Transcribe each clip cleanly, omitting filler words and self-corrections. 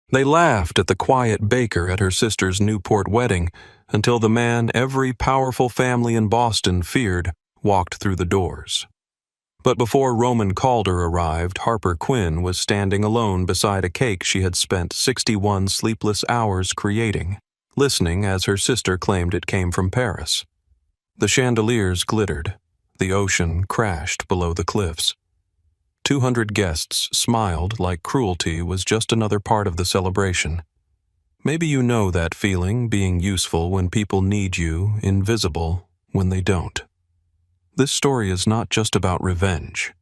They laughed at the quiet baker at her sister's Newport wedding until the man every powerful family in Boston feared walked through the doors. But before Roman Calder arrived, Harper Quinn was standing alone beside a cake she had spent 61 sleepless hours creating, listening as her sister claimed it came from Paris. The chandeliers glittered. The ocean crashed below the cliffs. 200 guests smiled like cruelty was just another part of the celebration. Maybe you know that feeling, being useful when people need you, invisible when they don't. This story is not just about revenge.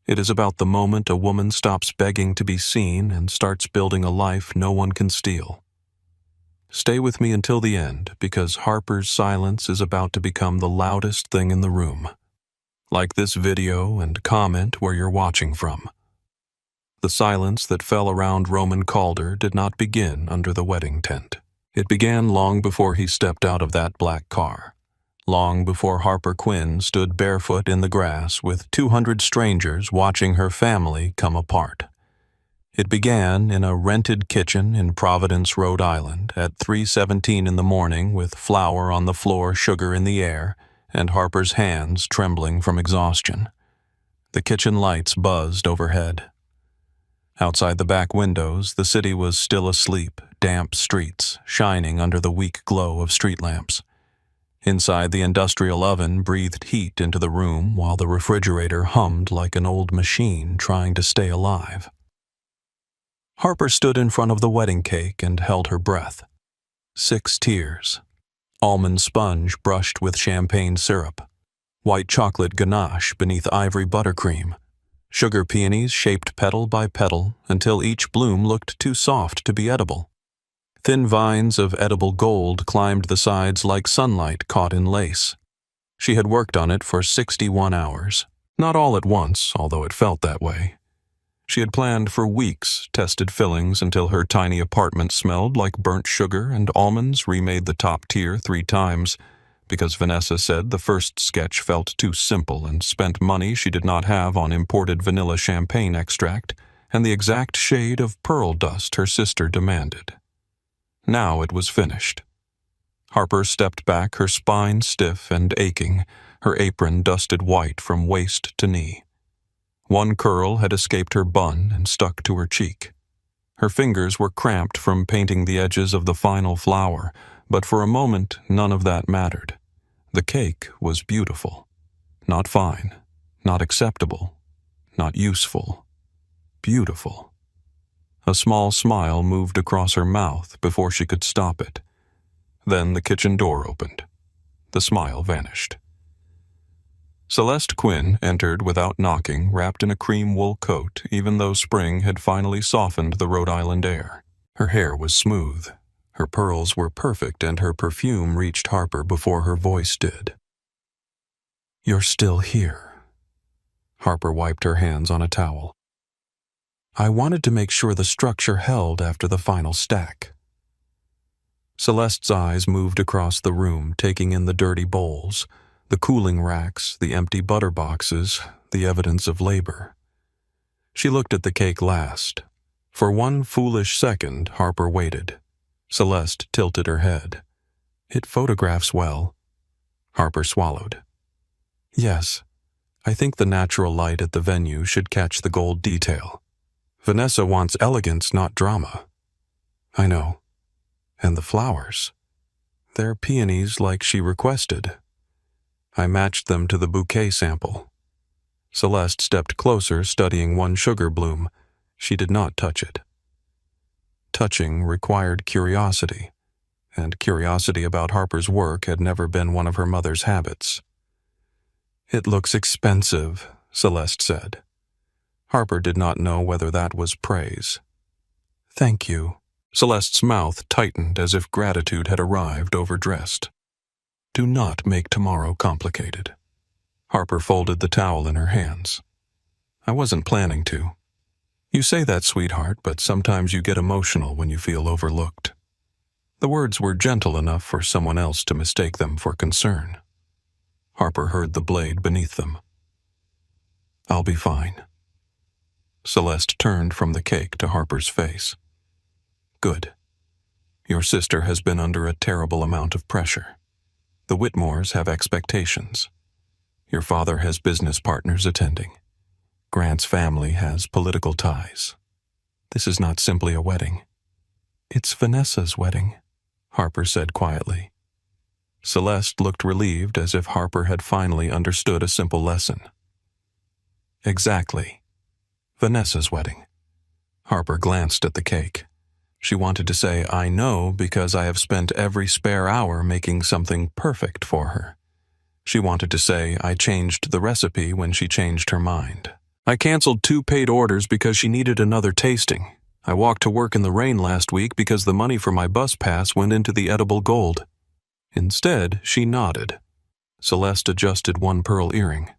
It is about the moment a woman stops begging to be seen and starts building a life no one can steal. Stay with me until the end, because Harper's silence is about to become the loudest thing in the room. Like this video and comment where you're watching from. The silence that fell around Roman Calder did not begin under the wedding tent. It began long before he stepped out of that black car. Long before Harper Quinn stood barefoot in the grass with 200 strangers watching her family come apart. It began in a rented kitchen in Providence, Rhode Island at 3:17 in the morning with flour on the floor, sugar in the air, and Harper's hands trembling from exhaustion. The kitchen lights buzzed overhead. Outside the back windows, the city was still asleep, damp streets shining under the weak glow of street lamps. Inside, the industrial oven breathed heat into the room while the refrigerator hummed like an old machine trying to stay alive. Harper stood in front of the wedding cake and held her breath. 6 tiers. Almond sponge brushed with champagne syrup. White chocolate ganache beneath ivory buttercream. Sugar peonies shaped petal by petal until each bloom looked too soft to be edible. Thin vines of edible gold climbed the sides like sunlight caught in lace. She had worked on it for 61 hours. Not all at once, although it felt that way. She had planned for weeks, tested fillings until her tiny apartment smelled like burnt sugar, and almonds remade the top tier 3 times, because Vanessa said the first sketch felt too simple and spent money she did not have on imported vanilla champagne extract and the exact shade of pearl dust her sister demanded. Now it was finished. Harper stepped back, her spine stiff and aching, her apron dusted white from waist to knee. One curl had escaped her bun and stuck to her cheek. Her fingers were cramped from painting the edges of the final flower, but for a moment none of that mattered. The cake was beautiful. Not fine, not acceptable, not useful. Beautiful. A small smile moved across her mouth before she could stop it. Then the kitchen door opened. The smile vanished. Celeste Quinn entered without knocking, wrapped in a cream wool coat, even though spring had finally softened the Rhode Island air. Her hair was smooth. Her pearls were perfect, and her perfume reached Harper before her voice did. "You're still here." Harper wiped her hands on a towel. "I wanted to make sure the structure held after the final stack." Celeste's eyes moved across the room, taking in the dirty bowls, the cooling racks, the empty butter boxes, the evidence of labor. She looked at the cake last. For one foolish second, Harper waited. Celeste tilted her head. "It photographs well." Harper swallowed. "Yes, I think the natural light at the venue should catch the gold detail. Vanessa wants elegance, not drama." "I know. And the flowers. They're peonies like she requested." I matched them to the bouquet sample. Celeste stepped closer, studying one sugar bloom. She did not touch it. Touching required curiosity, and curiosity about Harper's work had never been one of her mother's habits. "It looks expensive," Celeste said. Harper did not know whether that was praise. "Thank you." Celeste's mouth tightened as if gratitude had arrived overdressed. "Do not make tomorrow complicated." Harper folded the towel in her hands. "I wasn't planning to. You say that, sweetheart, but sometimes you get emotional when you feel overlooked." The words were gentle enough for someone else to mistake them for concern. Harper heard the blade beneath them. "I'll be fine." Celeste turned from the cake to Harper's face. Good. Your sister has been under a terrible amount of pressure. The Whitmores have expectations. Your father has business partners attending. Grant's family has political ties. This is not simply a wedding. It's Vanessa's wedding, Harper said quietly. Celeste looked relieved, as if Harper had finally understood a simple lesson. Exactly. Vanessa's wedding. Harper glanced at the cake. She wanted to say, I know, because I have spent every spare hour making something perfect for her. She wanted to say, I changed the recipe when she changed her mind. I canceled 2 paid orders because she needed another tasting. I walked to work in the rain last week because the money for my bus pass went into the edible gold. Instead, she nodded. Celeste adjusted one pearl earring.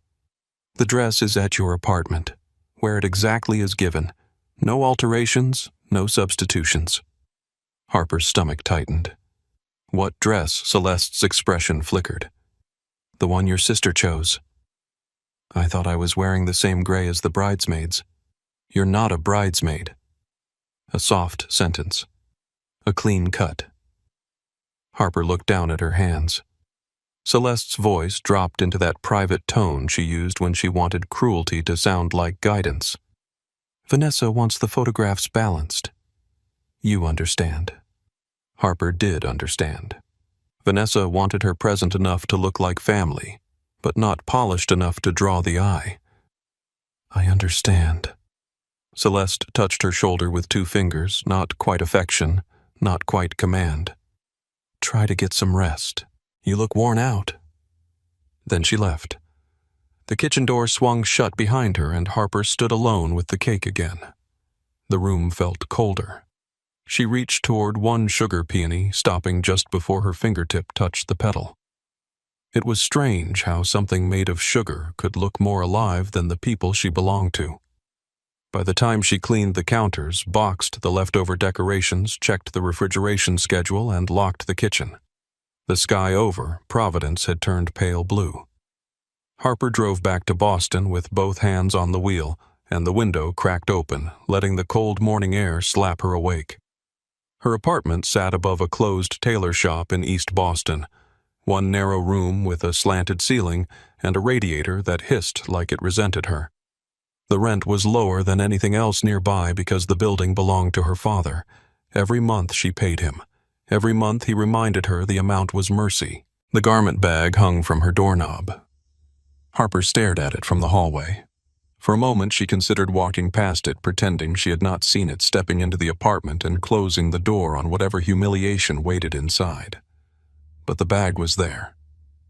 The dress is at your apartment. Wear it exactly as given. No alterations, no substitutions. Harper's stomach tightened. What dress? Celeste's expression flickered. The one your sister chose. I thought I was wearing the same gray as the bridesmaids. You're not a bridesmaid. A soft sentence. A clean cut. Harper looked down at her hands. Celeste's voice dropped into that private tone she used when she wanted cruelty to sound like guidance. Vanessa wants the photographs balanced. You understand. Harper did understand. Vanessa wanted her present enough to look like family, but not polished enough to draw the eye. I understand. Celeste touched her shoulder with 2 fingers, not quite affection, not quite command. Try to get some rest. You look worn out. Then she left. The kitchen door swung shut behind her, and Harper stood alone with the cake again. The room felt colder. She reached toward one sugar peony, stopping just before her fingertip touched the petal. It was strange how something made of sugar could look more alive than the people she belonged to. By the time she cleaned the counters, boxed the leftover decorations, checked the refrigeration schedule, and locked the kitchen, the sky over Providence had turned pale blue. Harper drove back to Boston with both hands on the wheel, and the window cracked open, letting the cold morning air slap her awake. Her apartment sat above a closed tailor shop in East Boston, one narrow room with a slanted ceiling and a radiator that hissed like it resented her. The rent was lower than anything else nearby because the building belonged to her father. Every month she paid him. Every month he reminded her the amount was mercy. The garment bag hung from her doorknob. Harper stared at it from the hallway. For a moment she considered walking past it, pretending she had not seen it, stepping into the apartment and closing the door on whatever humiliation waited inside. But the bag was there.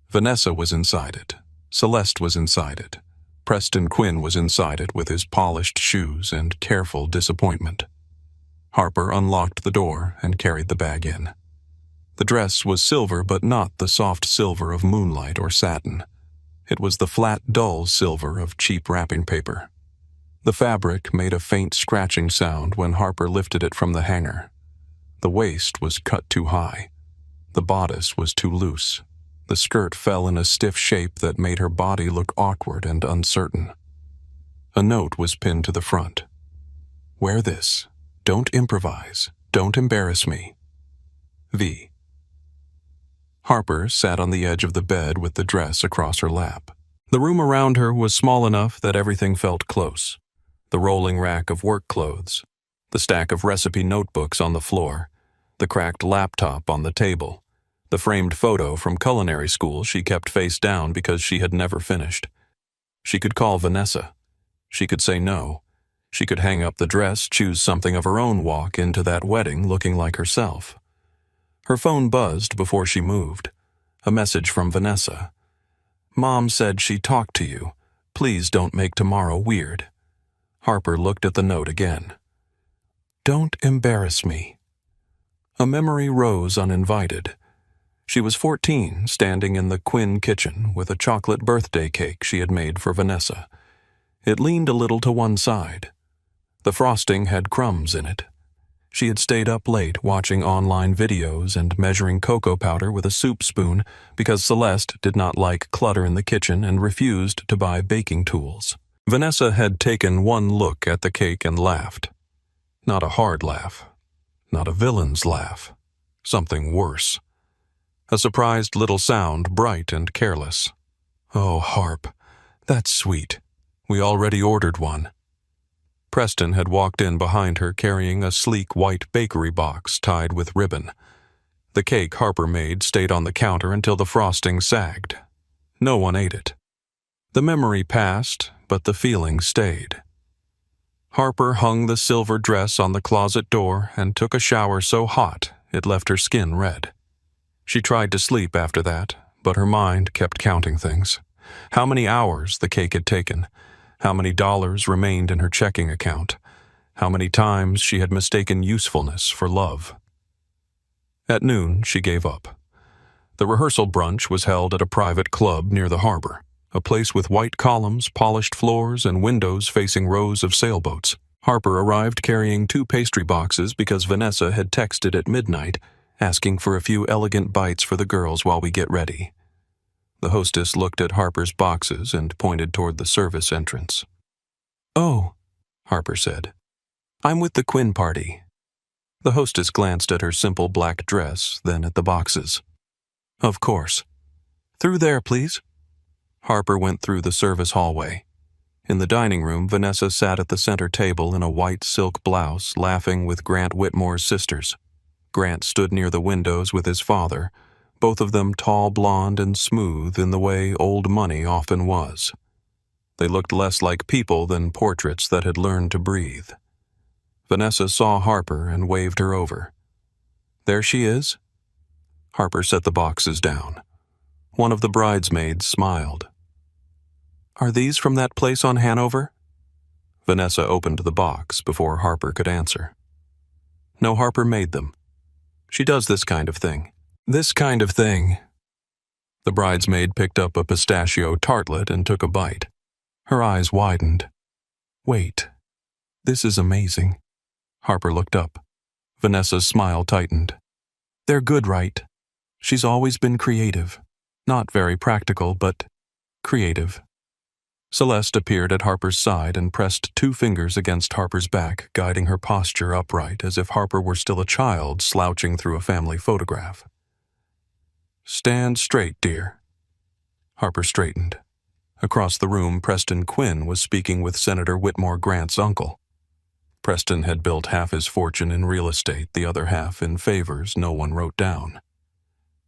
Vanessa was inside it. Celeste was inside it. Preston Quinn was inside it with his polished shoes and careful disappointment. Harper unlocked the door and carried the bag in. The dress was silver, but not the soft silver of moonlight or satin. It was the flat, dull silver of cheap wrapping paper. The fabric made a faint scratching sound when Harper lifted it from the hanger. The waist was cut too high. The bodice was too loose. The skirt fell in a stiff shape that made her body look awkward and uncertain. A note was pinned to the front. Wear this. Don't improvise. Don't embarrass me. V. Harper sat on the edge of the bed with the dress across her lap. The room around her was small enough that everything felt close. The rolling rack of work clothes, the stack of recipe notebooks on the floor, the cracked laptop on the table, the framed photo from culinary school she kept face down because she had never finished. She could call Vanessa. She could say no. She could hang up the dress, choose something of her own, walk into that wedding looking like herself. Her phone buzzed before she moved. A message from Vanessa. Mom said she talked to you. Please don't make tomorrow weird. Harper looked at the note again. Don't embarrass me. A memory rose uninvited. She was 14, standing in the Quinn kitchen with a chocolate birthday cake she had made for Vanessa. It leaned a little to one side. The frosting had crumbs in it. She had stayed up late watching online videos and measuring cocoa powder with a soup spoon because Celeste did not like clutter in the kitchen and refused to buy baking tools. Vanessa had taken one look at the cake and laughed. Not a hard laugh. Not a villain's laugh. Something worse. A surprised little sound, bright and careless. "Oh, Harp, that's sweet. We already ordered one." Preston had walked in behind her carrying a sleek white bakery box tied with ribbon. The cake Harper made stayed on the counter until the frosting sagged. No one ate it. The memory passed, but the feeling stayed. Harper hung the silver dress on the closet door and took a shower so hot it left her skin red. She tried to sleep after that, but her mind kept counting things. How many hours the cake had taken, how many dollars remained in her checking account, how many times she had mistaken usefulness for love. At noon, she gave up. The rehearsal brunch was held at a private club near the harbor, a place with white columns, polished floors, and windows facing rows of sailboats. Harper arrived carrying 2 pastry boxes because Vanessa had texted at midnight, asking for a few elegant bites for the girls while we get ready. The hostess looked at Harper's boxes and pointed toward the service entrance. "Oh," Harper said. "I'm with the Quinn party." The hostess glanced at her simple black dress, then at the boxes. "Of course. Through there, please." Harper went through the service hallway. In the dining room, Vanessa sat at the center table in a white silk blouse, laughing with Grant Whitmore's sisters. Grant stood near the windows with his father, both of them tall, blonde, and smooth in the way old money often was. They looked less like people than portraits that had learned to breathe. Vanessa saw Harper and waved her over. "There she is." Harper set the boxes down. One of the bridesmaids smiled. "Are these from that place on Hanover?" Vanessa opened the box before Harper could answer. "No, Harper made them. She does this kind of thing." "This kind of thing." The bridesmaid picked up a pistachio tartlet and took a bite. Her eyes widened. "Wait. This is amazing." Harper looked up. Vanessa's smile tightened. "They're good, right? She's always been creative. Not very practical, but creative." Celeste appeared at Harper's side and pressed 2 fingers against Harper's back, guiding her posture upright as if Harper were still a child slouching through a family photograph. "Stand straight, dear." Harper straightened. Across the room, Preston Quinn was speaking with Senator Whitmore Grant's uncle. Preston had built half his fortune in real estate, the other half in favors no one wrote down.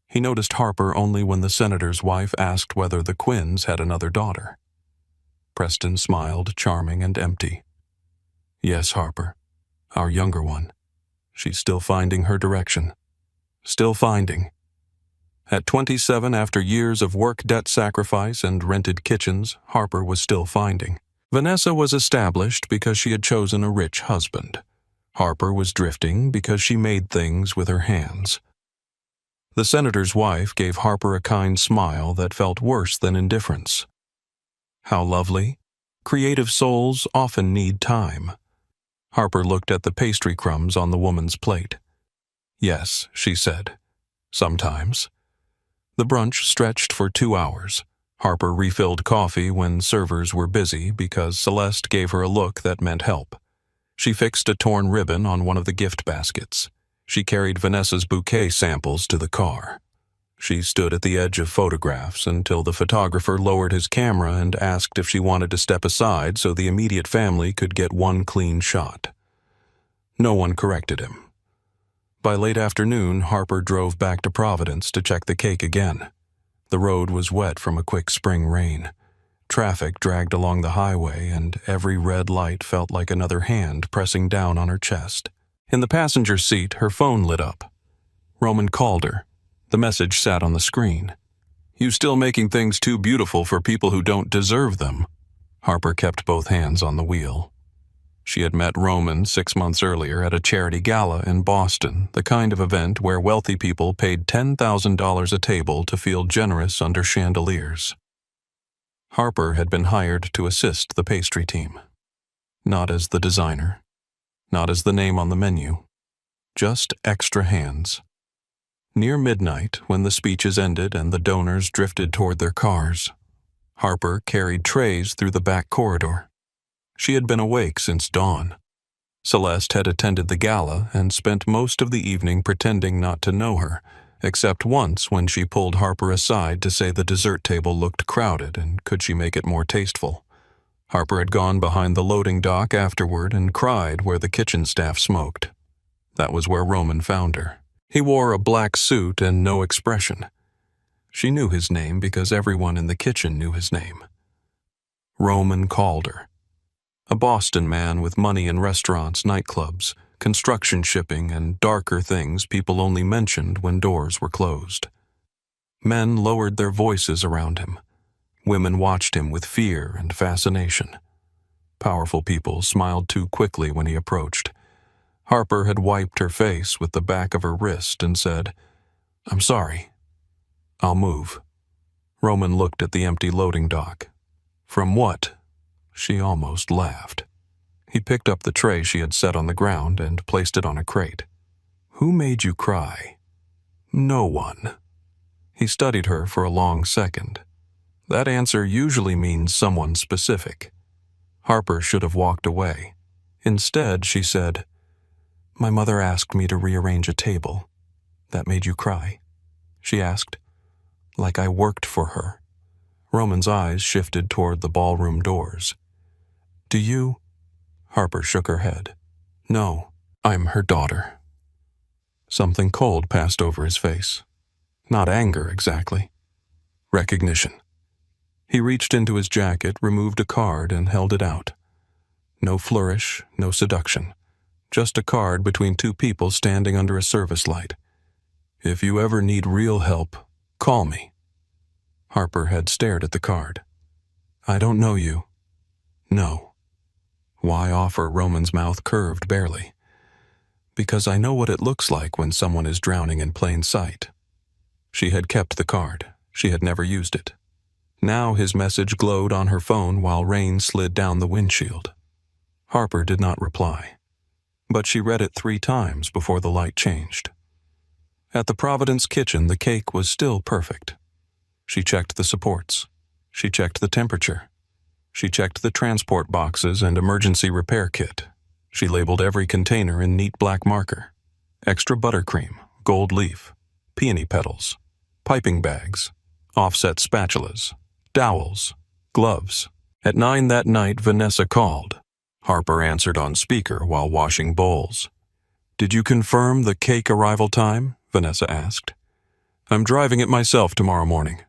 He noticed Harper only when the senator's wife asked whether the Quinns had another daughter. Preston smiled, charming and empty. "Yes, Harper. Our younger one. She's still finding her direction. Still finding." At 27, after years of work debt sacrifice and rented kitchens, Harper was still finding. Vanessa was established because she had chosen a rich husband. Harper was drifting because she made things with her hands. The senator's wife gave Harper a kind smile that felt worse than indifference. How lovely. Creative souls often need time. Harper looked at the pastry crumbs on the woman's plate. "Yes," she said. "Sometimes." The brunch stretched for 2 hours. Harper refilled coffee when servers were busy because Celeste gave her a look that meant help. She fixed a torn ribbon on one of the gift baskets. She carried Vanessa's bouquet samples to the car. She stood at the edge of photographs until the photographer lowered his camera and asked if she wanted to step aside so the immediate family could get one clean shot. No one corrected him. By late afternoon, Harper drove back to Providence to check the cake again. The road was wet from a quick spring rain. Traffic dragged along the highway, and every red light felt like another hand pressing down on her chest. In the passenger seat, her phone lit up. Roman called her. The message sat on the screen. "You still making things too beautiful for people who don't deserve them." Harper kept both hands on the wheel. She had met Roman 6 months earlier at a charity gala in Boston, the kind of event where wealthy people paid $10,000 a table to feel generous under chandeliers. Harper had been hired to assist the pastry team. Not as the designer, not as the name on the menu, just extra hands. Near midnight, when the speeches ended and the donors drifted toward their cars, Harper carried trays through the back corridor. She had been awake since dawn. Celeste had attended the gala and spent most of the evening pretending not to know her, except once when she pulled Harper aside to say the dessert table looked crowded and could she make it more tasteful. Harper had gone behind the loading dock afterward and cried where the kitchen staff smoked. That was where Roman found her. He wore a black suit and no expression. She knew his name because everyone in the kitchen knew his name. Roman Calder. A Boston man with money in restaurants, nightclubs, construction shipping, and darker things people only mentioned when doors were closed. Men lowered their voices around him. Women watched him with fear and fascination. Powerful people smiled too quickly when he approached. Harper had wiped her face with the back of her wrist and said, "I'm sorry. I'll move." Roman looked at the empty loading dock. "From what?" She almost laughed. He picked up the tray she had set on the ground and placed it on a crate. "Who made you cry?" "No one." He studied her for a long second. That answer usually means someone specific. Harper should have walked away. Instead, she said, "My mother asked me to rearrange a table. That made you cry?" She asked. "Like I worked for her." Roman's eyes shifted toward the ballroom doors. "Do you?" Harper shook her head. "No, I'm her daughter." Something cold passed over his face. Not anger, exactly. Recognition. He reached into his jacket, removed a card, and held it out. No flourish, no seduction. Just a card between two people standing under a service light. "If you ever need real help, call me." Harper had stared at the card. "I don't know you." "No." Why offer? Roman's mouth curved barely. "Because I know what it looks like when someone is drowning in plain sight." She had kept the card. She had never used it. Now his message glowed on her phone while rain slid down the windshield. Harper did not reply, but she read it 3 times before the light changed. At the Providence kitchen, the cake was still perfect. She checked the supports. She checked the temperature. She checked the transport boxes and emergency repair kit. She labeled every container in neat black marker. Extra buttercream, gold leaf, peony petals, piping bags, offset spatulas, dowels, gloves. At 9 that night, Vanessa called. Harper answered on speaker while washing bowls. "Did you confirm the cake arrival time?" Vanessa asked. "I'm driving it myself tomorrow morning."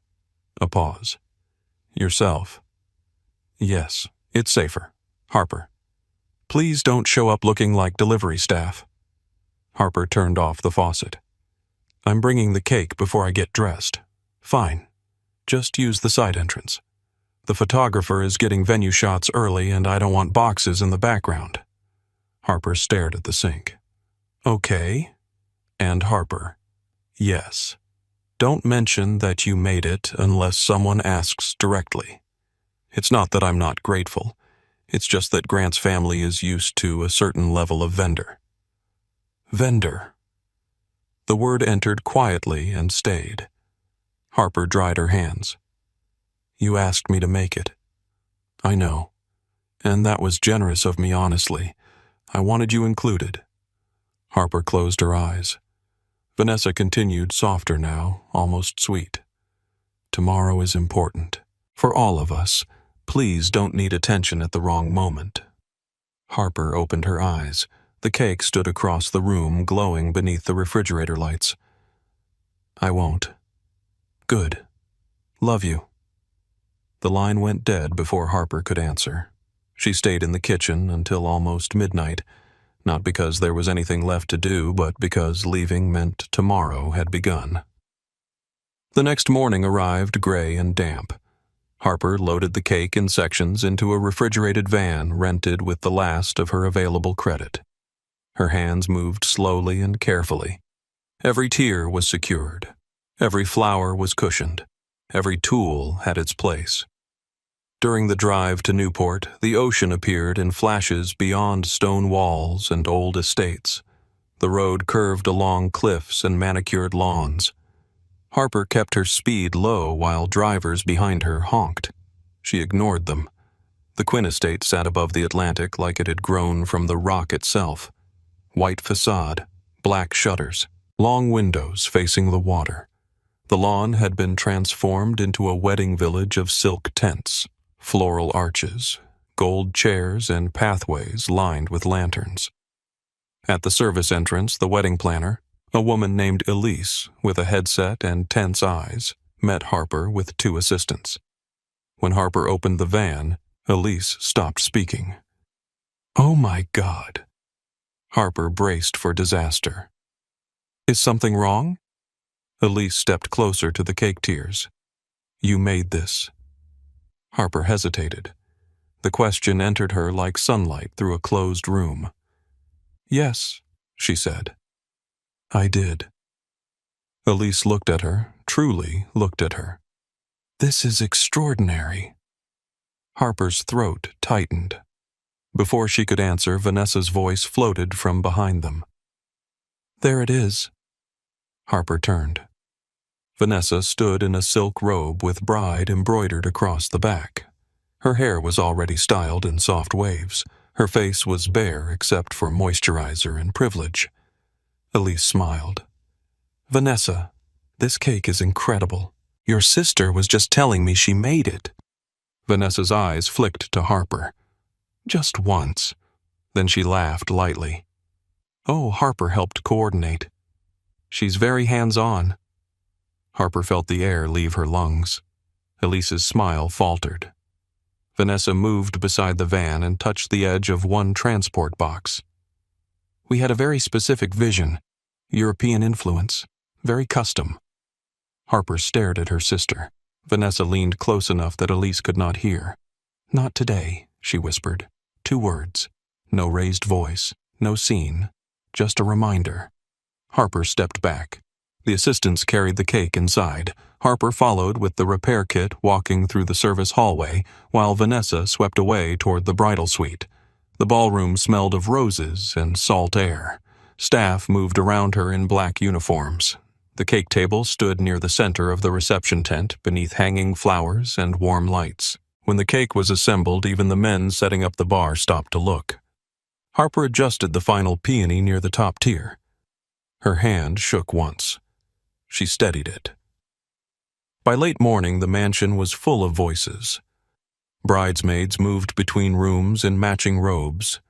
A pause. "Yourself?" "Yes, it's safer." Harper. "Please don't show up looking like delivery staff." Harper turned off the faucet. "I'm bringing the cake before I get dressed." "Fine. Just use the side entrance. The photographer is getting venue shots early and I don't want boxes in the background." Harper stared at the sink. "Okay." And Harper. "Yes. Don't mention that you made it unless someone asks directly. It's not that I'm not grateful. It's just that Grant's family is used to a certain level of vendor." Vendor. The word entered quietly and stayed. Harper dried her hands. "You asked me to make it." "I know. And that was generous of me, honestly. I wanted you included." Harper closed her eyes. Vanessa continued, softer now, almost sweet. "Tomorrow is important. For all of us. Please don't need attention at the wrong moment." Harper opened her eyes. The cake stood across the room, glowing beneath the refrigerator lights. "I won't." "Good. Love you." The line went dead before Harper could answer. She stayed in the kitchen until almost midnight, not because there was anything left to do, but because leaving meant tomorrow had begun. The next morning arrived gray and damp. Harper loaded the cake in sections into a refrigerated van rented with the last of her available credit. Her hands moved slowly and carefully. Every tier was secured. Every flower was cushioned. Every tool had its place. During the drive to Newport, the ocean appeared in flashes beyond stone walls and old estates. The road curved along cliffs and manicured lawns. Harper kept her speed low while drivers behind her honked. She ignored them. The Quinn estate sat above the Atlantic like it had grown from the rock itself. White facade, black shutters, long windows facing the water. The lawn had been transformed into a wedding village of silk tents, floral arches, gold chairs, and pathways lined with lanterns. At the service entrance, the wedding planner, a woman named Elise, with a headset and tense eyes, met Harper with 2 assistants. When Harper opened the van, Elise stopped speaking. "Oh my God." Harper braced for disaster. "Is something wrong?" Elise stepped closer to the cake tiers. "You made this." Harper hesitated. The question entered her like sunlight through a closed room. "Yes," she said. "I did." Elise looked at her, truly looked at her. "This is extraordinary." Harper's throat tightened. Before she could answer, Vanessa's voice floated from behind them. "There it is." Harper turned. Vanessa stood in a silk robe with bride embroidered across the back. Her hair was already styled in soft waves. Her face was bare except for moisturizer and privilege. Elise smiled. "Vanessa, this cake is incredible. Your sister was just telling me she made it." Vanessa's eyes flicked to Harper. "Just once." Then she laughed lightly. "Oh, Harper helped coordinate. She's very hands-on." Harper felt the air leave her lungs. Elise's smile faltered. Vanessa moved beside the van and touched the edge of one transport box. "We had a very specific vision. European influence. Very custom." Harper stared at her sister. Vanessa leaned close enough that Elise could not hear. "Not today," she whispered. 2 words. No raised voice. No scene. Just a reminder. Harper stepped back. The assistants carried the cake inside. Harper followed with the repair kit, walking through the service hallway, while Vanessa swept away toward the bridal suite. The ballroom smelled of roses and salt air. Staff moved around her in black uniforms. The cake table stood near the center of the reception tent, beneath hanging flowers and warm lights. When the cake was assembled, even the men setting up the bar stopped to look. Harper adjusted the final peony near the top tier. Her hand shook once. She steadied it. By late morning, the mansion was full of voices. Bridesmaids moved between rooms in matching robes.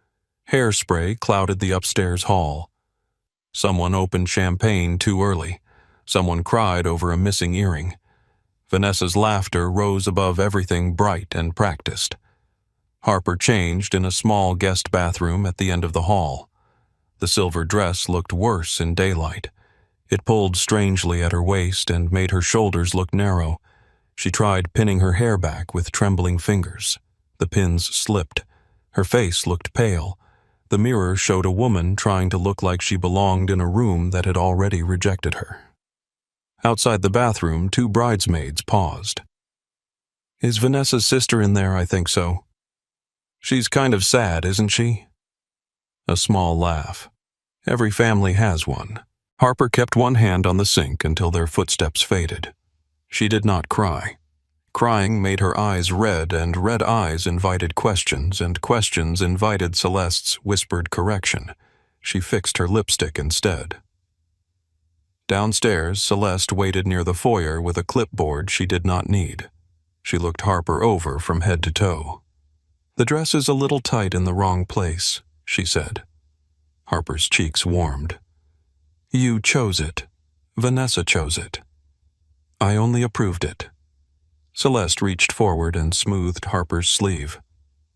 Hairspray clouded the upstairs hall. Someone opened champagne too early. Someone cried over a missing earring. Vanessa's laughter rose above everything bright and practiced. Harper changed in a small guest bathroom at the end of the hall. The silver dress looked worse in daylight. It pulled strangely at her waist and made her shoulders look narrow. She tried pinning her hair back with trembling fingers. The pins slipped. Her face looked pale. The mirror showed a woman trying to look like she belonged in a room that had already rejected her. Outside the bathroom, 2 bridesmaids paused. "Is Vanessa's sister in there? I think so." "She's kind of sad, isn't she?" A small laugh. Every family has one. Harper kept one hand on the sink until their footsteps faded. She did not cry. Crying made her eyes red, and red eyes invited questions, and questions invited Celeste's whispered correction. She fixed her lipstick instead. Downstairs, Celeste waited near the foyer with a clipboard she did not need. She looked Harper over from head to toe. "The dress is a little tight in the wrong place," she said. Harper's cheeks warmed. "You chose it. Vanessa chose it. I only approved it." Celeste reached forward and smoothed Harper's sleeve.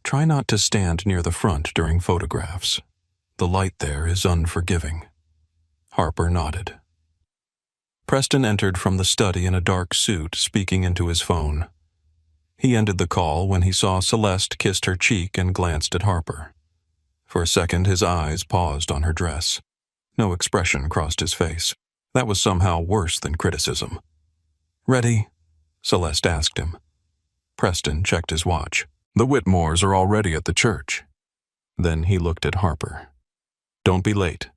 "Try not to stand near the front during photographs. The light there is unforgiving." Harper nodded. Preston entered from the study in a dark suit, speaking into his phone. He ended the call when he saw Celeste kissed her cheek and glanced at Harper. For a second, his eyes paused on her dress. No expression crossed his face. That was somehow worse than criticism. "Ready?" Celeste asked him. Preston checked his watch. "The Whitmores are already at the church." Then he looked at Harper. "Don't be late."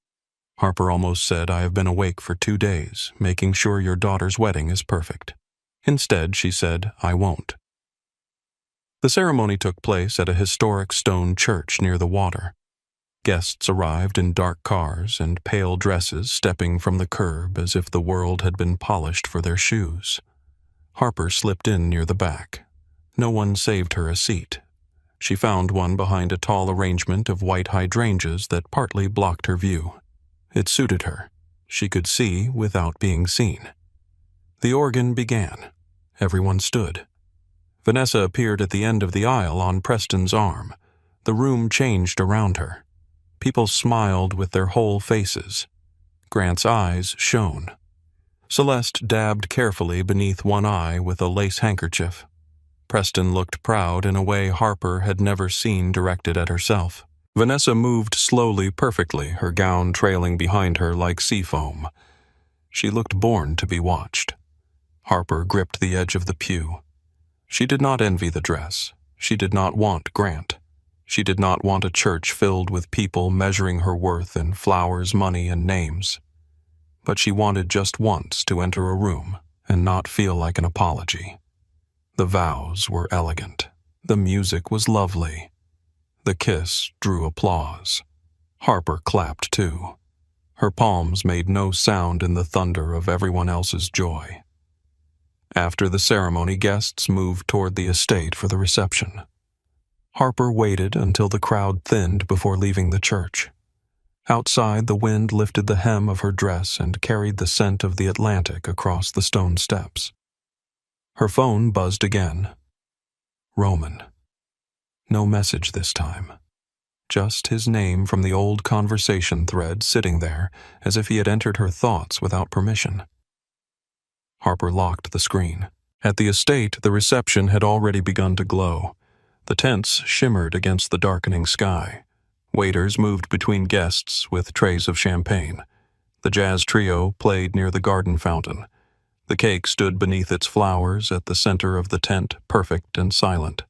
Harper almost said, "I have been awake for 2 days, making sure your daughter's wedding is perfect." Instead, she said, "I won't." The ceremony took place at a historic stone church near the water. Guests arrived in dark cars and pale dresses, stepping from the curb as if the world had been polished for their shoes. Harper slipped in near the back. No one saved her a seat. She found one behind a tall arrangement of white hydrangeas that partly blocked her view. It suited her. She could see without being seen. The organ began. Everyone stood. Vanessa appeared at the end of the aisle on Preston's arm. The room changed around her. People smiled with their whole faces. Grant's eyes shone. Celeste dabbed carefully beneath one eye with a lace handkerchief. Preston looked proud in a way Harper had never seen directed at herself. Vanessa moved slowly, perfectly, her gown trailing behind her like sea foam. She looked born to be watched. Harper gripped the edge of the pew. She did not envy the dress. She did not want Grant. She did not want a church filled with people measuring her worth in flowers, money, and names. But she wanted just once to enter a room and not feel like an apology. The vows were elegant. The music was lovely. The kiss drew applause. Harper clapped too. Her palms made no sound in the thunder of everyone else's joy. After the ceremony, guests moved toward the estate for the reception. Harper waited until the crowd thinned before leaving the church. Outside, the wind lifted the hem of her dress and carried the scent of the Atlantic across the stone steps. Her phone buzzed again. Roman. No message this time. Just his name from the old conversation thread sitting there as if he had entered her thoughts without permission. Harper locked the screen. At the estate, the reception had already begun to glow. The tents shimmered against the darkening sky. Waiters moved between guests with trays of champagne. The jazz trio played near the garden fountain. The cake stood beneath its flowers at the center of the tent, perfect and silent.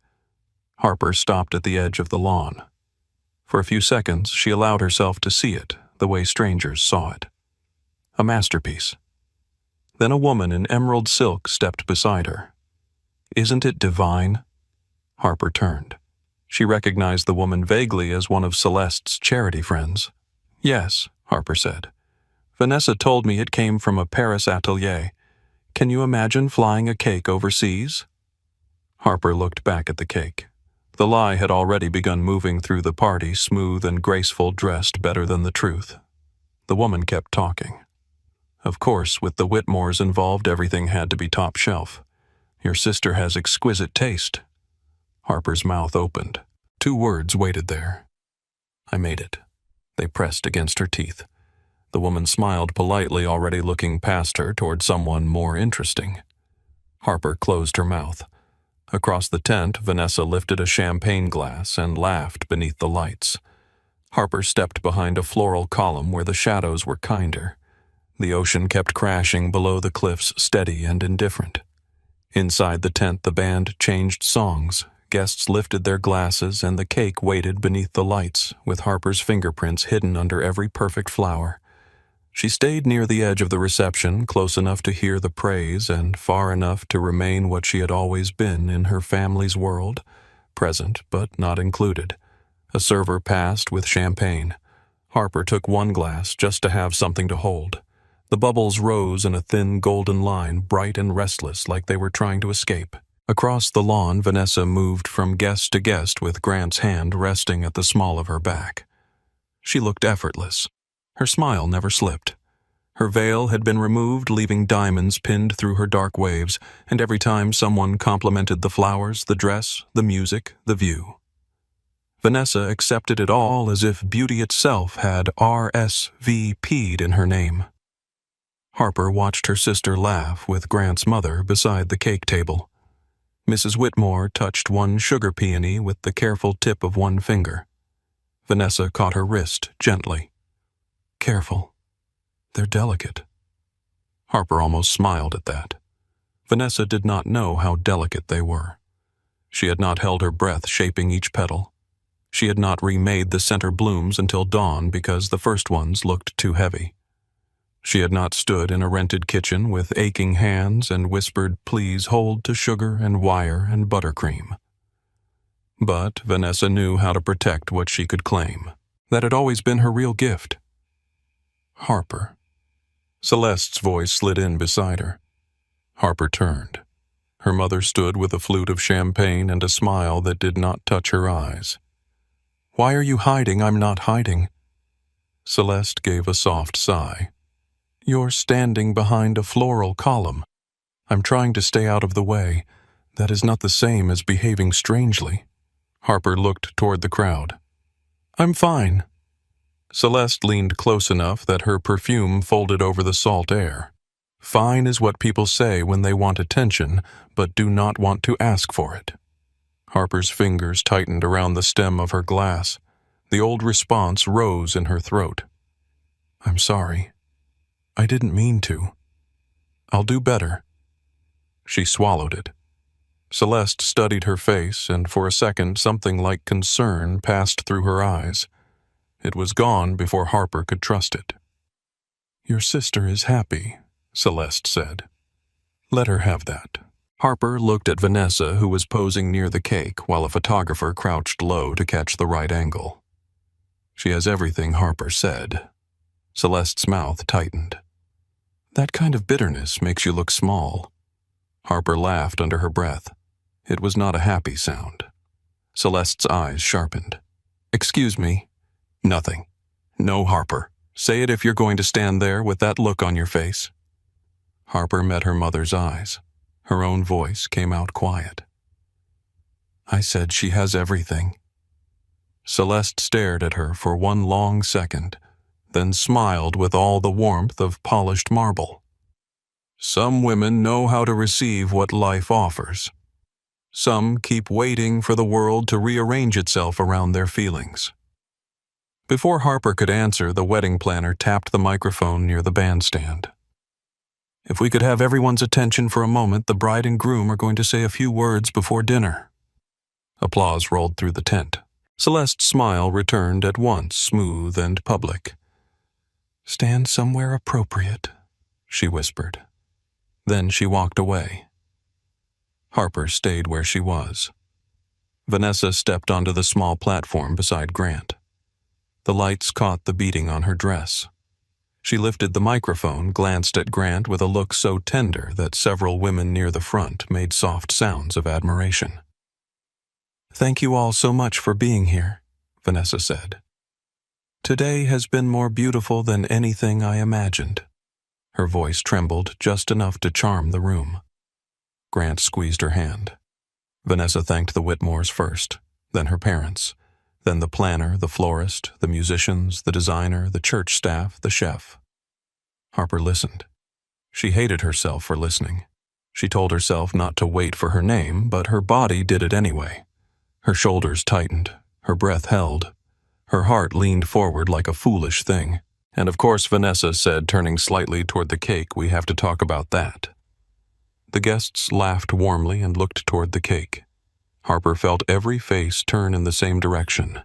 Harper stopped at the edge of the lawn. For a few seconds, she allowed herself to see it the way strangers saw it. A masterpiece. Then a woman in emerald silk stepped beside her. "Isn't it divine?" Harper turned. She recognized the woman vaguely as one of Celeste's charity friends. "Yes," Harper said. "Vanessa told me it came from a Paris atelier. Can you imagine flying a cake overseas?" Harper looked back at the cake. The lie had already begun moving through the party, smooth and graceful, dressed better than the truth. The woman kept talking. "Of course, with the Whitmores involved, everything had to be top shelf. Your sister has exquisite taste." Harper's mouth opened. 2 words waited there. "I made it." They pressed against her teeth. The woman smiled politely, already looking past her toward someone more interesting. Harper closed her mouth. Across the tent, Vanessa lifted a champagne glass and laughed beneath the lights. Harper stepped behind a floral column where the shadows were kinder. The ocean kept crashing below the cliffs, steady and indifferent. Inside the tent, the band changed songs. Guests lifted their glasses, and the cake waited beneath the lights, with Harper's fingerprints hidden under every perfect flower. She stayed near the edge of the reception, close enough to hear the praise and far enough to remain what she had always been in her family's world, present but not included. A server passed with champagne. Harper took one glass just to have something to hold. The bubbles rose in a thin golden line, bright and restless, like they were trying to escape. Across the lawn, Vanessa moved from guest to guest with Grant's hand resting at the small of her back. She looked effortless. Her smile never slipped. Her veil had been removed, leaving diamonds pinned through her dark waves, and every time someone complimented the flowers, the dress, the music, the view. Vanessa accepted it all as if beauty itself had RSVP'd in her name. Harper watched her sister laugh with Grant's mother beside the cake table. Mrs. Whitmore touched one sugar peony with the careful tip of one finger. Vanessa caught her wrist gently. "Careful. They're delicate." Harper almost smiled at that. Vanessa did not know how delicate they were. She had not held her breath shaping each petal. She had not remade the center blooms until dawn because the first ones looked too heavy. She had not stood in a rented kitchen with aching hands and whispered, "Please hold to sugar and wire and buttercream." But Vanessa knew how to protect what she could claim. That had always been her real gift. Harper. Celeste's voice slid in beside her. Harper turned. Her mother stood with a flute of champagne and a smile that did not touch her eyes. "Why are you hiding? I'm not hiding." Celeste gave a soft sigh. "You're standing behind a floral column. I'm trying to stay out of the way. That is not the same as behaving strangely." Harper looked toward the crowd. "I'm fine." Celeste leaned close enough that her perfume folded over the salt air. Fine is what people say when they want attention, but do not want to ask for it. Harper's fingers tightened around the stem of her glass. The old response rose in her throat. "I'm sorry. I didn't mean to. I'll do better." She swallowed it. Celeste studied her face, and for a second something like concern passed through her eyes. It was gone before Harper could trust it. "Your sister is happy," Celeste said. "Let her have that." Harper looked at Vanessa, who was posing near the cake while a photographer crouched low to catch the right angle. "She has everything Harper said." Celeste's mouth tightened. "That kind of bitterness makes you look small." Harper laughed under her breath. It was not a happy sound. Celeste's eyes sharpened. "Excuse me." "Nothing. No, Harper. Say it if you're going to stand there with that look on your face." Harper met her mother's eyes. Her own voice came out quiet. "I said she has everything." Celeste stared at her for one long second, then smiled with all the warmth of polished marble. "Some women know how to receive what life offers. Some keep waiting for the world to rearrange itself around their feelings." Before Harper could answer, the wedding planner tapped the microphone near the bandstand. "If we could have everyone's attention for a moment, the bride and groom are going to say a few words before dinner." Applause rolled through the tent. Celeste's smile returned at once, smooth and public. "Stand somewhere appropriate," she whispered. Then she walked away. Harper stayed where she was. Vanessa stepped onto the small platform beside Grant. The lights caught the beating on her dress. She lifted the microphone, glanced at Grant with a look so tender that several women near the front made soft sounds of admiration. "Thank you all so much for being here," Vanessa said. "Today has been more beautiful than anything I imagined." Her voice trembled just enough to charm the room. Grant squeezed her hand. Vanessa thanked the Whitmores first, then her parents, then the planner, the florist, the musicians, the designer, the church staff, the chef. Harper listened. She hated herself for listening. She told herself not to wait for her name, but her body did it anyway. Her shoulders tightened, her breath held. Her heart leaned forward like a foolish thing. "And of course," Vanessa said, turning slightly toward the cake, "we have to talk about that." The guests laughed warmly and looked toward the cake. Harper felt every face turn in the same direction.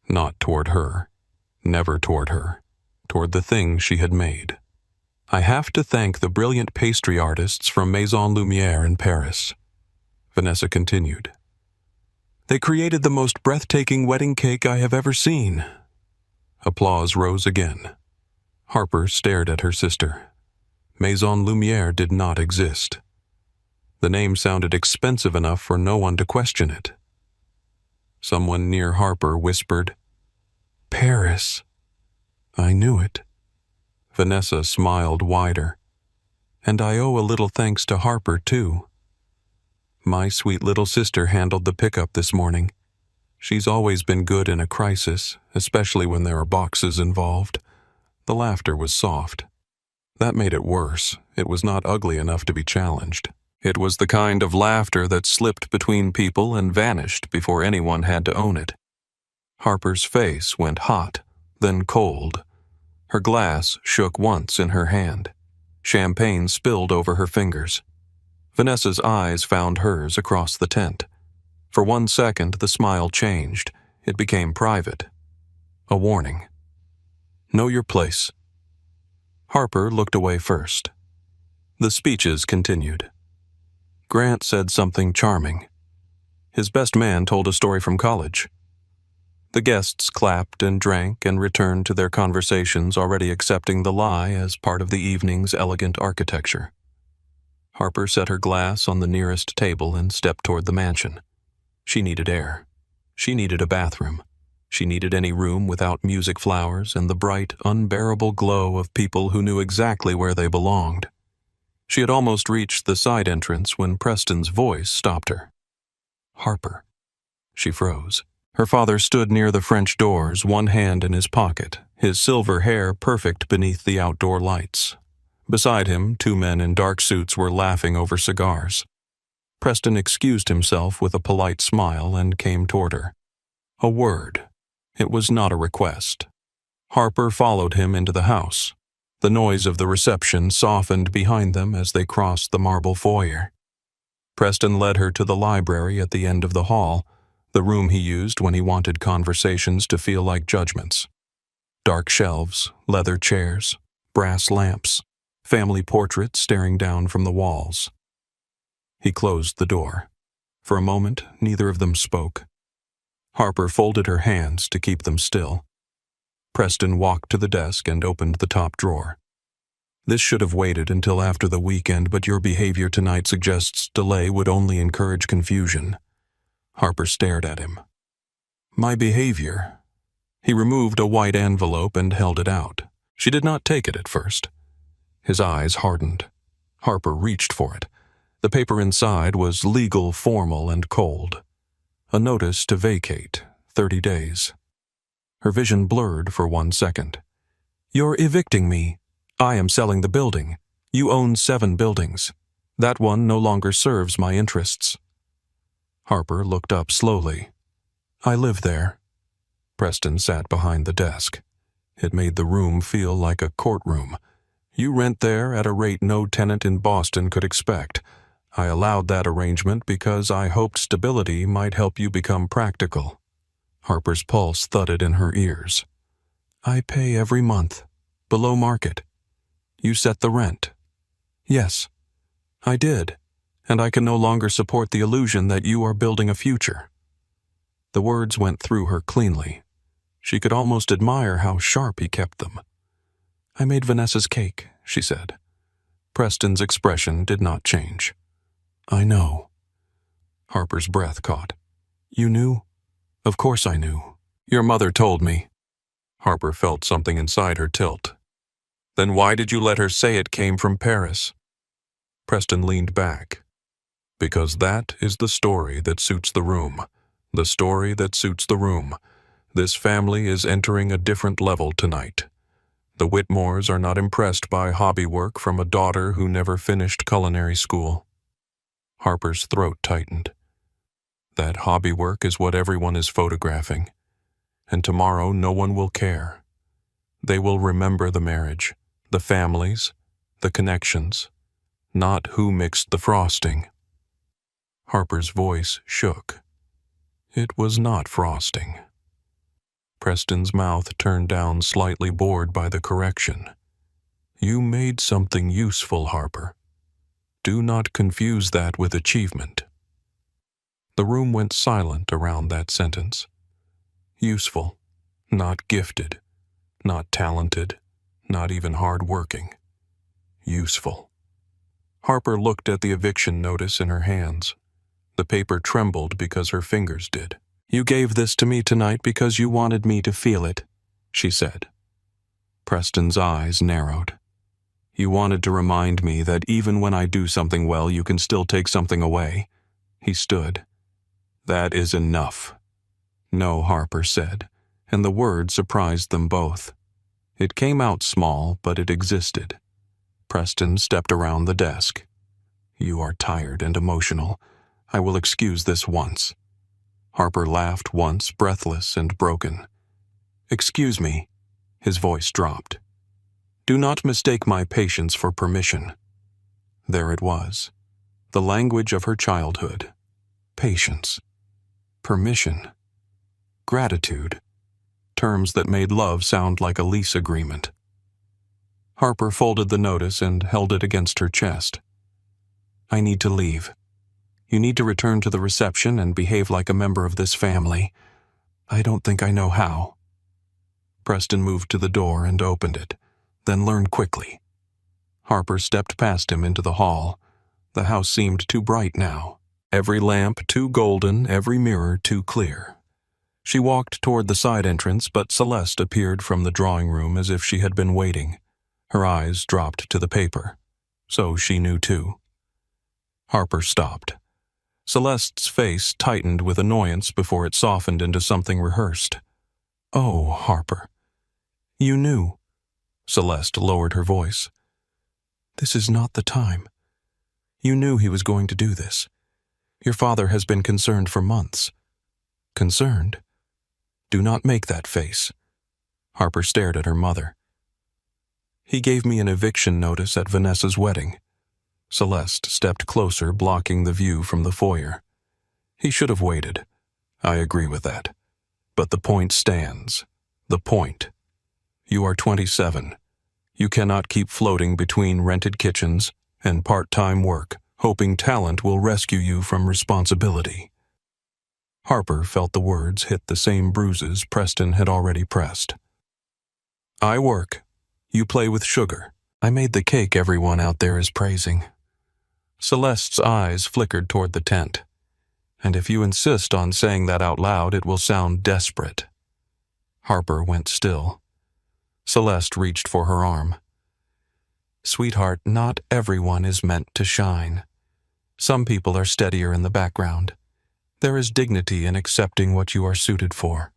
Not toward her. Never toward her. Toward the thing she had made. "I have to thank the brilliant pastry artists from Maison Lumière in Paris," Vanessa continued. "They created the most breathtaking wedding cake I have ever seen." Applause rose again. Harper stared at her sister. Maison Lumière did not exist. The name sounded expensive enough for no one to question it. Someone near Harper whispered, "Paris." "I knew it." Vanessa smiled wider. "And I owe a little thanks to Harper, too. My sweet little sister handled the pickup this morning. She's always been good in a crisis, especially when there are boxes involved." The laughter was soft. That made it worse. It was not ugly enough to be challenged. It was the kind of laughter that slipped between people and vanished before anyone had to own it. Harper's face went hot, then cold. Her glass shook once in her hand. Champagne spilled over her fingers. Vanessa's eyes found hers across the tent. For 1 second, the smile changed. It became private. A warning. "Know your place." Harper looked away first. The speeches continued. Grant said something charming. His best man told a story from college. The guests clapped and drank and returned to their conversations, already accepting the lie as part of the evening's elegant architecture. Harper set her glass on the nearest table and stepped toward the mansion. She needed air. She needed a bathroom. She needed any room without music flowers and the bright, unbearable glow of people who knew exactly where they belonged. She had almost reached the side entrance when Preston's voice stopped her. "Harper." She froze. Her father stood near the French doors, one hand in his pocket, his silver hair perfect beneath the outdoor lights. Beside him, two men in dark suits were laughing over cigars. Preston excused himself with a polite smile and came toward her. A word. It was not a request. Harper followed him into the house. The noise of the reception softened behind them as they crossed the marble foyer. Preston led her to the library at the end of the hall, the room he used when he wanted conversations to feel like judgments. Dark shelves, leather chairs, brass lamps, family portraits staring down from the walls. He closed the door. For a moment, neither of them spoke. Harper folded her hands to keep them still. Preston walked to the desk and opened the top drawer. "This should have waited until after the weekend, but your behavior tonight suggests delay would only encourage confusion." Harper stared at him. "My behavior?" He removed a white envelope and held it out. She did not take it at first. His eyes hardened. Harper reached for it. The paper inside was legal, formal, and cold. A notice to vacate, 30 days. Her vision blurred for 1 second. "You're evicting me. I am selling the building. You own 7 buildings. That one no longer serves my interests." Harper looked up slowly. "I live there." Preston sat behind the desk. It made the room feel like a courtroom. "You rent there at a rate no tenant in Boston could expect. I allowed that arrangement because I hoped stability might help you become practical." Harper's pulse thudded in her ears. "I pay every month, below market. You set the rent." "Yes, I did, and I can no longer support the illusion that you are building a future." The words went through her cleanly. She could almost admire how sharp he kept them. "I made Vanessa's cake," she said. Preston's expression did not change. "I know." Harper's breath caught. "You knew?" "Of course I knew. Your mother told me." Harper felt something inside her tilt. "Then why did you let her say it came from Paris?" Preston leaned back. "Because that is the story that suits the room. The story that suits the room. This family is entering a different level tonight. The Whitmores are not impressed by hobby work from a daughter who never finished culinary school." Harper's throat tightened. "That hobby work is what everyone is photographing. And tomorrow no one will care. They will remember the marriage, the families, the connections, not who mixed the frosting." Harper's voice shook. It was not frosting. Preston's mouth turned down, slightly bored by the correction. "You made something useful, Harper. Do not confuse that with achievement." The room went silent around that sentence. Useful, not gifted, not talented, not even hard-working. Useful. Harper looked at the eviction notice in her hands. The paper trembled because her fingers did. "You gave this to me tonight because you wanted me to feel it," she said. Preston's eyes narrowed. "You wanted to remind me that even when I do something well, you can still take something away." He stood. "That is enough." "No," Harper said, and the word surprised them both. It came out small, but it existed. Preston stepped around the desk. "You are tired and emotional. I will excuse this once." Harper laughed once, breathless and broken. "Excuse me." His voice dropped. "Do not mistake my patience for permission." There it was. The language of her childhood. Patience. Permission. Gratitude. Terms that made love sound like a lease agreement. Harper folded the notice and held it against her chest. "I need to leave." You need to return to the reception and behave like a member of this family. I don't think I know how." Preston moved to the door and opened it, then learned quickly. Harper stepped past him into the hall. The house seemed too bright now. Every lamp too golden, every mirror too clear. She walked toward the side entrance, but Celeste appeared from the drawing room as if she had been waiting. Her eyes dropped to the paper. So she knew too. Harper stopped. Celeste's face tightened with annoyance before it softened into something rehearsed. "Oh, Harper. You knew." Celeste lowered her voice. "This is not the time. You knew he was going to do this. Your father has been concerned for months." "Concerned? Do not make that face." Harper stared at her mother. "He gave me an eviction notice at Vanessa's wedding." Celeste stepped closer, blocking the view from the foyer. "He should have waited. I agree with that. But the point stands. The point. You are 27. You cannot keep floating between rented kitchens and part-time work, hoping talent will rescue you from responsibility." Harper felt the words hit the same bruises Preston had already pressed. "I work. You play with sugar. I made the cake everyone out there is praising." Celeste's eyes flickered toward the tent. "And if you insist on saying that out loud, it will sound desperate." Harper went still. Celeste reached for her arm. "Sweetheart, not everyone is meant to shine. Some people are steadier in the background. There is dignity in accepting what you are suited for."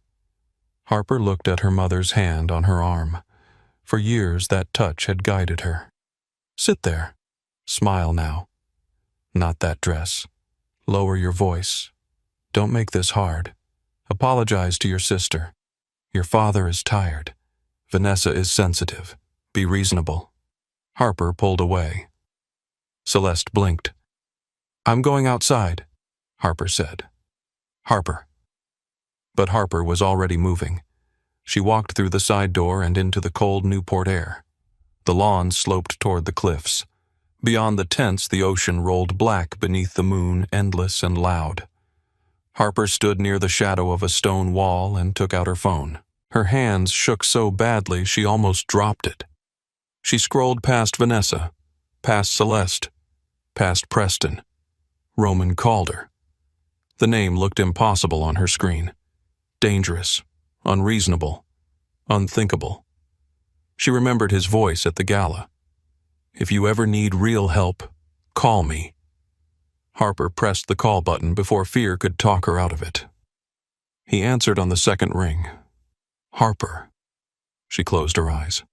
Harper looked at her mother's hand on her arm. For years that touch had guided her. "Sit there. Smile now. Not that dress. Lower your voice. Don't make this hard. Apologize to your sister. Your father is tired. Vanessa is sensitive. Be reasonable." Harper pulled away. Celeste blinked. "I'm going outside," Harper said. "Harper." But Harper was already moving. She walked through the side door and into the cold Newport air. The lawn sloped toward the cliffs. Beyond the tents, the ocean rolled black beneath the moon, endless and loud. Harper stood near the shadow of a stone wall and took out her phone. Her hands shook so badly she almost dropped it. She scrolled past Vanessa, past Celeste, past Preston. Roman called her. The name looked impossible on her screen. Dangerous, unreasonable, unthinkable. She remembered his voice at the gala. "If you ever need real help, call me." Harper pressed the call button before fear could talk her out of it. He answered on the second ring. "Harper." She closed her eyes.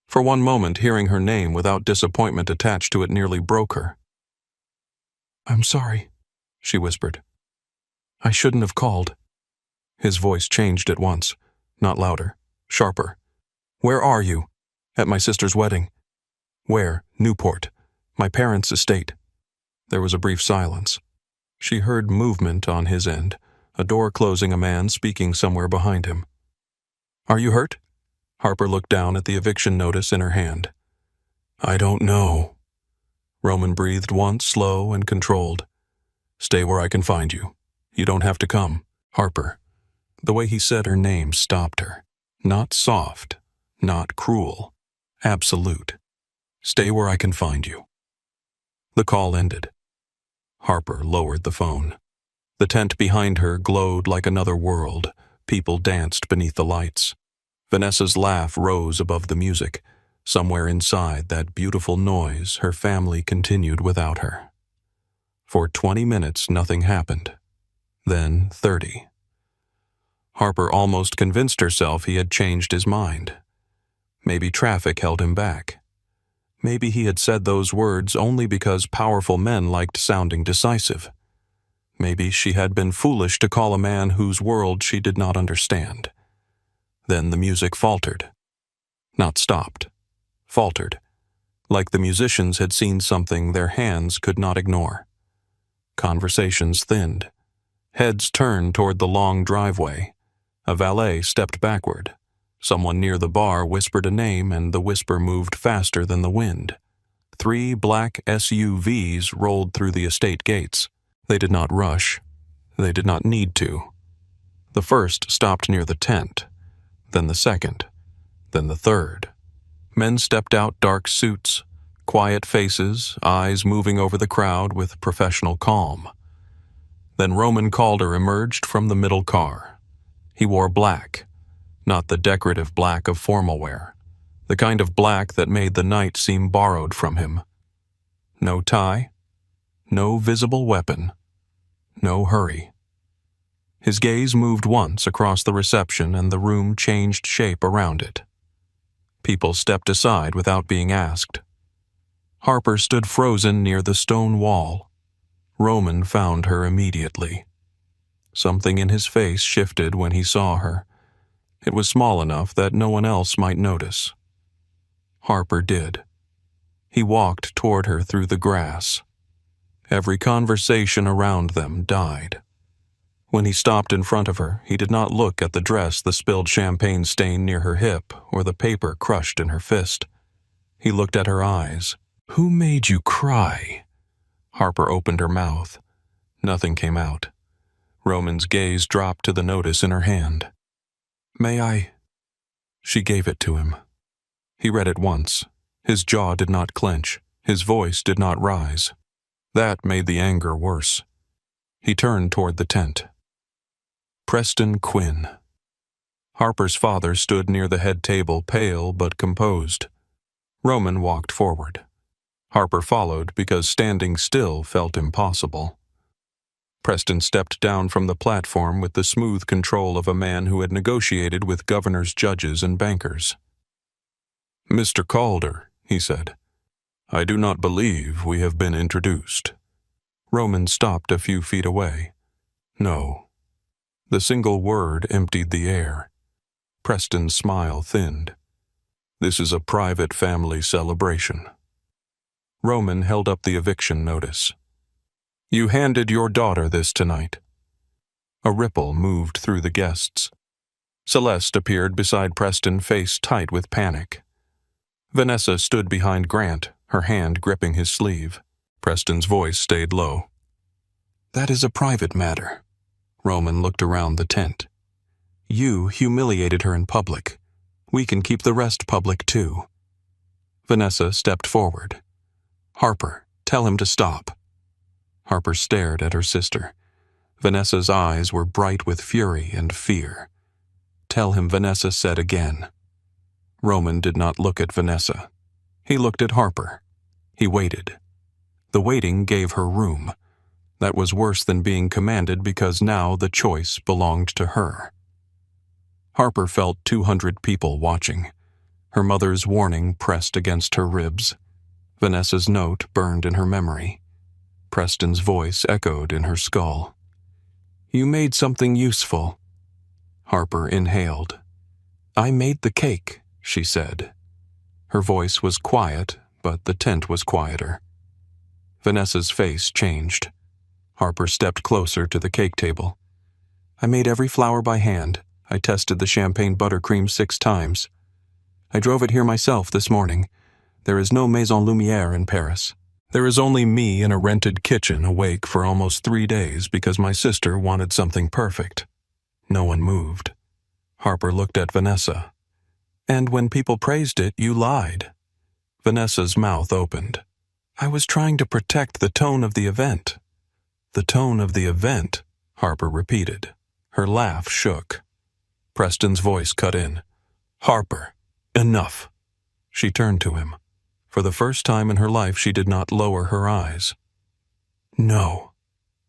For one moment, hearing her name without disappointment attached to it nearly broke her. "I'm sorry," she whispered. "I shouldn't have called." His voice changed at once, not louder, sharper. "Where are you?" "At my sister's wedding." "Where?" "Newport. My parents' estate." There was a brief silence. She heard movement on his end, a door closing, a man speaking somewhere behind him. "Are you hurt?" Harper looked down at the eviction notice in her hand. "I don't know." Roman breathed once, slow and controlled. "Stay where I can find you. You don't have to come." Harper. The way he said her name stopped her. Not soft, not cruel. Absolute. "Stay where I can find you." The call ended. Harper lowered the phone. The tent behind her glowed like another world. People danced beneath the lights. Vanessa's laugh rose above the music. Somewhere inside that beautiful noise, her family continued without her. For 20 minutes, nothing happened. Then 30. Harper almost convinced herself he had changed his mind. Maybe traffic held him back. Maybe he had said those words only because powerful men liked sounding decisive. Maybe she had been foolish to call a man whose world she did not understand. Then the music faltered. Not stopped. Faltered. Like the musicians had seen something their hands could not ignore. Conversations thinned. Heads turned toward the long driveway. A valet stepped backward. Someone near the bar whispered a name, and the whisper moved faster than the wind. 3 black SUVs rolled through the estate gates. They did not rush. They did not need to. The first stopped near the tent, then the second, then the third. Men stepped out, dark suits, quiet faces, eyes moving over the crowd with professional calm. Then Roman Calder emerged from the middle car. He wore black, not the decorative black of formal wear, the kind of black that made the night seem borrowed from him. No tie, no visible weapon, no hurry. His gaze moved once across the reception and the room changed shape around it. People stepped aside without being asked. Harper stood frozen near the stone wall. Roman found her immediately. Something in his face shifted when he saw her. It was small enough that no one else might notice. Harper did. He walked toward her through the grass. Every conversation around them died. When he stopped in front of her, he did not look at the dress, the spilled champagne stain near her hip, or the paper crushed in her fist. He looked at her eyes. "Who made you cry?" Harper opened her mouth. Nothing came out. Roman's gaze dropped to the notice in her hand. "May I?" She gave it to him. He read it once. His jaw did not clench. His voice did not rise. That made the anger worse. He turned toward the tent. Preston Quinn. Harper's father stood near the head table, pale but composed. Roman walked forward. Harper followed because standing still felt impossible. Preston stepped down from the platform with the smooth control of a man who had negotiated with governors, judges, and bankers. "Mr. Calder," he said, "I do not believe we have been introduced." Roman stopped a few feet away. "No." The single word emptied the air. Preston's smile thinned. "This is a private family celebration." Roman held up the eviction notice. "You handed your daughter this tonight." A ripple moved through the guests. Celeste appeared beside Preston, face tight with panic. Vanessa stood behind Grant, her hand gripping his sleeve. Preston's voice stayed low. "That is a private matter." Roman looked around the tent. "You humiliated her in public. We can keep the rest public too." Vanessa stepped forward. "Harper, tell him to stop." Harper stared at her sister. Vanessa's eyes were bright with fury and fear. "Tell him," Vanessa said again. Roman did not look at Vanessa. He looked at Harper. He waited. The waiting gave her room. That was worse than being commanded because now the choice belonged to her. Harper felt 200 people watching. Her mother's warning pressed against her ribs. Vanessa's note burned in her memory. Preston's voice echoed in her skull. "You made something useful." Harper inhaled. "I made the cake," she said. Her voice was quiet, but the tent was quieter. Vanessa's face changed. Harper stepped closer to the cake table. "I made every flour by hand. I tested the champagne buttercream 6 times. I drove it here myself this morning. There is no Maison Lumière in Paris. There is only me in a rented kitchen awake for almost 3 days because my sister wanted something perfect." No one moved. Harper looked at Vanessa. "And when people praised it, you lied." Vanessa's mouth opened. "I was trying to protect the tone of the event." "The tone of the event," Harper repeated. Her laugh shook. Preston's voice cut in. "Harper, enough." She turned to him. For the first time in her life, she did not lower her eyes. "No,"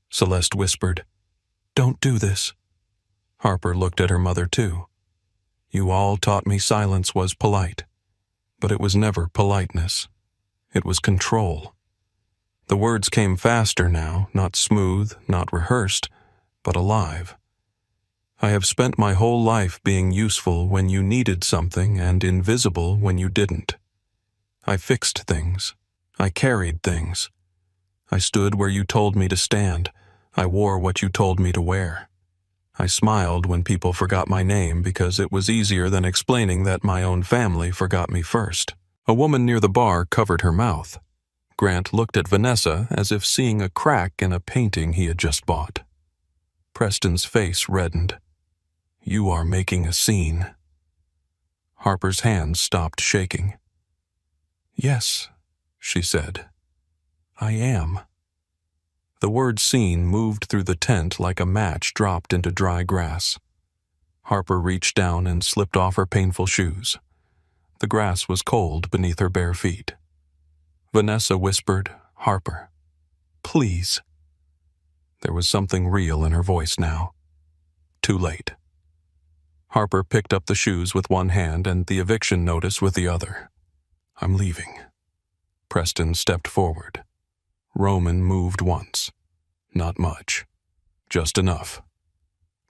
Celeste whispered. "Don't do this." Harper looked at her mother too. "You all taught me silence was polite. But it was never politeness. It was control." The words came faster now, not smooth, not rehearsed, but alive. "I have spent my whole life being useful when you needed something and invisible when you didn't. I fixed things. I carried things. I stood where you told me to stand. I wore what you told me to wear. I smiled when people forgot my name because it was easier than explaining that my own family forgot me first." A woman near the bar covered her mouth. Grant looked at Vanessa as if seeing a crack in a painting he had just bought. Preston's face reddened. "You are making a scene." Harper's hands stopped shaking. "Yes," she said. "I am." The word scene moved through the tent like a match dropped into dry grass. Harper reached down and slipped off her painful shoes. The grass was cold beneath her bare feet. Vanessa whispered, "Harper, please." There was something real in her voice now. Too late. Harper picked up the shoes with one hand and the eviction notice with the other. "I'm leaving." Preston stepped forward. Roman moved once. Not much. Just enough.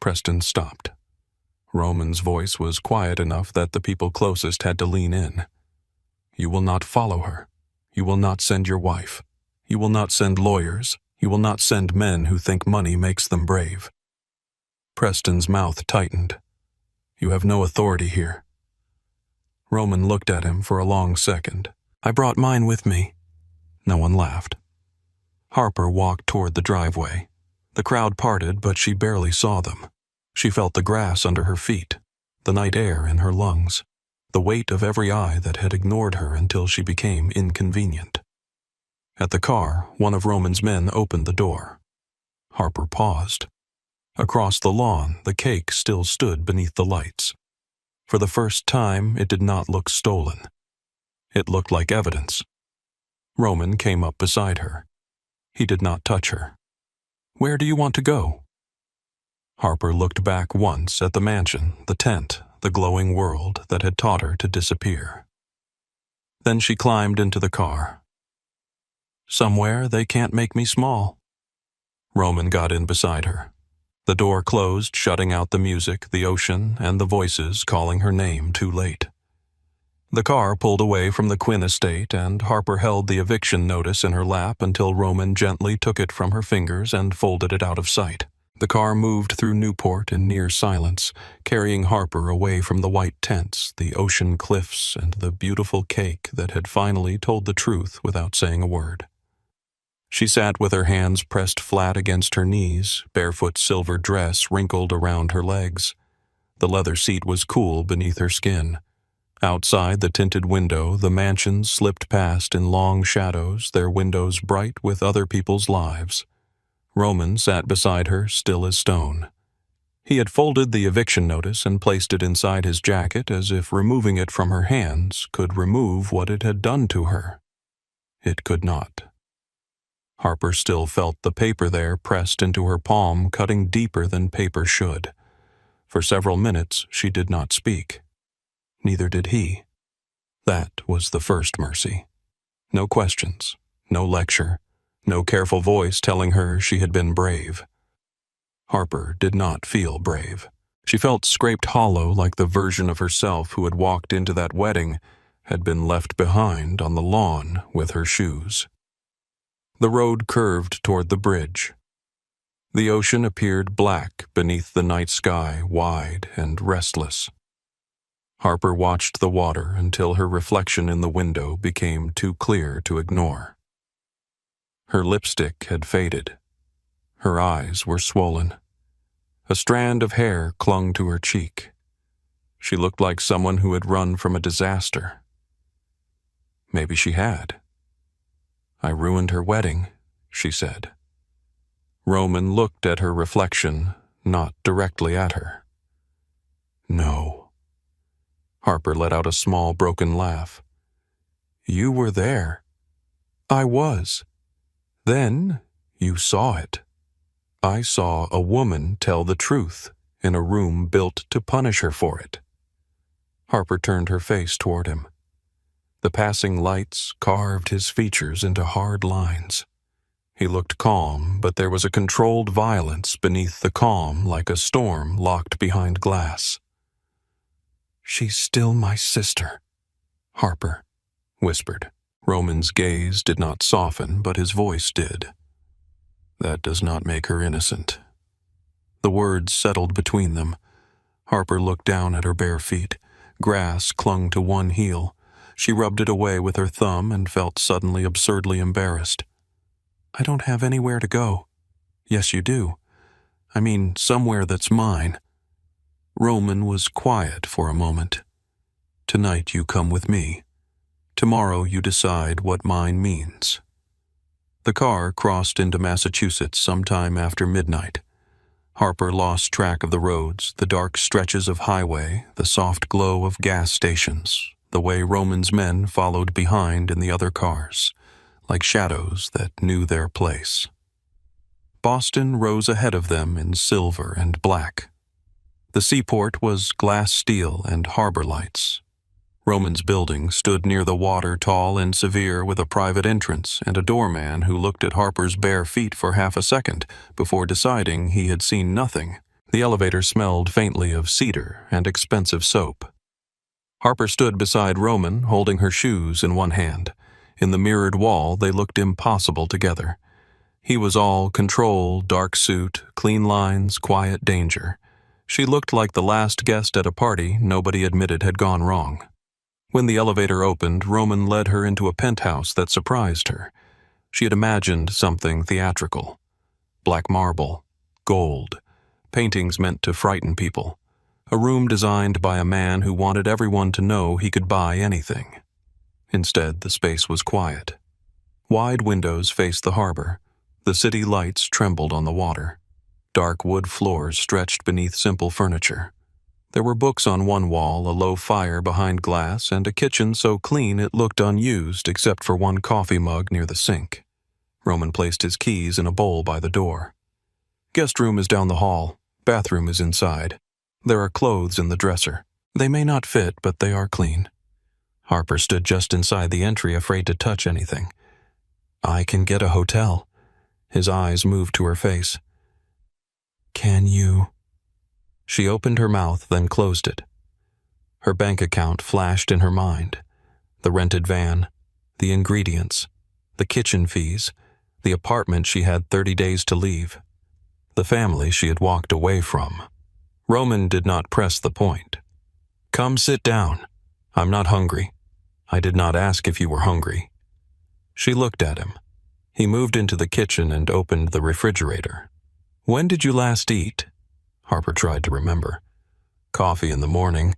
Preston stopped. Roman's voice was quiet enough that the people closest had to lean in. "You will not follow her. You will not send your wife. You will not send lawyers. You will not send men who think money makes them brave." Preston's mouth tightened. "You have no authority here." Roman looked at him for a long second. "I brought mine with me." No one laughed. Harper walked toward the driveway. The crowd parted, but she barely saw them. She felt the grass under her feet, the night air in her lungs, the weight of every eye that had ignored her until she became inconvenient. At the car, one of Roman's men opened the door. Harper paused. Across the lawn, the cake still stood beneath the lights. For the first time, it did not look stolen. It looked like evidence. Roman came up beside her. He did not touch her. "Where do you want to go?" Harper looked back once at the mansion, the tent, the glowing world that had taught her to disappear. Then she climbed into the car. "Somewhere they can't make me small." Roman got in beside her. The door closed, shutting out the music, the ocean, and the voices calling her name too late. The car pulled away from the Quinn estate, and Harper held the eviction notice in her lap until Roman gently took it from her fingers and folded it out of sight. The car moved through Newport in near silence, carrying Harper away from the white tents, the ocean cliffs, and the beautiful cake that had finally told the truth without saying a word. She sat with her hands pressed flat against her knees, barefoot silver dress wrinkled around her legs. The leather seat was cool beneath her skin. Outside the tinted window, the mansions slipped past in long shadows, their windows bright with other people's lives. Roman sat beside her, still as stone. He had folded the eviction notice and placed it inside his jacket as if removing it from her hands could remove what it had done to her. It could not. Harper still felt the paper there pressed into her palm, cutting deeper than paper should. For several minutes she did not speak. Neither did he. That was the first mercy. No questions, no lecture, no careful voice telling her she had been brave. Harper did not feel brave. She felt scraped hollow like the version of herself who had walked into that wedding had been left behind on the lawn with her shoes. The road curved toward the bridge. The ocean appeared black beneath the night sky, wide and restless. Harper watched the water until her reflection in the window became too clear to ignore. Her lipstick had faded. Her eyes were swollen. A strand of hair clung to her cheek. She looked like someone who had run from a disaster. Maybe she had. "I ruined her wedding," she said. Roman looked at her reflection, not directly at her. "No." Harper let out a small, broken laugh. "You were there." "I was. Then you saw it. I saw a woman tell the truth in a room built to punish her for it." Harper turned her face toward him. The passing lights carved his features into hard lines. He looked calm, but there was a controlled violence beneath the calm, like a storm locked behind glass. "She's still my sister," Harper whispered. Roman's gaze did not soften, but his voice did. "That does not make her innocent." The words settled between them. Harper looked down at her bare feet. Grass clung to one heel. She rubbed it away with her thumb and felt suddenly absurdly embarrassed. I don't have anywhere to go. Yes, you do. I mean, somewhere that's mine. Roman was quiet for a moment. Tonight you come with me. Tomorrow you decide what mine means. The car crossed into Massachusetts sometime after midnight. Harper lost track of the roads, the dark stretches of highway, the soft glow of gas stations, the way Roman's men followed behind in the other cars, like shadows that knew their place. Boston rose ahead of them in silver and black. The seaport was glass steel and harbor lights. Roman's building stood near the water, tall and severe, with a private entrance and a doorman who looked at Harper's bare feet for half a second before deciding he had seen nothing. The elevator smelled faintly of cedar and expensive soap. Harper stood beside Roman, holding her shoes in one hand. In the mirrored wall, they looked impossible together. He was all control, dark suit, clean lines, quiet danger. She looked like the last guest at a party nobody admitted had gone wrong. When the elevator opened, Roman led her into a penthouse that surprised her. She had imagined something theatrical. Black marble, gold, paintings meant to frighten people. A room designed by a man who wanted everyone to know he could buy anything. Instead, the space was quiet. Wide windows faced the harbor. The city lights trembled on the water. Dark wood floors stretched beneath simple furniture. There were books on one wall, a low fire behind glass, and a kitchen so clean it looked unused except for one coffee mug near the sink. Roman placed his keys in a bowl by the door. Guest room is down the hall. Bathroom is inside. There are clothes in the dresser. They may not fit, but they are clean. Harper stood just inside the entry, afraid to touch anything. I can get a hotel. His eyes moved to her face. Can you? She opened her mouth, then closed it. Her bank account flashed in her mind. The rented van, the ingredients, the kitchen fees, the apartment she had 30 days to leave, the family she had walked away from. Roman did not press the point. Come sit down. I'm not hungry. I did not ask if you were hungry. She looked at him. He moved into the kitchen and opened the refrigerator. When did you last eat? Harper tried to remember. Coffee in the morning,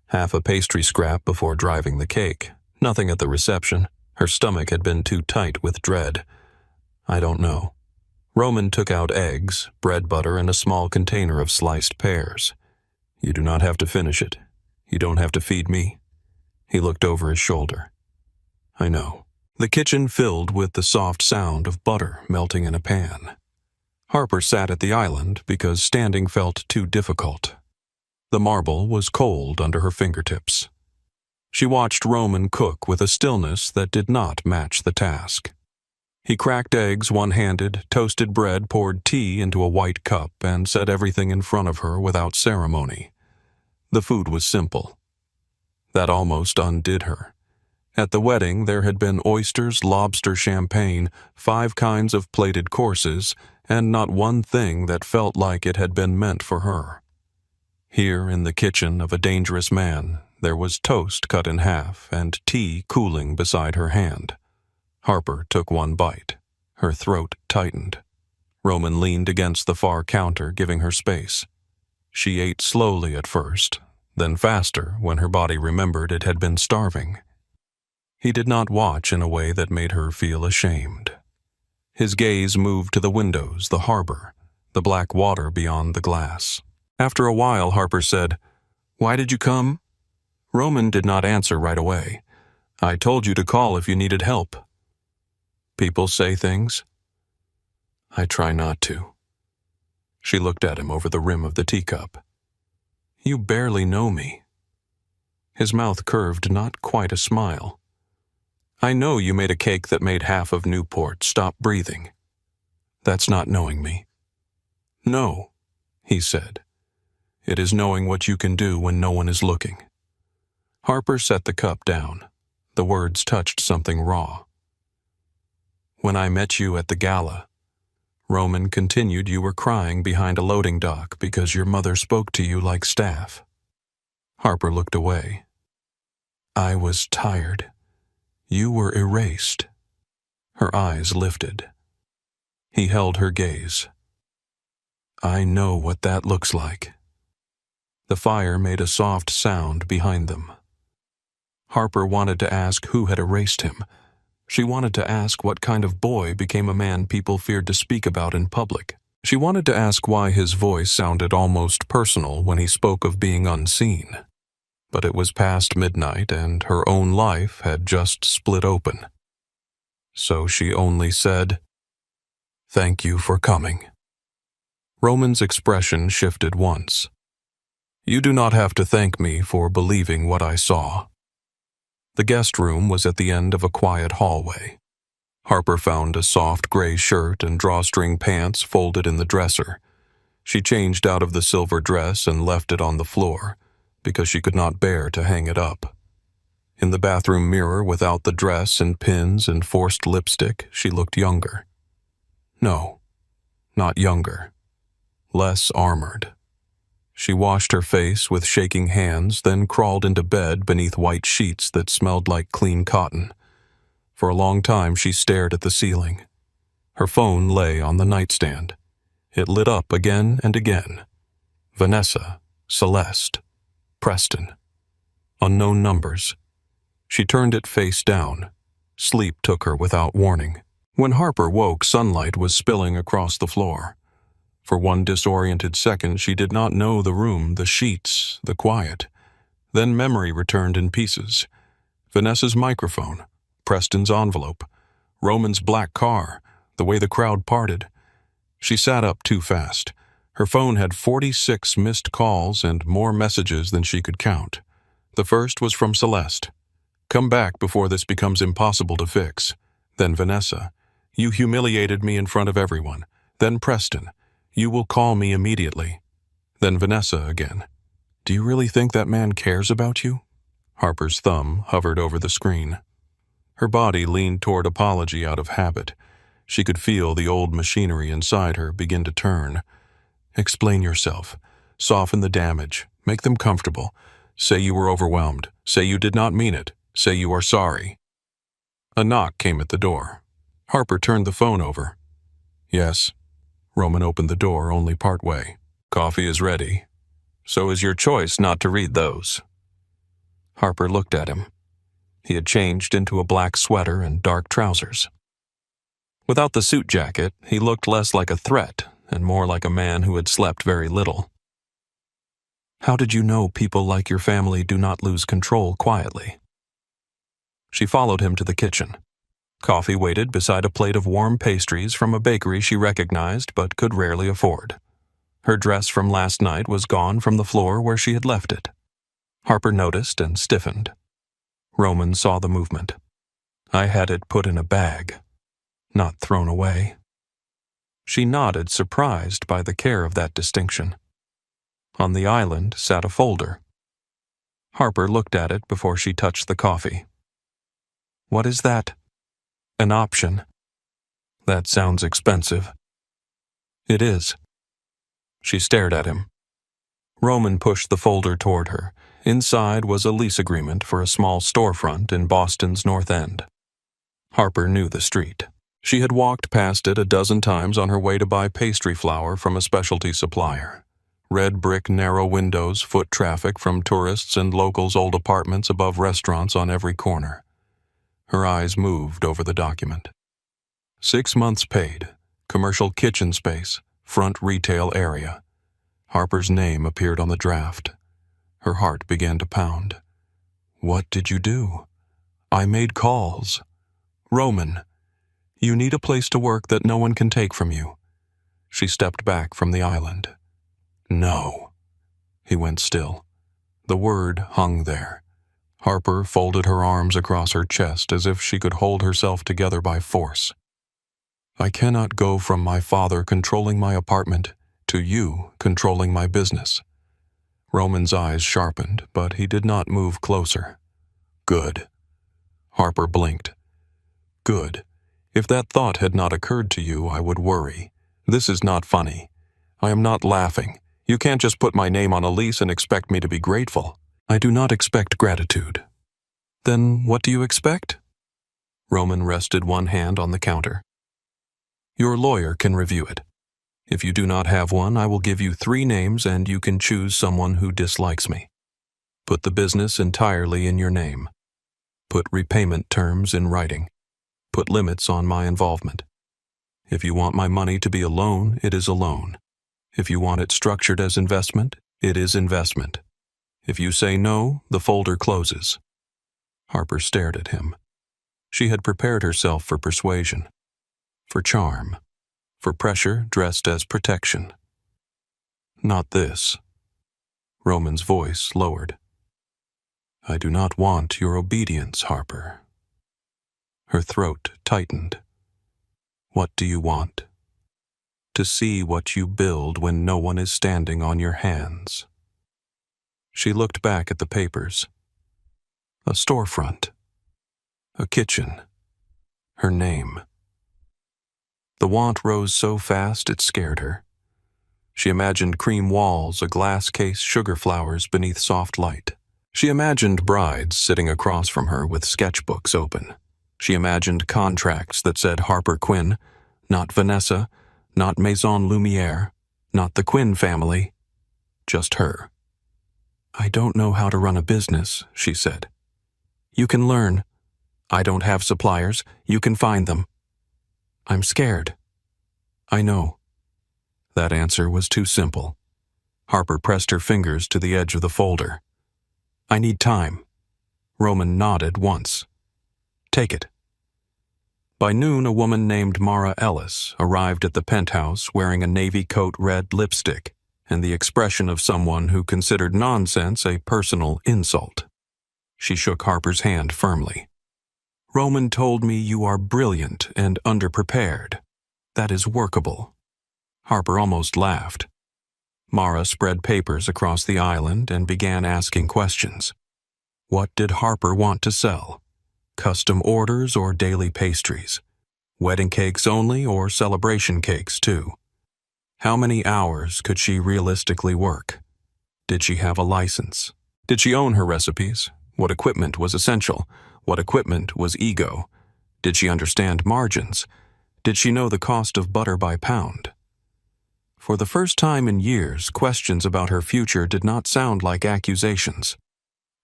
half a pastry scrap before driving the cake. Nothing at the reception. Her stomach had been too tight with dread. I don't know. Roman took out eggs, bread butter, and a small container of sliced pears. You do not have to finish it. You don't have to feed me. He looked over his shoulder. I know. The kitchen filled with the soft sound of butter melting in a pan. Harper sat at the island because standing felt too difficult. The marble was cold under her fingertips. She watched Roman cook with a stillness that did not match the task. He cracked eggs one-handed, toasted bread, poured tea into a white cup, and set everything in front of her without ceremony. The food was simple. That almost undid her. At the wedding, there had been oysters, lobster, champagne, 5 kinds of plated courses, and not one thing that felt like it had been meant for her. Here, in the kitchen of a dangerous man, there was toast cut in half and tea cooling beside her hand. Harper took one bite. Her throat tightened. Roman leaned against the far counter, giving her space. She ate slowly at first, then faster when her body remembered it had been starving. He did not watch in a way that made her feel ashamed. His gaze moved to the windows, the harbor, the black water beyond the glass. After a while, Harper said, "Why did you come?" Roman did not answer right away. "I told you to call if you needed help." "People say things?" "I try not to." She looked at him over the rim of the teacup. "You barely know me." His mouth curved not quite a smile. "I know you made a cake that made half of Newport stop breathing. That's not knowing me." "No," he said. "It is knowing what you can do when no one is looking." Harper set the cup down. The words touched something raw. "When I met you at the gala," Roman continued, "you were crying behind a loading dock because your mother spoke to you like staff." Harper looked away. I was tired. You were erased. Her eyes lifted. He held her gaze. I know what that looks like. The fire made a soft sound behind them. Harper wanted to ask who had erased him. She wanted to ask what kind of boy became a man people feared to speak about in public. She wanted to ask why his voice sounded almost personal when he spoke of being unseen. But it was past midnight and her own life had just split open. So she only said, "Thank you for coming." Roman's expression shifted once. You do not have to thank me for believing what I saw. The guest room was at the end of a quiet hallway. Harper found a soft gray shirt and drawstring pants folded in the dresser. She changed out of the silver dress and left it on the floor, because she could not bear to hang it up. In the bathroom mirror, without the dress and pins and forced lipstick, she looked younger. No, not younger. Less armored. She washed her face with shaking hands, then crawled into bed beneath white sheets that smelled like clean cotton. For a long time she stared at the ceiling. Her phone lay on the nightstand. It lit up again and again. Vanessa, Celeste, Preston. Unknown numbers. She turned it face down. Sleep took her without warning. When Harper woke, sunlight was spilling across the floor. For one disoriented second, she did not know the room, the sheets, the quiet. Then memory returned in pieces. Vanessa's microphone, Preston's envelope, Roman's black car, the way the crowd parted. She sat up too fast. Her phone had 46 missed calls and more messages than she could count. The first was from Celeste. Come back before this becomes impossible to fix. Then Vanessa. You humiliated me in front of everyone. Then Preston. You will call me immediately. Then Vanessa again. Do you really think that man cares about you? Harper's thumb hovered over the screen. Her body leaned toward apology out of habit. She could feel the old machinery inside her begin to turn. Explain yourself. Soften the damage. Make them comfortable. Say you were overwhelmed. Say you did not mean it. Say you are sorry. A knock came at the door. Harper turned the phone over. Yes. Roman opened the door only partway. Coffee is ready. So is your choice not to read those. Harper looked at him. He had changed into a black sweater and dark trousers. Without the suit jacket, he looked less like a threat and more like a man who had slept very little. How did you know people like your family do not lose control quietly? She followed him to the kitchen. Coffee waited beside a plate of warm pastries from a bakery she recognized but could rarely afford. Her dress from last night was gone from the floor where she had left it. Harper noticed and stiffened. Roman saw the movement. I had it put in a bag, not thrown away. She nodded, surprised by the care of that distinction. On the island sat a folder. Harper looked at it before she touched the coffee. What is that? An option. That sounds expensive. It is. She stared at him. Roman pushed the folder toward her. Inside was a lease agreement for a small storefront in Boston's North End. Harper knew the street. She had walked past it a dozen times on her way to buy pastry flour from a specialty supplier. Red brick narrow windows, foot traffic from tourists and locals' old apartments above restaurants on every corner. Her eyes moved over the document. 6 months paid, commercial kitchen space, front retail area. Harper's name appeared on the draft. Her heart began to pound. What did you do? I made calls. Roman, you need a place to work that no one can take from you. She stepped back from the island. No. He went still. The word hung there. Harper folded her arms across her chest as if she could hold herself together by force. I cannot go from my father controlling my apartment to you controlling my business. Roman's eyes sharpened, but he did not move closer. Good. Harper blinked. Good. If that thought had not occurred to you, I would worry. This is not funny. I am not laughing. You can't just put my name on a lease and expect me to be grateful. I do not expect gratitude. Then what do you expect? Roman rested one hand on the counter. Your lawyer can review it. If you do not have one, I will give you 3 names and you can choose someone who dislikes me. Put the business entirely in your name. Put repayment terms in writing. Put limits on my involvement. If you want my money to be a loan, it is a loan. If you want it structured as investment, it is investment. If you say no, the folder closes. Harper stared at him. She had prepared herself for persuasion, for charm, for pressure dressed as protection. Not this. Roman's voice lowered. I do not want your obedience, Harper. Her throat tightened. What do you want? To see what you build when no one is standing on your hands. She looked back at the papers. A storefront. A kitchen. Her name. The want rose so fast it scared her. She imagined cream walls, a glass case, sugar flowers beneath soft light. She imagined brides sitting across from her with sketchbooks open. She imagined contracts that said Harper Quinn, not Vanessa, not Maison Lumiere, not the Quinn family, just her. I don't know how to run a business, she said. You can learn. I don't have suppliers. You can find them. I'm scared. I know. That answer was too simple. Harper pressed her fingers to the edge of the folder. I need time. Roman nodded once. Take it. By noon, a woman named Mara Ellis arrived at the penthouse wearing a navy coat red lipstick and the expression of someone who considered nonsense a personal insult. She shook Harper's hand firmly. Roman told me you are brilliant and underprepared. That is workable. Harper almost laughed. Mara spread papers across the island and began asking questions. What did Harper want to sell? Custom orders or daily pastries? Wedding cakes only or celebration cakes too? How many hours could she realistically work? Did she have a license? Did she own her recipes? What equipment was essential? What equipment was ego? Did she understand margins? Did she know the cost of butter by pound? For the first time in years, questions about her future did not sound like accusations.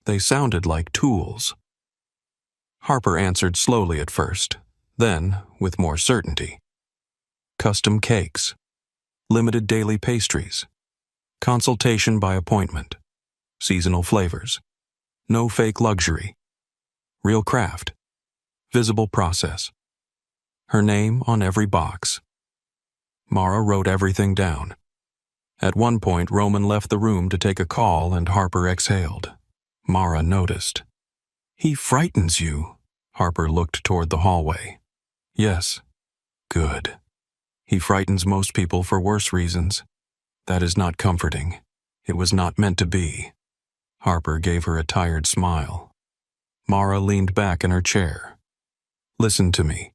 They sounded like tools. Harper answered slowly at first, then with more certainty. Custom cakes, limited daily pastries, consultation by appointment, seasonal flavors, no fake luxury, real craft, visible process. Her name on every box. Mara wrote everything down. At one point, Roman left the room to take a call and Harper exhaled. Mara noticed. He frightens you. Harper looked toward the hallway. Yes. Good. He frightens most people for worse reasons. That is not comforting. It was not meant to be. Harper gave her a tired smile. Mara leaned back in her chair. Listen to me.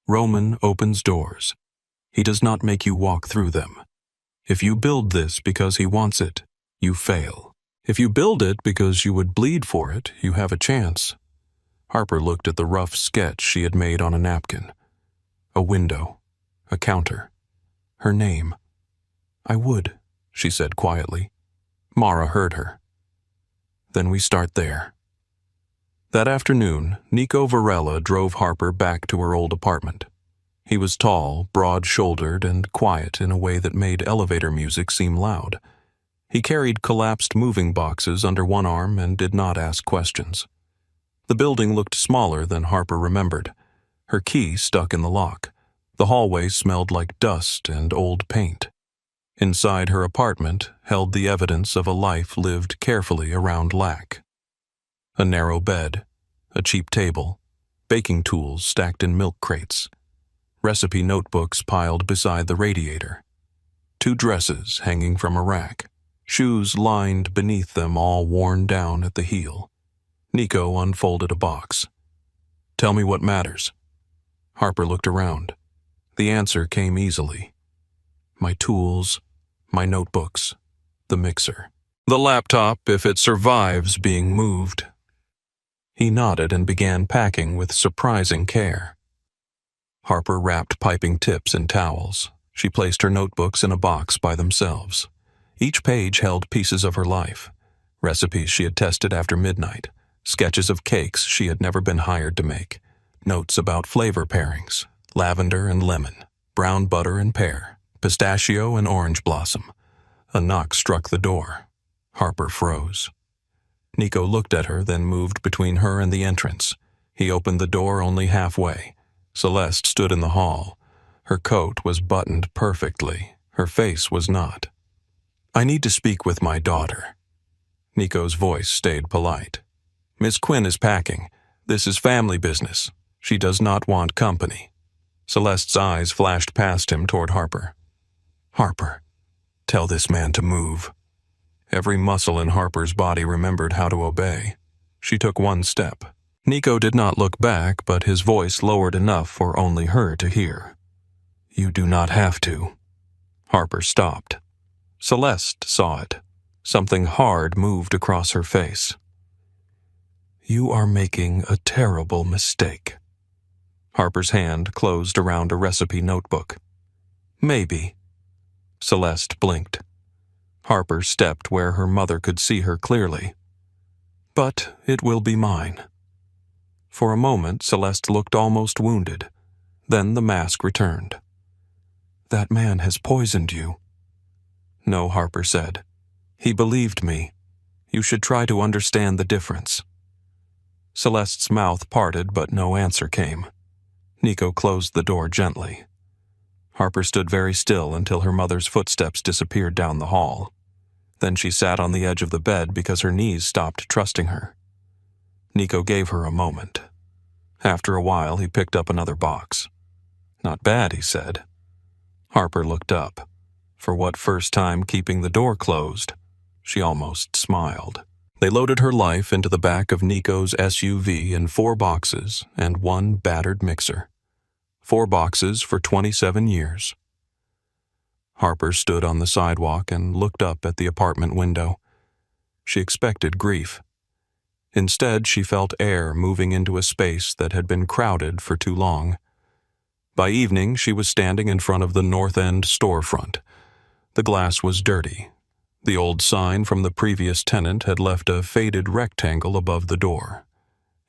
Roman opens doors. He does not make you walk through them. If you build this because he wants it, you fail. If you build it because you would bleed for it, you have a chance. Harper looked at the rough sketch she had made on a napkin. A window. A counter. Her name. I would, she said quietly. Mara heard her. Then we start there. That afternoon, Nico Varela drove Harper back to her old apartment. He was tall, broad-shouldered, and quiet in a way that made elevator music seem loud. He carried collapsed moving boxes under one arm and did not ask questions. The building looked smaller than Harper remembered. Her key stuck in the lock. The hallway smelled like dust and old paint. Inside her apartment held the evidence of a life lived carefully around lack. A narrow bed, a cheap table, baking tools stacked in milk crates, recipe notebooks piled beside the radiator, 2 dresses hanging from a rack, shoes lined beneath them all worn down at the heel. Nico unfolded a box. Tell me what matters. Harper looked around. The answer came easily. My tools, my notebooks, the mixer. The laptop if it survives being moved. He nodded and began packing with surprising care. Harper wrapped piping tips in towels. She placed her notebooks in a box by themselves. Each page held pieces of her life, recipes she had tested after midnight, sketches of cakes she had never been hired to make, notes about flavor pairings, lavender and lemon, brown butter and pear, pistachio and orange blossom. A knock struck the door. Harper froze. Nico looked at her, then moved between her and the entrance. He opened the door only halfway. Celeste stood in the hall. Her coat was buttoned perfectly. Her face was not. "I need to speak with my daughter." Nico's voice stayed polite. "Miss Quinn is packing. This is family business. She does not want company." Celeste's eyes flashed past him toward Harper. "Harper, tell this man to move." Every muscle in Harper's body remembered how to obey. She took one step. Nico did not look back, but his voice lowered enough for only her to hear. "You do not have to." Harper stopped. Celeste saw it. Something hard moved across her face. "You are making a terrible mistake." Harper's hand closed around a recipe notebook. "Maybe." Celeste blinked. Harper stepped where her mother could see her clearly. "But it will be mine." For a moment, Celeste looked almost wounded. Then the mask returned. "That man has poisoned you." "No," Harper said. "He believed me. You should try to understand the difference." Celeste's mouth parted, but no answer came. Nico closed the door gently. Harper stood very still until her mother's footsteps disappeared down the hall. Then she sat on the edge of the bed because her knees stopped trusting her. Nico gave her a moment. After a while, he picked up another box. "Not bad," he said. Harper looked up. For what first time keeping the door closed, she almost smiled. They loaded her life into the back of Nico's SUV in 4 boxes and 1 battered mixer. 4 boxes for 27 years. Harper stood on the sidewalk and looked up at the apartment window. She expected grief. Instead, she felt air moving into a space that had been crowded for too long. By evening, she was standing in front of the North End storefront. The glass was dirty. The old sign from the previous tenant had left a faded rectangle above the door.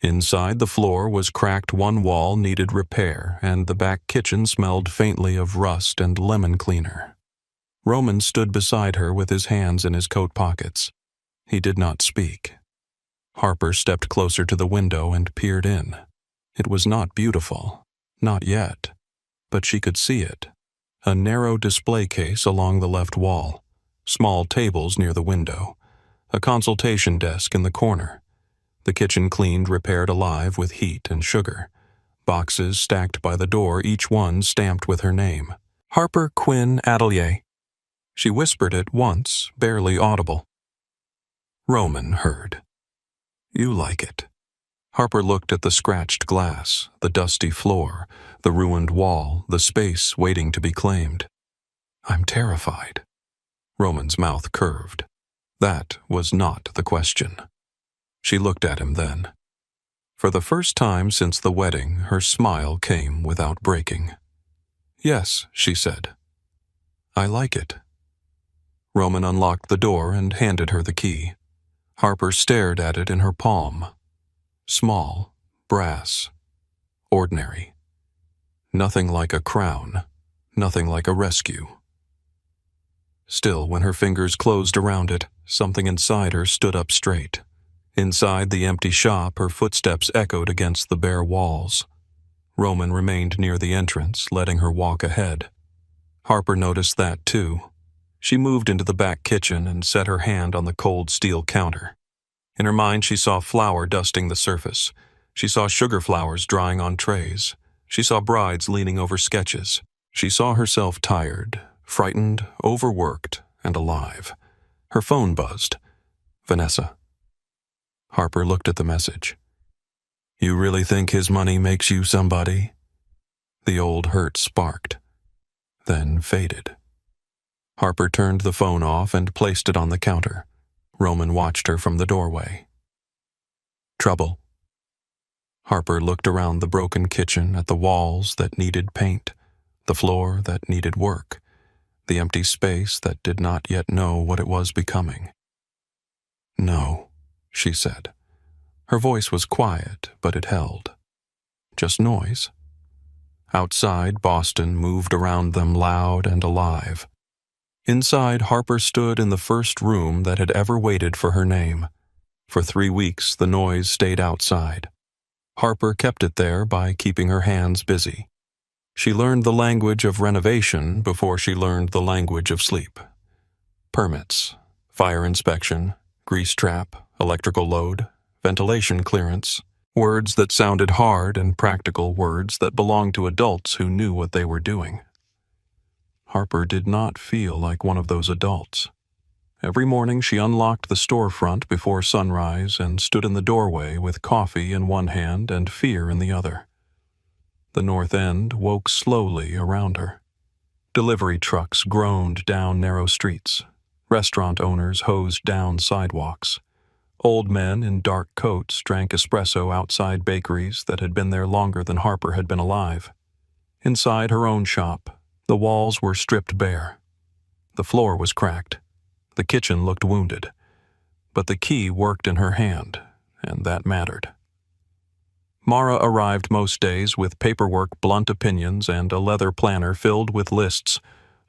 Inside, the floor was cracked, one wall needed repair, and the back kitchen smelled faintly of rust and lemon cleaner. Roman stood beside her with his hands in his coat pockets. He did not speak. Harper stepped closer to the window and peered in. It was not beautiful. Not yet. But she could see it. A narrow display case along the left wall. Small tables near the window. A consultation desk in the corner. The kitchen cleaned, repaired alive with heat and sugar. Boxes stacked by the door, each one stamped with her name. "Harper Quinn Atelier." She whispered it once, barely audible. Roman heard. "You like it." Harper looked at the scratched glass, the dusty floor, the ruined wall, the space waiting to be claimed. "I'm terrified." Roman's mouth curved. That was not the question. She looked at him then. For the first time since the wedding, her smile came without breaking. "Yes," she said. "I like it." Roman unlocked the door and handed her the key. Harper stared at it in her palm. Small, brass, ordinary. Nothing like a crown, nothing like a rescue. Still, when her fingers closed around it, something inside her stood up straight. Inside the empty shop, her footsteps echoed against the bare walls. Roman remained near the entrance, letting her walk ahead. Harper noticed that too. She moved into the back kitchen and set her hand on the cold steel counter. In her mind, she saw flour dusting the surface. She saw sugar flowers drying on trays. She saw brides leaning over sketches. She saw herself tired, frightened, overworked, and alive. Her phone buzzed. Vanessa. Harper looked at the message. "You really think his money makes you somebody?" The old hurt sparked, then faded. Harper turned the phone off and placed it on the counter. Roman watched her from the doorway. "Trouble?" Harper looked around the broken kitchen at the walls that needed paint, the floor that needed work, the empty space that did not yet know what it was becoming. "No," she said. Her voice was quiet, but it held. Just noise. Outside, Boston moved around them loud and alive. Inside, Harper stood in the first room that had ever waited for her name. For 3 weeks, the noise stayed outside. Harper kept it there by keeping her hands busy. She learned the language of renovation before she learned the language of sleep. Permits, fire inspection, grease trap, electrical load, ventilation clearance, words that sounded hard and practical words that belonged to adults who knew what they were doing. Harper did not feel like one of those adults. Every morning she unlocked the storefront before sunrise and stood in the doorway with coffee in one hand and fear in the other. The North End woke slowly around her. Delivery trucks groaned down narrow streets. Restaurant owners hosed down sidewalks. Old men in dark coats drank espresso outside bakeries that had been there longer than Harper had been alive. Inside her own shop, the walls were stripped bare. The floor was cracked. The kitchen looked wounded. But the key worked in her hand, and that mattered. Mara arrived most days with paperwork, blunt opinions, and a leather planner filled with lists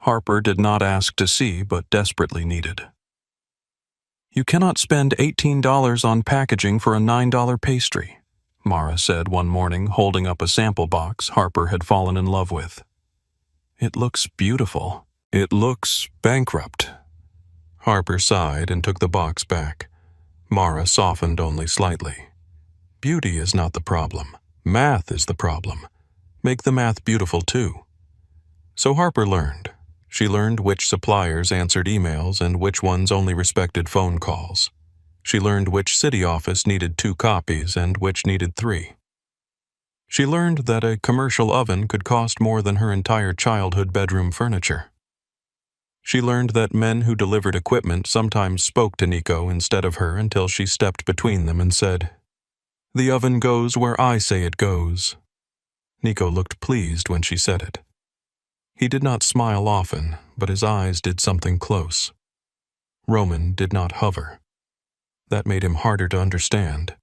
Harper did not ask to see but desperately needed. "You cannot spend $18 on packaging for a $9 pastry," Mara said one morning, holding up a sample box Harper had fallen in love with. "It looks beautiful." "It looks bankrupt." Harper sighed and took the box back. Mara softened only slightly. "Beauty is not the problem. Math is the problem. Make the math beautiful too." So Harper learned. She learned which suppliers answered emails and which ones only respected phone calls. She learned which city office needed 2 copies and which needed 3. She learned that a commercial oven could cost more than her entire childhood bedroom furniture. She learned that men who delivered equipment sometimes spoke to Nico instead of her until she stepped between them and said, "The oven goes where I say it goes." Nico looked pleased when she said it. He did not smile often, but his eyes did something close. Roman did not hover. That made him harder to understand.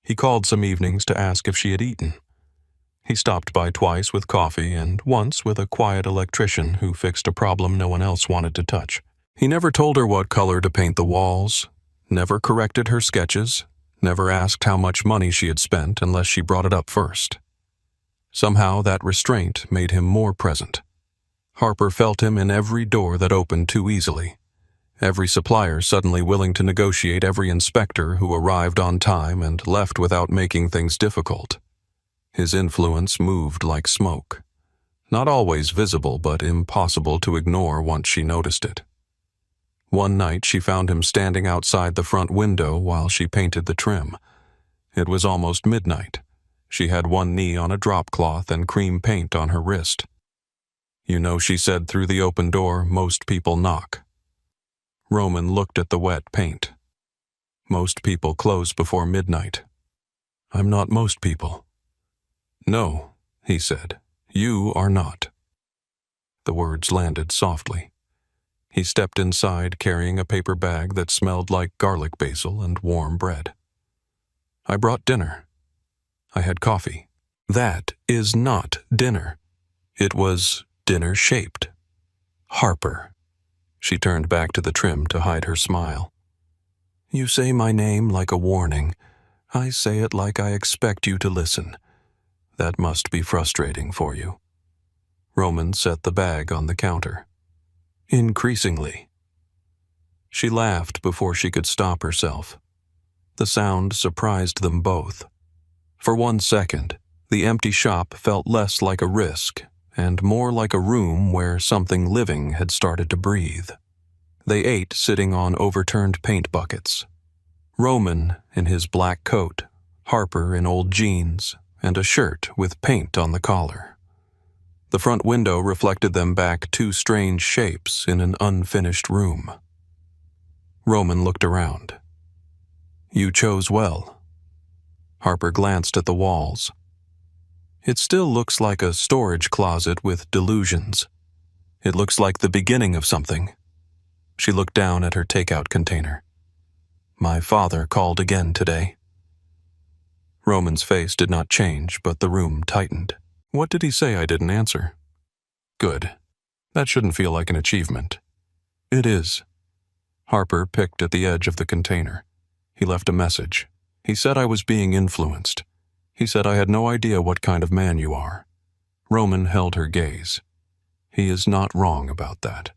He called some evenings to ask if she had eaten. He stopped by twice with coffee and once with a quiet electrician who fixed a problem no one else wanted to touch. He never told her what color to paint the walls, never corrected her sketches, never asked how much money she had spent unless she brought it up first. Somehow that restraint made him more present. Harper felt him in every door that opened too easily, every supplier suddenly willing to negotiate every inspector who arrived on time and left without making things difficult. His influence moved like smoke, not always visible but impossible to ignore once she noticed it. One night she found him standing outside the front window while she painted the trim. It was almost midnight. She had one knee on a drop cloth and cream paint on her wrist. "You know," she said through the open door, "most people knock." Roman looked at the wet paint. "Most people close before midnight." "I'm not most people." "No," he said, "you are not." The words landed softly. He stepped inside carrying a paper bag that smelled like garlic basil and warm bread. "I brought dinner. I had coffee." "That is not dinner." It was dinner-shaped. "Harper." She turned back to the trim to hide her smile. "You say my name like a warning. I say it like I expect you to listen. That must be frustrating for you." Roman set the bag on the counter. "Increasingly." She laughed before she could stop herself. The sound surprised them both. For 1 second, the empty shop felt less like a risk and more like a room where something living had started to breathe. They ate sitting on overturned paint buckets. Roman in his black coat, Harper in old jeans, and a shirt with paint on the collar. The front window reflected them back 2 strange shapes in an unfinished room. Roman looked around. "You chose well." Harper glanced at the walls. It still looks like a storage closet with delusions. It looks like the beginning of something. She looked down at her takeout container. My father called again today. Roman's face did not change, but the room tightened. What did he say I didn't answer? Good. That shouldn't feel like an achievement. It is. Harper picked at the edge of the container. He left a message. He said I was being influenced. He said I had no idea what kind of man you are. Roman held her gaze. He is not wrong about that.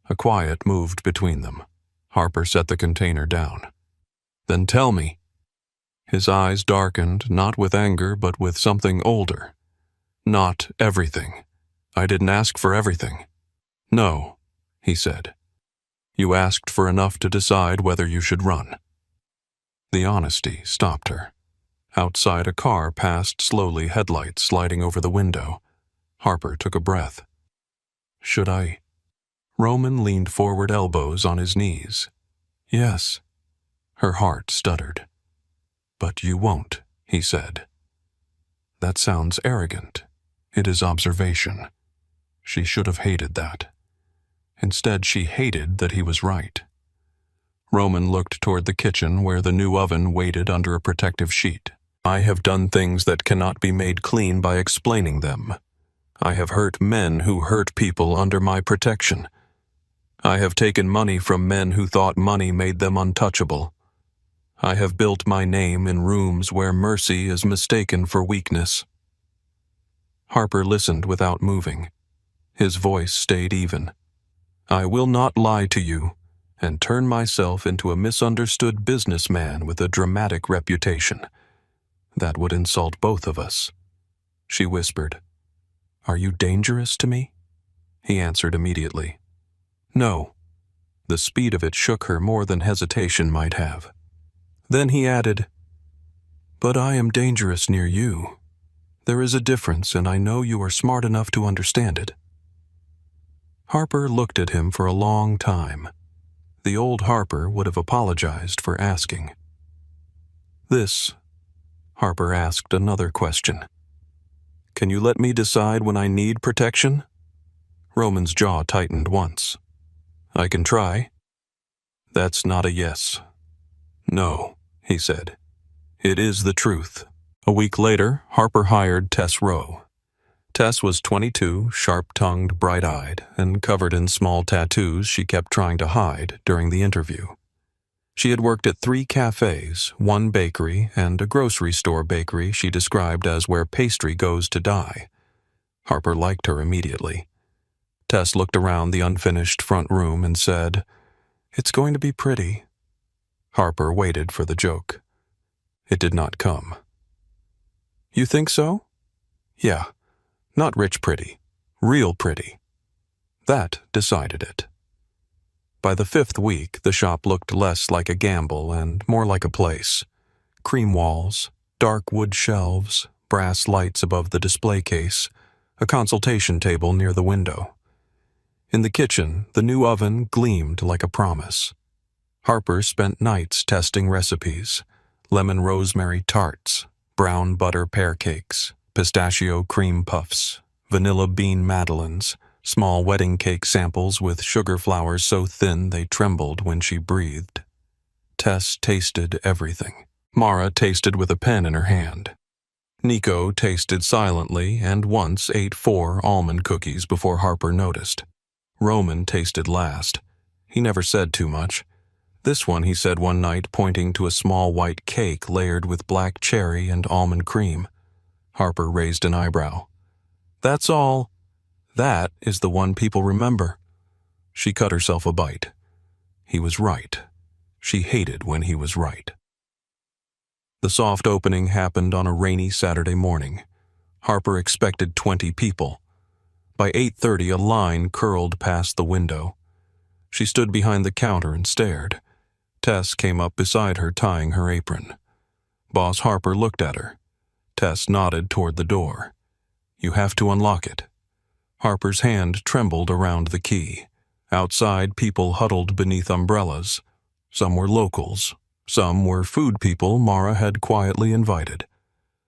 A quiet moved between them. Harper set the container down. Then tell me. His eyes darkened, not with anger, but with something older. Not everything. I didn't ask for everything. No, he said. You asked for enough to decide whether you should run. The honesty stopped her. Outside, a car passed slowly, headlights sliding over the window. Harper took a breath. Should I? Roman leaned forward, elbows on his knees. Yes. Her heart stuttered. But you won't, he said. That sounds arrogant. It is observation. She should have hated that. Instead, she hated that he was right. Roman looked toward the kitchen where the new oven waited under a protective sheet. I have done things that cannot be made clean by explaining them. I have hurt men who hurt people under my protection. I have taken money from men who thought money made them untouchable. I have built my name in rooms where mercy is mistaken for weakness. Harper listened without moving. His voice stayed even. I will not lie to you and turn myself into a misunderstood businessman with a dramatic reputation. That would insult both of us. She whispered, Are you dangerous to me? He answered immediately, No. The speed of it shook her more than hesitation might have. Then he added, But I am dangerous near you. There is a difference, and I know you are smart enough to understand it. Harper looked at him for a long time. The old Harper would have apologized for asking. This, Harper asked another question. Can you let me decide when I need protection? Roman's jaw tightened once. I can try. That's not a yes. No, he said. It is the truth. A week later, Harper hired Tess Rowe. Tess was 22, sharp-tongued, bright-eyed, and covered in small tattoos she kept trying to hide during the interview. She had worked at 3 cafes, 1 bakery, and a grocery store bakery she described as where pastry goes to die. Harper liked her immediately. Tess looked around the unfinished front room and said, It's going to be pretty. Harper waited for the joke. It did not come. You think so? Yeah. Not rich pretty. Real pretty. That decided it. By the 5th week, the shop looked less like a gamble and more like a place. Cream walls, dark wood shelves, brass lights above the display case, a consultation table near the window. In the kitchen, the new oven gleamed like a promise. Harper spent nights testing recipes: lemon rosemary tarts, brown butter pear cakes, pistachio cream puffs, vanilla bean madeleines, small wedding cake samples with sugar flowers so thin they trembled when she breathed. Tess tasted everything. Mara tasted with a pen in her hand. Nico tasted silently and once ate 4 almond cookies before Harper noticed. Roman tasted last. He never said too much. This one he said one night, pointing to a small white cake layered with black cherry and almond cream. Harper raised an eyebrow. That's all. That is the one people remember. She cut herself a bite. He was right. She hated when he was right. The soft opening happened on a rainy Saturday morning. Harper expected 20 people. By 8:30, a line curled past the window. She stood behind the counter and stared. Tess came up beside her, tying her apron. Boss Harper looked at her. Tess nodded toward the door. You have to unlock it. Harper's hand trembled around the key. Outside, people huddled beneath umbrellas. Some were locals, Some were food people Mara had quietly invited.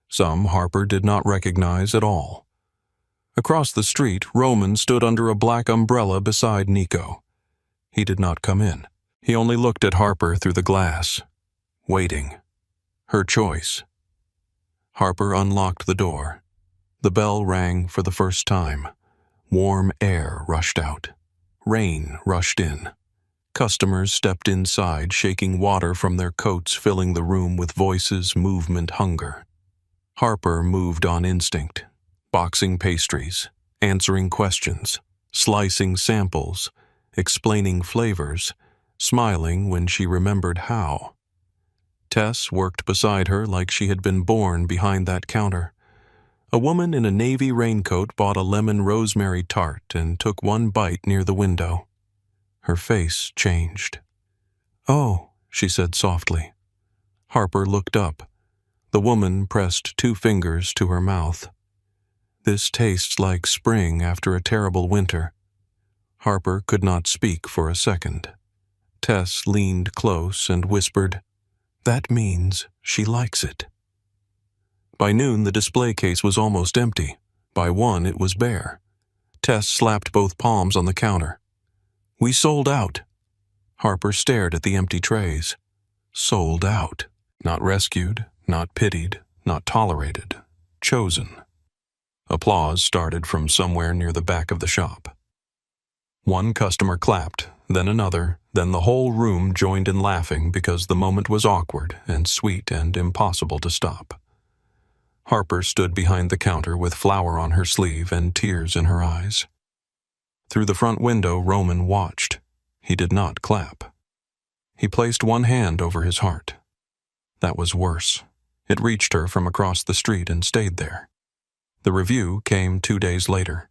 Some Harper did not recognize at all. Across the street, Roman stood under a black umbrella beside Nico. He did not come in. He only looked at Harper through the glass, waiting. Her choice. Harper unlocked the door. The bell rang for the first time. Warm air rushed out. Rain rushed in. Customers stepped inside, shaking water from their coats, filling the room with voices, movement, hunger. Harper moved on instinct, boxing pastries, answering questions, slicing samples, explaining flavors, smiling when she remembered how. Tess worked beside her like she had been born behind that counter. A woman in a navy raincoat bought a lemon rosemary tart and took one bite near the window. Her face changed. "Oh," she said softly. Harper looked up. The woman pressed 2 fingers to her mouth. "This tastes like spring after a terrible winter." Harper could not speak for a second. Tess leaned close and whispered, "That means she likes it." By noon, the display case was almost empty. By 1, it was bare. Tess slapped both palms on the counter. "We sold out." Harper stared at the empty trays. Sold out. Not rescued, not pitied, not tolerated. Chosen. Applause started from somewhere near the back of the shop. One customer clapped, then another, then the whole room joined in laughing because the moment was awkward and sweet and impossible to stop. Harper stood behind the counter with flour on her sleeve and tears in her eyes. Through the front window, Roman watched. He did not clap. He placed one hand over his heart. That was worse. It reached her from across the street and stayed there. The review came 2 days later.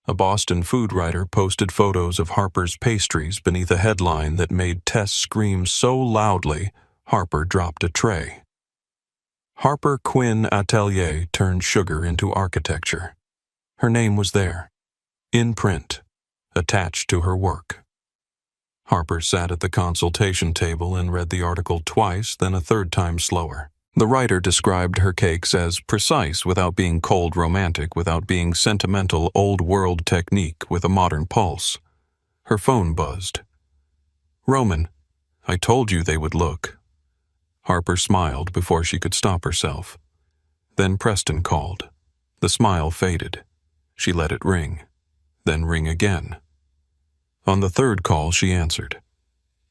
A Boston food writer posted photos of Harper's pastries beneath a headline that made Tess scream so loudly, Harper dropped a tray. Harper Quinn Atelier turned sugar into architecture. Her name was there, in print, attached to her work. Harper sat at the consultation table and read the article twice, then a third time slower. The writer described her cakes as precise without being cold romantic, without being sentimental old-world technique with a modern pulse. Her phone buzzed. "Roman, I told you they would look." Harper smiled before she could stop herself. Then Preston called. The smile faded. She let it ring, then ring again. On the third call, she answered.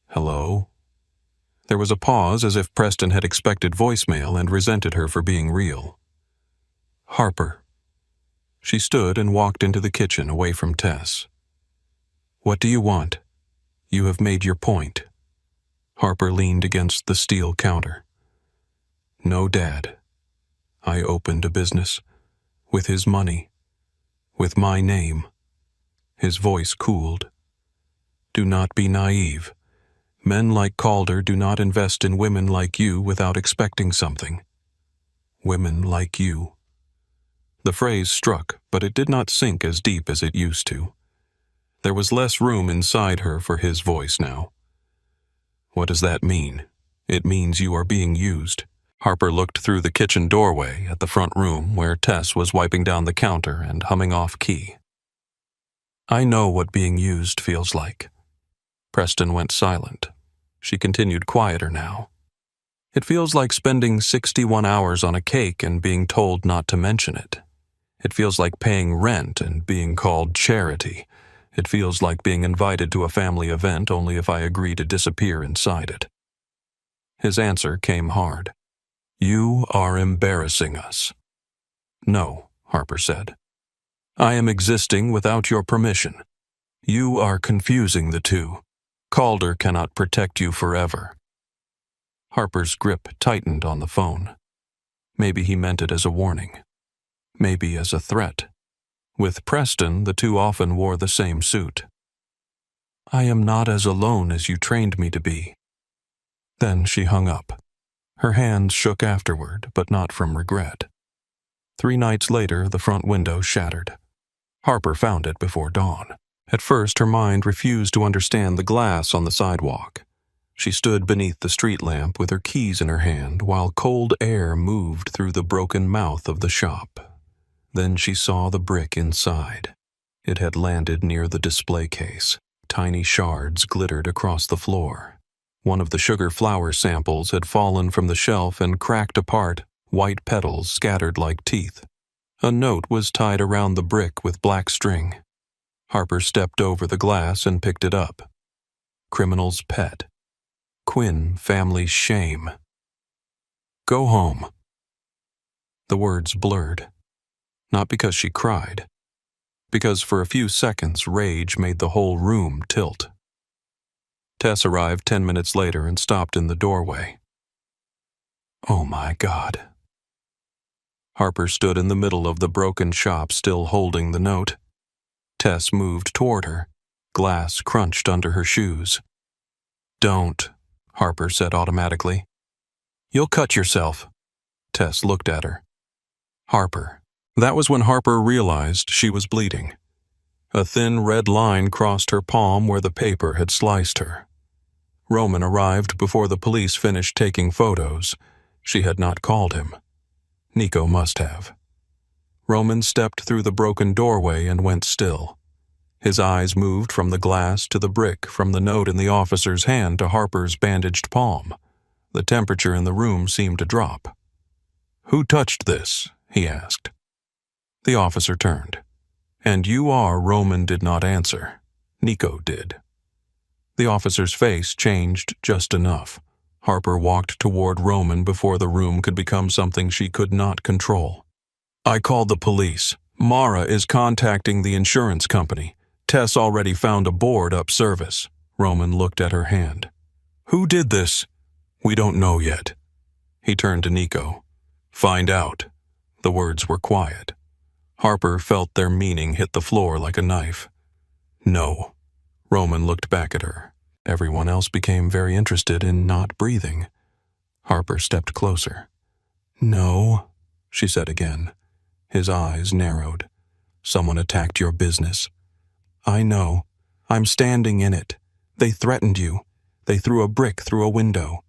"Hello?" There was a pause as if Preston had expected voicemail and resented her for being real. "Harper." She stood and walked into the kitchen away from Tess. "What do you want? You have made your point." Harper leaned against the steel counter. "No, Dad. I opened a business. With his money. With my name." His voice cooled. "Do not be naive. Men like Calder do not invest in women like you without expecting something. Women like you." The phrase struck, but it did not sink as deep as it used to. There was less room inside her for his voice now. "What does that mean?" "It means you are being used." Harper looked through the kitchen doorway at the front room where Tess was wiping down the counter and humming off key. "I know what being used feels like." Preston went silent. She continued quieter now. "It feels like spending 61 hours on a cake and being told not to mention it. It feels like paying rent and being called charity. It feels like being invited to a family event only if I agree to disappear inside it." His answer came hard. "You are embarrassing us." "No," Harper said. "I am existing without your permission. You are confusing the two. Calder cannot protect you forever." Harper's grip tightened on the phone. Maybe he meant it as a warning. Maybe as a threat. With Preston, the two often wore the same suit. "I am not as alone as you trained me to be." Then she hung up. Her hands shook afterward, but not from regret. 3 nights later, the front window shattered. Harper found it before dawn. At first, her mind refused to understand the glass on the sidewalk. She stood beneath the street lamp with her keys in her hand while cold air moved through the broken mouth of the shop. Then she saw the brick inside. It had landed near the display case. Tiny shards glittered across the floor. One of the sugar flower samples had fallen from the shelf and cracked apart, white petals scattered like teeth. A note was tied around the brick with black string. Harper stepped over the glass and picked it up. Criminal's pet. Quinn family shame. Go home. The words blurred. Not because she cried. Because for a few seconds rage made the whole room tilt. Tess arrived 10 minutes later and stopped in the doorway. Oh my God. Harper stood in the middle of the broken shop still holding the note. Tess moved toward her. Glass crunched under her shoes. Don't, Harper said automatically. You'll cut yourself. Tess looked at her. Harper. That was when Harper realized she was bleeding. A thin red line crossed her palm where the paper had sliced her. Roman arrived before the police finished taking photos. She had not called him. Nico must have. Roman stepped through the broken doorway and went still. His eyes moved from the glass to the brick, from the note in the officer's hand to Harper's bandaged palm. The temperature in the room seemed to drop. Who touched this? He asked. The officer turned. And you are, Roman did not answer. Nico did. The officer's face changed just enough. Harper walked toward Roman before the room could become something she could not control. I called the police. Mara is contacting the insurance company. Tess already found a board-up service. Roman looked at her hand. Who did this? We don't know yet. He turned to Nico. Find out. The words were quiet. Harper felt their meaning hit the floor like a knife. No. Roman looked back at her. Everyone else became very interested in not breathing. Harper stepped closer. No, she said again. His eyes narrowed. Someone attacked your business. I know. I'm standing in it. They threatened you. They threw a brick through a window.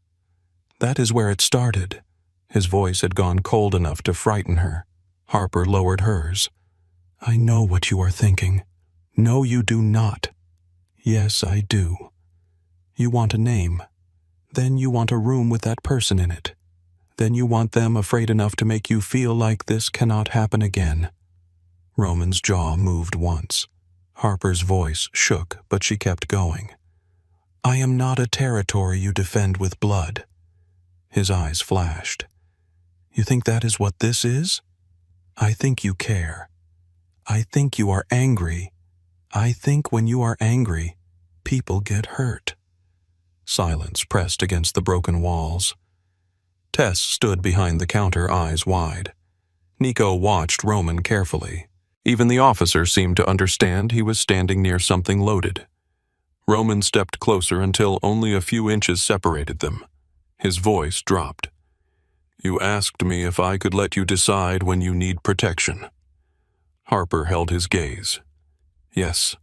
That is where it started. His voice had gone cold enough to frighten her. Harper lowered hers. I know what you are thinking. No, you do not. Yes, I do. You want a name. Then you want a room with that person in it. Then you want them afraid enough to make you feel like this cannot happen again. Roman's jaw moved once. Harper's voice shook, but she kept going. I am not a territory you defend with blood. His eyes flashed. You think that is what this is? I think you care. I think you are angry. I think when you are angry, people get hurt. Silence pressed against the broken walls. Tess stood behind the counter, eyes wide. Nico watched Roman carefully. Even the officer seemed to understand he was standing near something loaded. Roman stepped closer until only a few inches separated them. His voice dropped. You asked me if I could let you decide when you need protection. Harper held his gaze. Yes,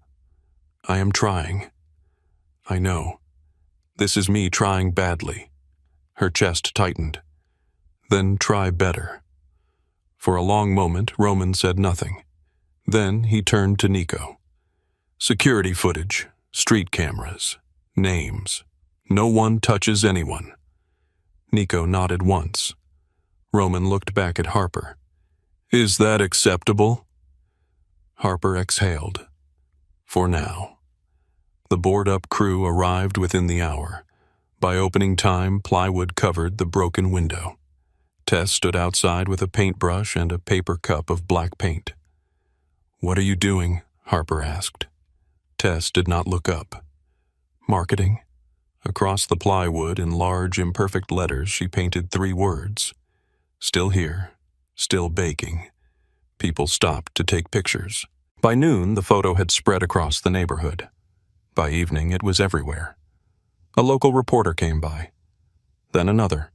I am trying. I know. This is me trying badly. Her chest tightened. Then try better. For a long moment, Roman said nothing. Then he turned to Nico. Security footage, street cameras, names. No one touches anyone. Nico nodded once. Roman looked back at Harper. Is that acceptable? Harper exhaled. For now. The board-up crew arrived within the hour. By opening time, plywood covered the broken window. Tess stood outside with a paintbrush and a paper cup of black paint. What are you doing? Harper asked. Tess did not look up. Marketing? Across the plywood in large, imperfect letters, she painted 3 words. Still here. Still baking. People stopped to take pictures. By noon, the photo had spread across the neighborhood. By evening, it was everywhere. A local reporter came by. Then another.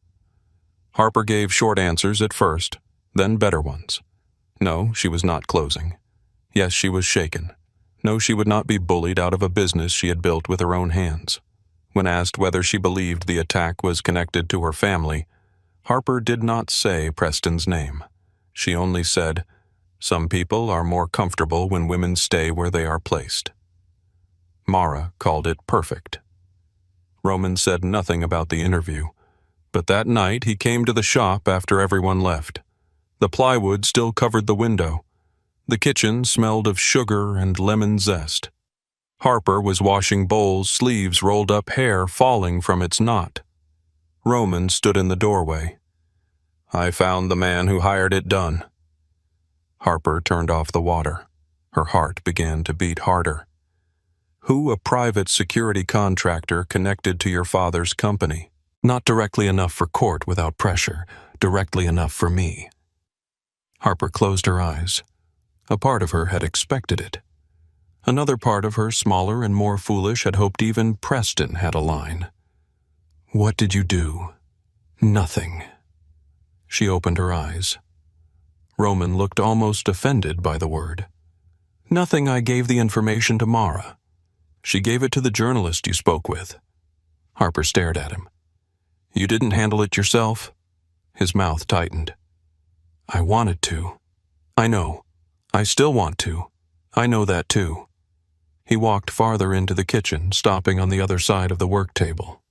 Harper gave short answers at first, then better ones. No, she was not closing. Yes, she was shaken. No, she would not be bullied out of a business she had built with her own hands. When asked whether she believed the attack was connected to her family, Harper did not say Preston's name. She only said, "Some people are more comfortable when women stay where they are placed." Mara called it perfect. Roman said nothing about the interview, but that night he came to the shop after everyone left. The plywood still covered the window. The kitchen smelled of sugar and lemon zest. Harper was washing bowls, sleeves rolled up, hair falling from its knot. Roman stood in the doorway. "I found the man who hired it done." Harper turned off the water. Her heart began to beat harder. "Who? A private security contractor connected to your father's company. Not directly enough for court without pressure, directly enough for me." Harper closed her eyes. A part of her had expected it. Another part of her, smaller and more foolish, had hoped even Preston had a line. "What did you do?" "Nothing." She opened her eyes. Roman looked almost offended by the word. "Nothing. I gave the information to Mara. She gave it to the journalist you spoke with." Harper stared at him. "You didn't handle it yourself?" His mouth tightened. "I wanted to. I know. I still want to. I know that too." He walked farther into the kitchen, stopping on the other side of the work table.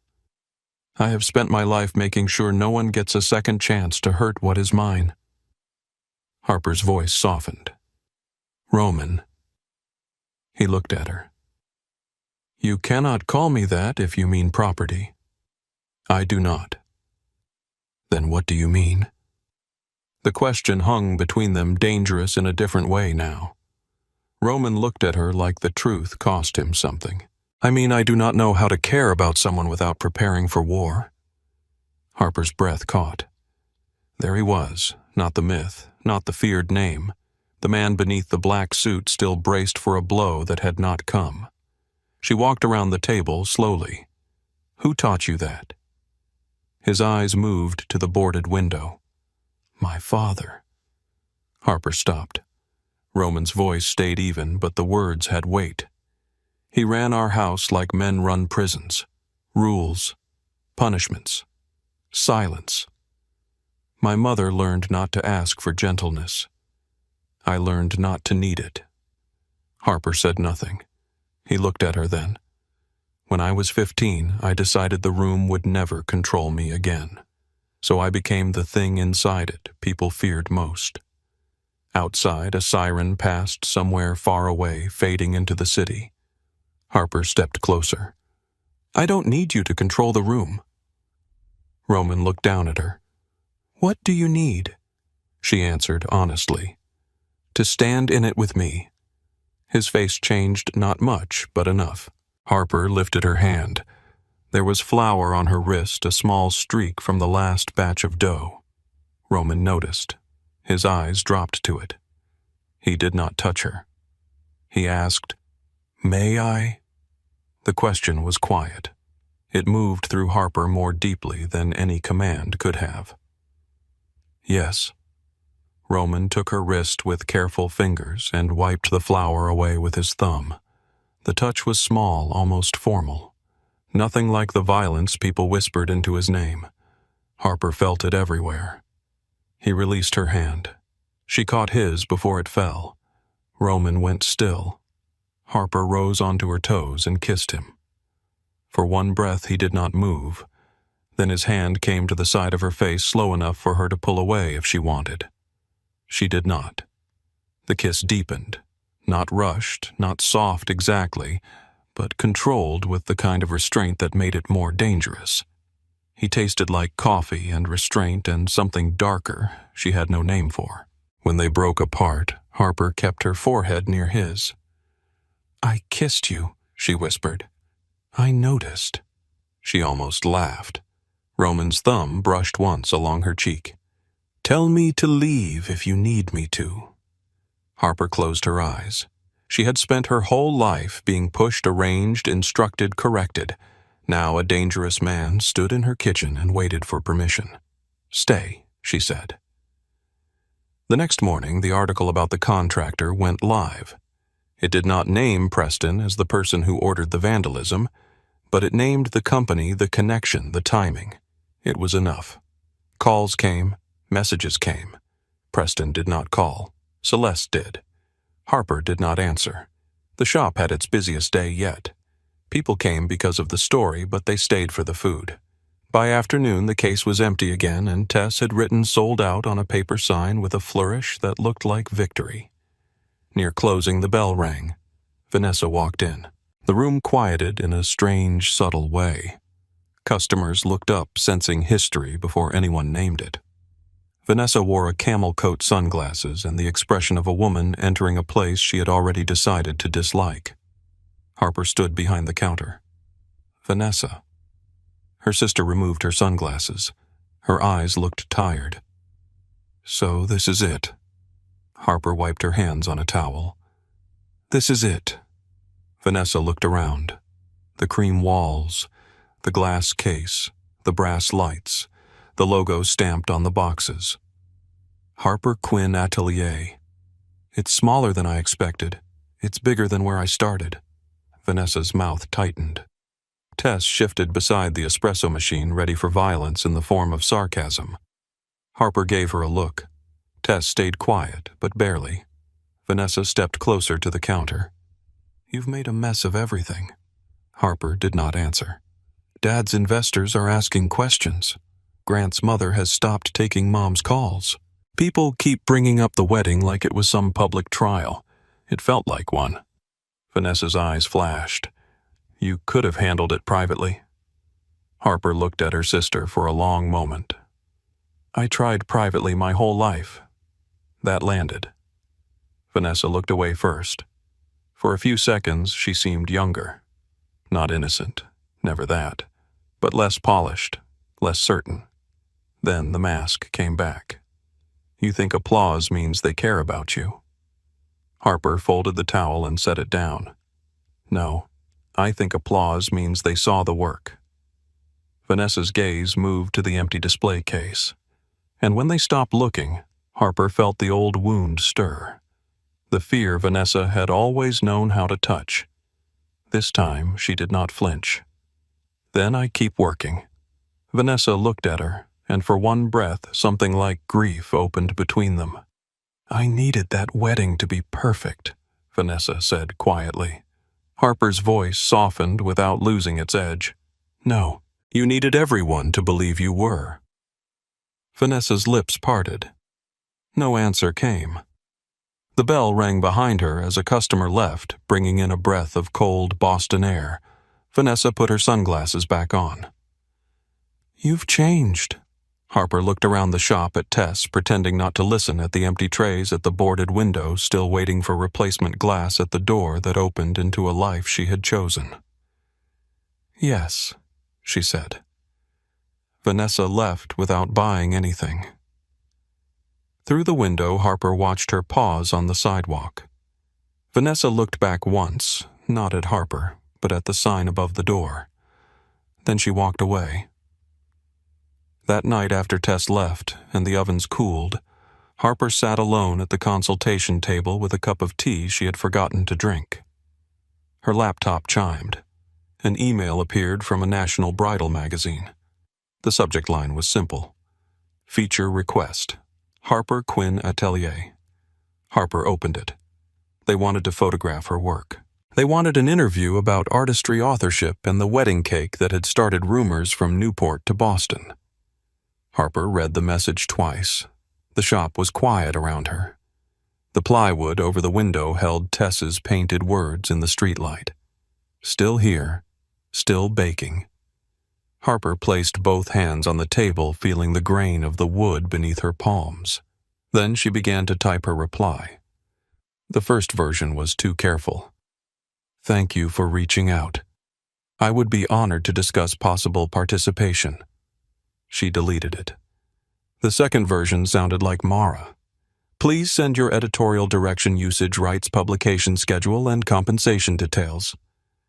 "I have spent my life making sure no one gets a second chance to hurt what is mine." Harper's voice softened. "Roman." He looked at her. "You cannot call me that if you mean property." "I do not." "Then what do you mean?" The question hung between them, dangerous in a different way now. Roman looked at her like the truth cost him something. "I mean, I do not know how to care about someone without preparing for war." Harper's breath caught. There he was, not the myth, not the feared name. The man beneath the black suit still braced for a blow that had not come. She walked around the table slowly. "Who taught you that?" His eyes moved to the boarded window. "My father." Harper stopped. Roman's voice stayed even, but the words had weight. "He ran our house like men run prisons. Rules, punishments, silence. My mother learned not to ask for gentleness. I learned not to need it." Harper said nothing. He looked at her then. "When I was 15, I decided the room would never control me again. So I became the thing inside it people feared most." Outside, a siren passed somewhere far away, fading into the city. Harper stepped closer. "I don't need you to control the room." Roman looked down at her. "What do you need?" She answered honestly. "To stand in it with me." His face changed not much, but enough. Harper lifted her hand. There was flour on her wrist, a small streak from the last batch of dough. Roman noticed. His eyes dropped to it. He did not touch her. He asked, "May I?" The question was quiet. It moved through Harper more deeply than any command could have. "Yes." Roman took her wrist with careful fingers and wiped the flour away with his thumb. The touch was small, almost formal. Nothing like the violence people whispered into his name. Harper felt it everywhere. He released her hand. She caught his before it fell. Roman went still. Harper rose onto her toes and kissed him. For one breath he did not move. Then his hand came to the side of her face slow enough for her to pull away if she wanted. She did not. The kiss deepened. Not rushed, not soft exactly, but controlled with the kind of restraint that made it more dangerous. He tasted like coffee and restraint and something darker she had no name for. When they broke apart, Harper kept her forehead near his. "I kissed you," she whispered. "I noticed." She almost laughed. Roman's thumb brushed once along her cheek. "Tell me to leave if you need me to." Harper closed her eyes. She had spent her whole life being pushed, arranged, instructed, corrected. Now a dangerous man stood in her kitchen and waited for permission. "Stay," she said. The next morning, the article about the contractor went live. It did not name Preston as the person who ordered the vandalism, But it named the company, the connection, the timing. It was enough. Calls came, messages came. Preston did not call. Celeste did. Harper did not answer. The shop had its busiest day yet. People came because of the story, but they stayed for the food. By afternoon, the case was empty again, and Tess had written "sold out" on a paper sign with a flourish that looked like victory. Near closing, the bell rang. Vanessa walked in. The room quieted in a strange, subtle way. Customers looked up, sensing history before anyone named it. Vanessa wore a camel coat, sunglasses, and the expression of a woman entering a place she had already decided to dislike. Harper stood behind the counter. Vanessa. Her sister removed her sunglasses. Her eyes looked tired. So this is it. Harper wiped her hands on a towel. This is it. Vanessa looked around. The cream walls, the glass case, the brass lights, the logo stamped on the boxes. Harper Quinn Atelier. It's smaller than I expected. It's bigger than where I started. Vanessa's mouth tightened. Tess shifted beside the espresso machine, ready for violence in the form of sarcasm. Harper gave her a look. Tess stayed quiet, but barely. Vanessa stepped closer to the counter. You've made a mess of everything. Harper did not answer. Dad's investors are asking questions. Grant's mother has stopped taking Mom's calls. People keep bringing up the wedding like it was some public trial. It felt like one. Vanessa's eyes flashed. You could have handled it privately. Harper looked at her sister for a long moment. I tried privately my whole life. That landed. Vanessa looked away first. For a few seconds, she seemed younger. Not innocent, never that, but less polished, less certain. Then the mask came back. You think applause means they care about you. Harper folded the towel and set it down. No, I think applause means they saw the work. Vanessa's gaze moved to the empty display case. And when they stopped looking, Harper felt the old wound stir. The fear Vanessa had always known how to touch. This time, she did not flinch. Then I keep working. Vanessa looked at her, and for one breath, something like grief opened between them. I needed that wedding to be perfect, Vanessa said quietly. Harper's voice softened without losing its edge. No, you needed everyone to believe you were. Vanessa's lips parted. No answer came. The bell rang behind her as a customer left, bringing in a breath of cold Boston air. Vanessa put her sunglasses back on. You've changed. Harper looked around the shop at Tess, pretending not to listen at the empty trays at the boarded window, still waiting for replacement glass at the door that opened into a life she had chosen. Yes, she said. Vanessa left without buying anything. Through the window, Harper watched her pause on the sidewalk. Vanessa looked back once, not at Harper, but at the sign above the door. Then she walked away. That night after Tess left and the ovens cooled, Harper sat alone at the consultation table with a cup of tea she had forgotten to drink. Her laptop chimed. An email appeared from a national bridal magazine. The subject line was simple. Feature request. Harper Quinn Atelier. Harper opened it. They wanted to photograph her work. They wanted an interview about artistry authorship and the wedding cake that had started rumors from Newport to Boston. Harper read the message twice. The shop was quiet around her. The plywood over the window held Tess's painted words in the streetlight. Still here, still baking. Harper placed both hands on the table, feeling the grain of the wood beneath her palms. Then she began to type her reply. The first version was too careful. Thank you for reaching out. I would be honored to discuss possible participation. She deleted it. The second version sounded like Mara. Please send your editorial direction, usage rights, publication schedule, and compensation details.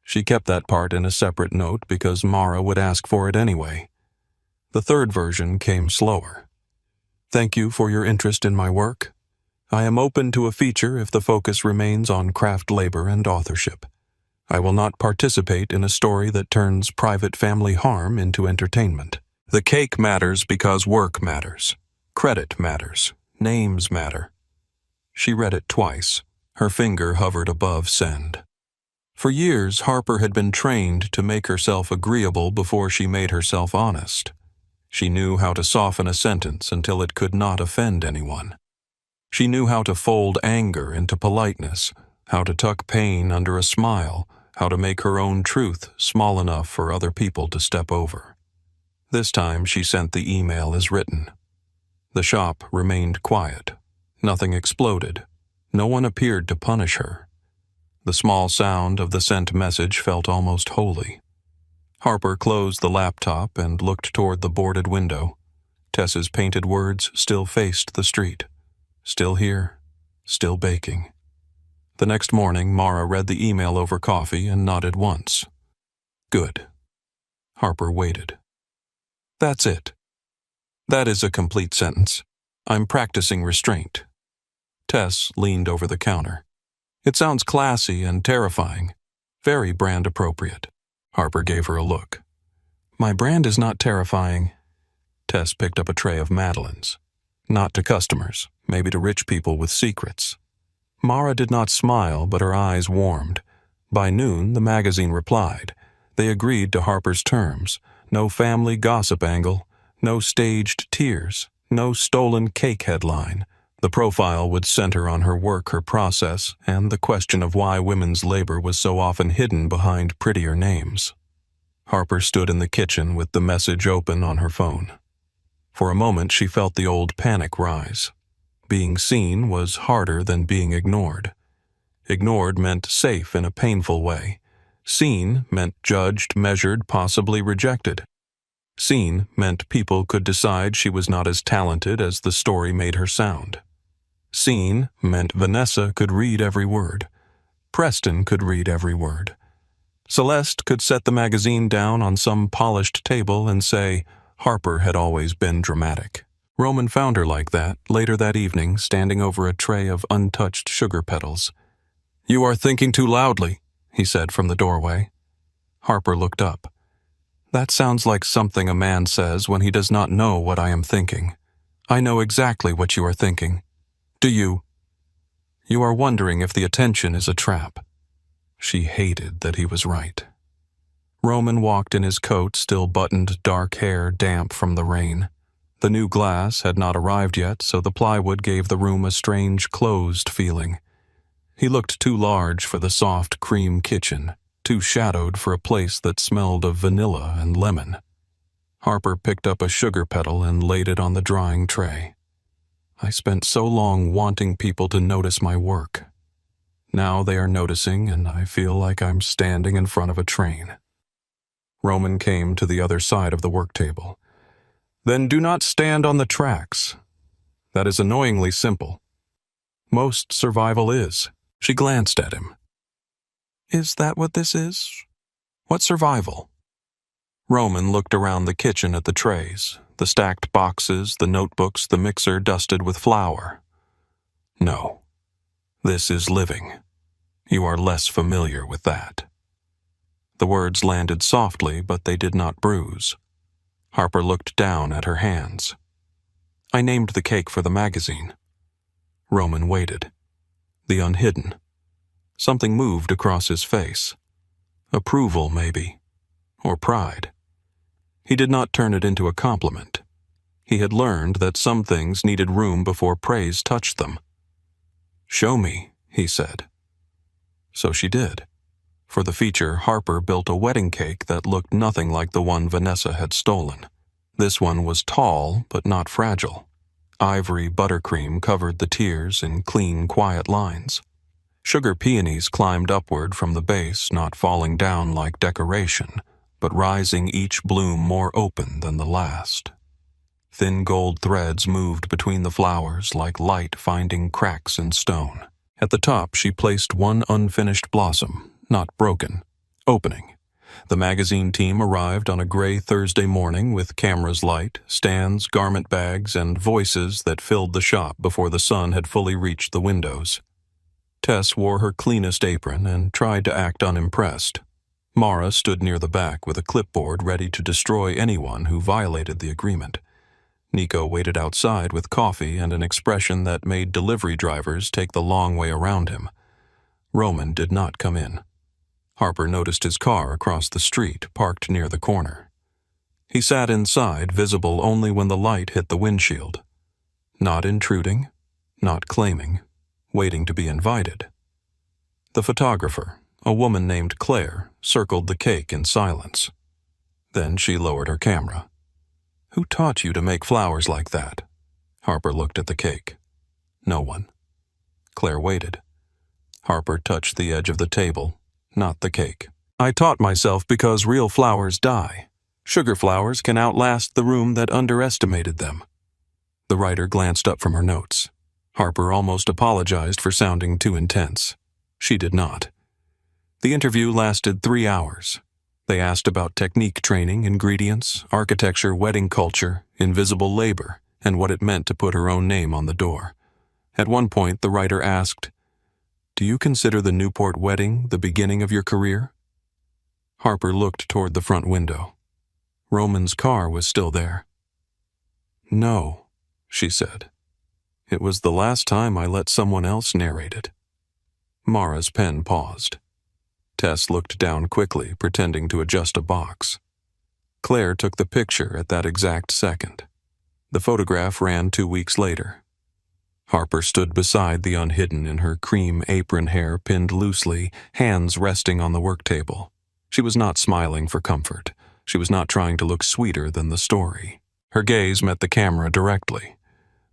She kept that part in a separate note because Mara would ask for it anyway. The third version came slower. Thank you for your interest in my work. I am open to a feature if the focus remains on craft labor and authorship. I will not participate in a story that turns private family harm into entertainment. The cake matters because work matters. Credit matters. Names matter. She read it twice. Her finger hovered above send. For years, Harper had been trained to make herself agreeable before she made herself honest. She knew how to soften a sentence until it could not offend anyone. She knew how to fold anger into politeness, how to tuck pain under a smile, how to make her own truth small enough for other people to step over. This time she sent the email as written. The shop remained quiet. Nothing exploded. No one appeared to punish her. The small sound of the sent message felt almost holy. Harper closed the laptop and looked toward the boarded window. Tess's painted words still faced the street. Still here, still baking. The next morning, Mara read the email over coffee and nodded once. Good. Harper waited. That's it. That is a complete sentence. I'm practicing restraint. Tess leaned over the counter. It sounds classy and terrifying. Very brand appropriate. Harper gave her a look. My brand is not terrifying. Tess picked up a tray of madeleines. Not to customers, maybe to rich people with secrets. Mara did not smile, but her eyes warmed. By noon, the magazine replied. They agreed to Harper's terms. No family gossip angle, no staged tears, no stolen cake headline. The profile would center on her work, her process, and the question of why women's labor was so often hidden behind prettier names. Harper stood in the kitchen with the message open on her phone. For a moment, she felt the old panic rise. Being seen was harder than being ignored. Ignored meant safe in a painful way. Seen meant judged, measured, possibly rejected. Seen meant people could decide she was not as talented as the story made her sound. Seen meant Vanessa could read every word. Preston could read every word. Celeste could set the magazine down on some polished table and say, Harper had always been dramatic. Roman found her like that, later that evening, standing over a tray of untouched sugar petals. You are thinking too loudly, he said from the doorway. Harper looked up. That sounds like something a man says when he does not know what I am thinking. I know exactly what you are thinking. Do you? You are wondering if the attention is a trap. She hated that he was right. Roman walked in his coat, still buttoned, dark hair damp from the rain. The new glass had not arrived yet, so the plywood gave the room a strange, closed feeling. He looked too large for the soft cream kitchen, too shadowed for a place that smelled of vanilla and lemon. Harper picked up a sugar petal and laid it on the drying tray. I spent so long wanting people to notice my work. Now they are noticing, and I feel like I'm standing in front of a train. Roman came to the other side of the work table. Then do not stand on the tracks. That is annoyingly simple. Most survival is. She glanced at him. Is that what this is? What survival? Roman looked around the kitchen at the trays, the stacked boxes, the notebooks, the mixer dusted with flour. No. This is living. You are less familiar with that. The words landed softly, but they did not bruise. Harper looked down at her hands. I named the cake for the magazine. Roman waited. The unhidden. Something moved across his face. Approval, maybe. Or pride. He did not turn it into a compliment. He had learned that some things needed room before praise touched them. Show me, he said. So she did. For the feature, Harper built a wedding cake that looked nothing like the one Vanessa had stolen. This one was tall, but not fragile. Ivory buttercream covered the tiers in clean, quiet lines. Sugar peonies climbed upward from the base, not falling down like decoration, but rising each bloom more open than the last. Thin gold threads moved between the flowers like light finding cracks in stone. At the top, she placed one unfinished blossom, not broken, opening. The magazine team arrived on a gray Thursday morning with cameras light, stands, garment bags, and voices that filled the shop before the sun had fully reached the windows. Tess wore her cleanest apron and tried to act unimpressed. Mara stood near the back with a clipboard ready to destroy anyone who violated the agreement. Nico waited outside with coffee and an expression that made delivery drivers take the long way around him. Roman did not come in. Harper noticed his car across the street, parked near the corner. He sat inside, visible only when the light hit the windshield. Not intruding, not claiming, waiting to be invited. The photographer, a woman named Claire, circled the cake in silence. Then she lowered her camera. "Who taught you to make flowers like that?" Harper looked at the cake. No one. Claire waited. Harper touched the edge of the table, not the cake. "I taught myself because real flowers die. Sugar flowers can outlast the room that underestimated them." The writer glanced up from her notes. Harper almost apologized for sounding too intense. She did not. The interview lasted 3 hours. They asked about technique training, ingredients, architecture, wedding culture, invisible labor, and what it meant to put her own name on the door. At one point, the writer asked, "Do you consider the Newport wedding the beginning of your career?" Harper looked toward the front window. Roman's car was still there. "No," she said. "It was the last time I let someone else narrate it." Mara's pen paused. Tess looked down quickly, pretending to adjust a box. Claire took the picture at that exact second. The photograph ran 2 weeks later. Harper stood beside the unhidden in her cream apron hair pinned loosely, hands resting on the work table. She was not smiling for comfort. She was not trying to look sweeter than the story. Her gaze met the camera directly.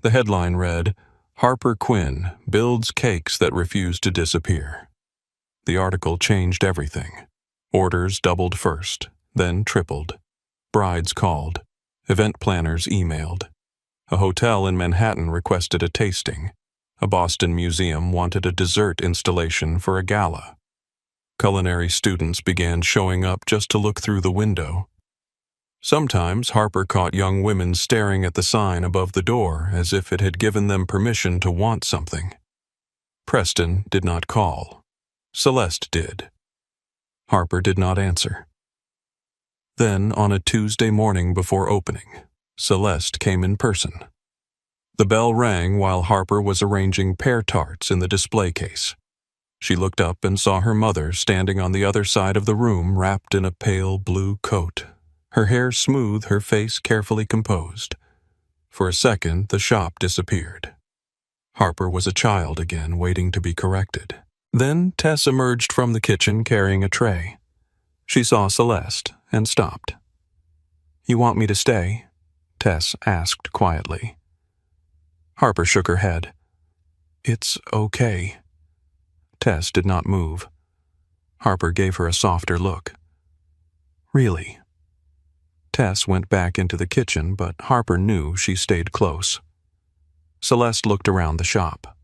The headline read, "Harper Quinn builds cakes that refuse to disappear." The article changed everything. Orders doubled first, then tripled. Brides called. Event planners emailed. A hotel in Manhattan requested a tasting. A Boston museum wanted a dessert installation for a gala. Culinary students began showing up just to look through the window. Sometimes Harper caught young women staring at the sign above the door as if it had given them permission to want something. Preston did not call. Celeste did. Harper did not answer. Then, on a Tuesday morning before opening, Celeste came in person. The bell rang while Harper was arranging pear tarts in the display case. She looked up and saw her mother standing on the other side of the room wrapped in a pale blue coat, her hair smooth, her face carefully composed. For a second, the shop disappeared. Harper was a child again, waiting to be corrected. Then Tess emerged from the kitchen carrying a tray. She saw Celeste and stopped. "You want me to stay?" Tess asked quietly. Harper shook her head. "It's okay." Tess did not move. Harper gave her a softer look. "Really?" Tess went back into the kitchen, but Harper knew she stayed close. Celeste looked around the shop.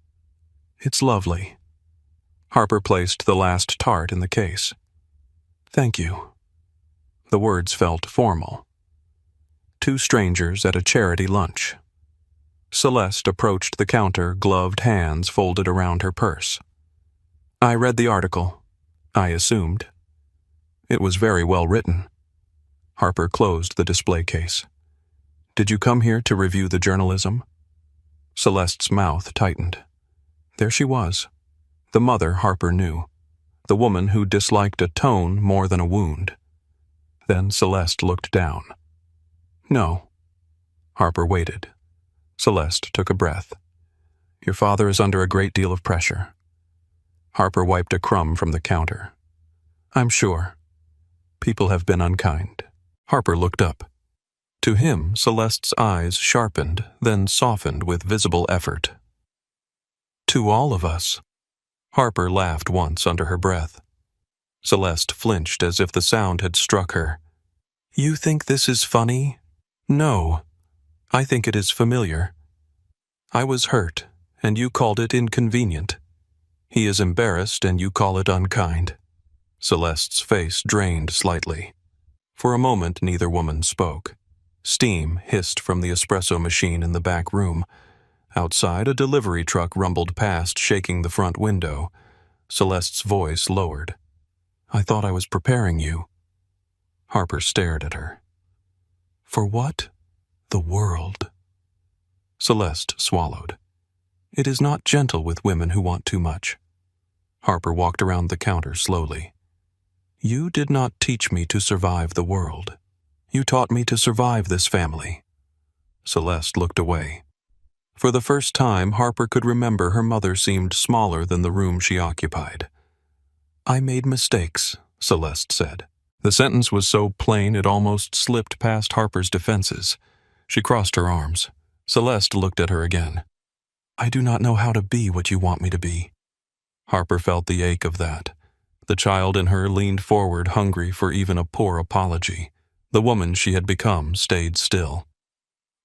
"It's lovely." Harper placed the last tart in the case. "Thank you." The words felt formal. Two strangers at a charity lunch. Celeste approached the counter, gloved hands folded around her purse. "I read the article," I assumed. "It was very well written." Harper closed the display case. "Did you come here to review the journalism?" Celeste's mouth tightened. There she was. The mother Harper knew. The woman who disliked a tone more than a wound. Then Celeste looked down. "No." Harper waited. Celeste took a breath. "Your father is under a great deal of pressure." Harper wiped a crumb from the counter. "I'm sure. People have been unkind." Harper looked up. To him, Celeste's eyes sharpened, then softened with visible effort. "To all of us." Harper laughed once under her breath. Celeste flinched as if the sound had struck her. "You think this is funny?" "No. I think it is familiar. I was hurt, and you called it inconvenient. He is embarrassed, and you call it unkind." Celeste's face drained slightly. For a moment, neither woman spoke. Steam hissed from the espresso machine in the back room. Outside, a delivery truck rumbled past, shaking the front window. Celeste's voice lowered. "I thought I was preparing you." Harper stared at her. "For what?" "The world." Celeste swallowed. "It is not gentle with women who want too much." Harper walked around the counter slowly. "You did not teach me to survive the world. You taught me to survive this family." Celeste looked away. For the first time, Harper could remember her mother seemed smaller than the room she occupied. "I made mistakes," Celeste said. The sentence was so plain it almost slipped past Harper's defenses. She crossed her arms. Celeste looked at her again. "I do not know how to be what you want me to be." Harper felt the ache of that. The child in her leaned forward, hungry for even a poor apology. The woman she had become stayed still.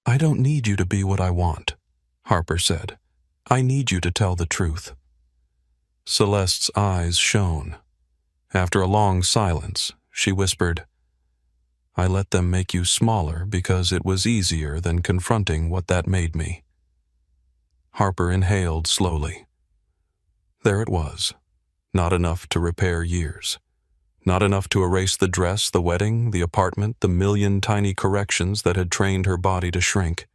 "I don't need you to be what I want," Harper said. "I need you to tell the truth." Celeste's eyes shone. After a long silence, she whispered, "I let them make you smaller because it was easier than confronting what that made me." Harper inhaled slowly. There it was. Not enough to repair years. Not enough to erase the dress, the wedding, the apartment, the million tiny corrections that had trained her body to shrink.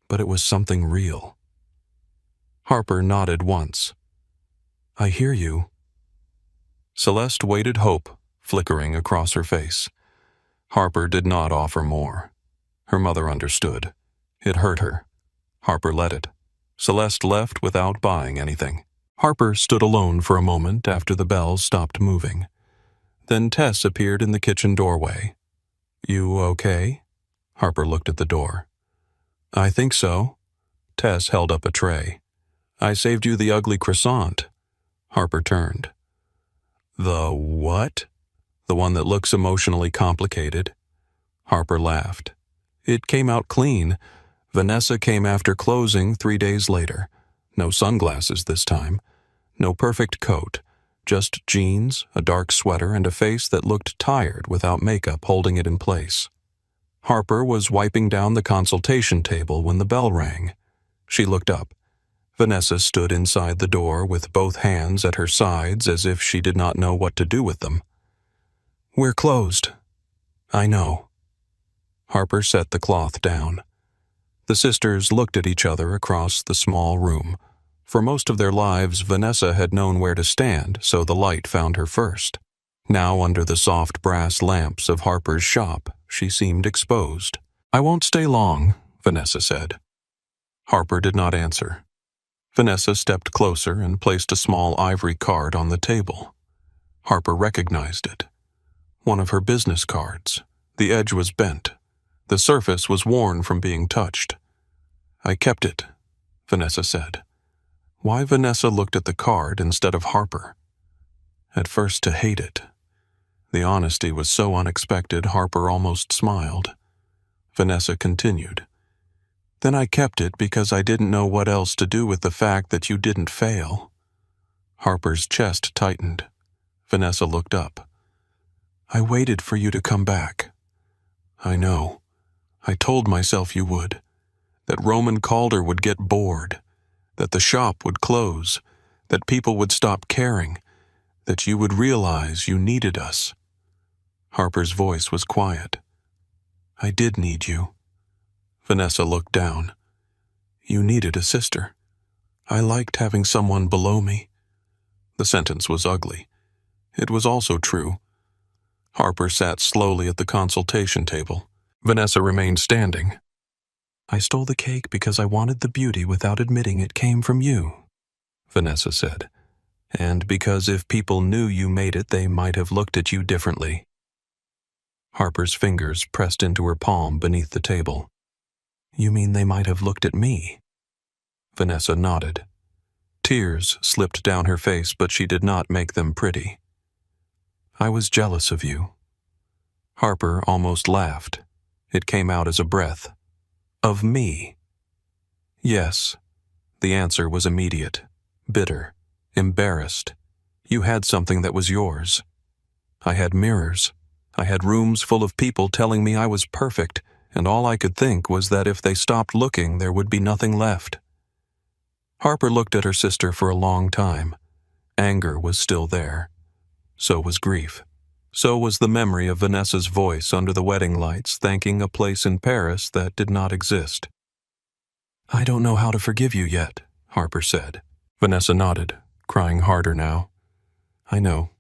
But it was something real. Harper nodded once. "I hear you." Celeste waited hope flickering across her face. Harper did not offer more. Her mother understood. It hurt her. Harper let it. Celeste left without buying anything. Harper stood alone for a moment after the bells stopped moving. Then Tess appeared in the kitchen doorway. "You okay?" Harper looked at the door. "I think so." Tess held up a tray. "I saved you the ugly croissant." Harper turned. "The what?" "The one that looks emotionally complicated." Harper laughed. "It came out clean. Vanessa came after closing 3 days later. No sunglasses this time. No perfect coat. Just jeans, a dark sweater, and a face that looked tired without makeup holding it in place." Harper was wiping down the consultation table when the bell rang. She looked up. Vanessa stood inside the door with both hands at her sides as if she did not know what to do with them. "We're closed." "I know." Harper set the cloth down. The sisters looked at each other across the small room. For most of their lives, Vanessa had known where to stand, so the light found her first. Now, under the soft brass lamps of Harper's shop, she seemed exposed. "I won't stay long," Vanessa said. Harper did not answer. Vanessa stepped closer and placed a small ivory card on the table. Harper recognized it. One of her business cards. The edge was bent. The surface was worn from being touched. "I kept it," Vanessa said. Why Vanessa looked at the card instead of Harper? At first to hate it. The honesty was so unexpected, Harper almost smiled. Vanessa continued. "Then I kept it because I didn't know what else to do with the fact that you didn't fail." Harper's chest tightened. Vanessa looked up. "I waited for you to come back." "I know. I told myself you would. That Roman Calder would get bored. That the shop would close. That people would stop caring. That you would realize you needed us." Harper's voice was quiet. "I did need you." Vanessa looked down. "You needed a sister. I liked having someone below me." The sentence was ugly. It was also true. Harper sat slowly at the consultation table. Vanessa remained standing. "I stole the cake because I wanted the beauty without admitting it came from you," Vanessa said. "And because if people knew you made it, they might have looked at you differently." Harper's fingers pressed into her palm beneath the table. "You mean they might have looked at me?" Vanessa nodded. Tears slipped down her face, but she did not make them pretty. "I was jealous of you." Harper almost laughed. It came out as a breath. "Of me?" "Yes." The answer was immediate, bitter, embarrassed. "You had something that was yours. I had mirrors. I had rooms full of people telling me I was perfect, and all I could think was that if they stopped looking, there would be nothing left. Harper looked at her sister for a long time. Anger was still there. So was grief. So was the memory of Vanessa's voice under the wedding lights thanking a place in Paris that did not exist. "I don't know how to forgive you yet," Harper said. Vanessa nodded, crying harder now. "I know.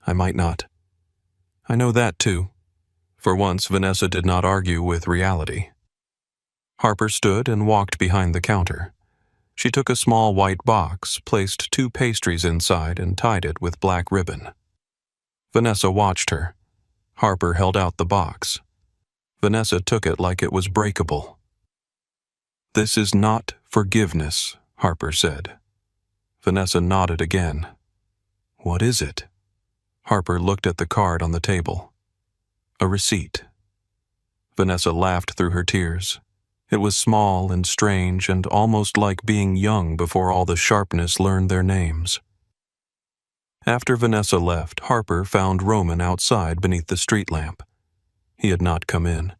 I might not." "I know that too." For once, Vanessa did not argue with reality. Harper stood and walked behind the counter. She took a small white box, placed 2 pastries inside, and tied it with black ribbon. Vanessa watched her. Harper held out the box. Vanessa took it like it was breakable. "This is not forgiveness," Harper said. Vanessa nodded again. "What is it?" Harper looked at the card on the table. A receipt. Vanessa laughed through her tears. It was small and strange and almost like being young before all the sharpness learned their names. After Vanessa left, Harper found Roman outside beneath the street lamp. He had not come in.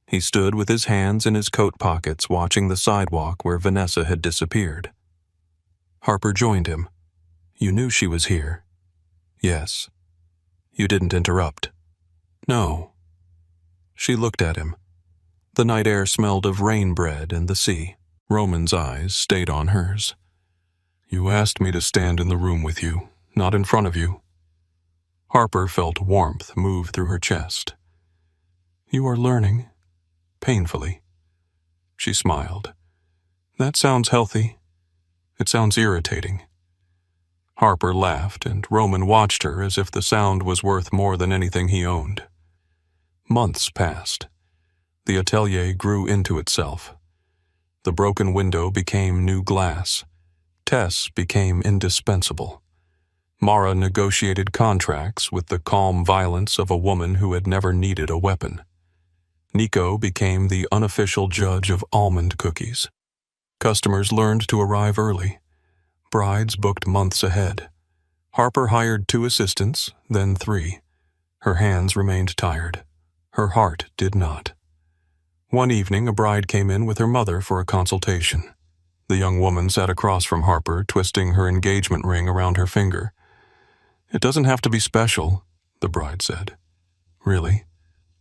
He stood with his hands in his coat pockets watching the sidewalk where Vanessa had disappeared. Harper joined him. "You knew she was here?" "Yes." "You didn't interrupt?" "No." She looked at him. The night air smelled of rain bread and the sea. Roman's eyes stayed on hers. "You asked me to stand in the room with you, not in front of you." Harper felt warmth move through her chest. "You are learning, painfully." She smiled. "That sounds healthy. It sounds irritating." Harper laughed, and Roman watched her as if the sound was worth more than anything he owned. Months passed. The atelier grew into itself. The broken window became new glass. Tess became indispensable. Mara negotiated contracts with the calm violence of a woman who had never needed a weapon. Nico became the unofficial judge of almond cookies. Customers learned to arrive early. Brides booked months ahead. Harper hired 2 assistants, then 3. Her hands remained tired. Her heart did not. One evening, a bride came in with her mother for a consultation. The young woman sat across from Harper, twisting her engagement ring around her finger. "It doesn't have to be special," the bride said. "Really?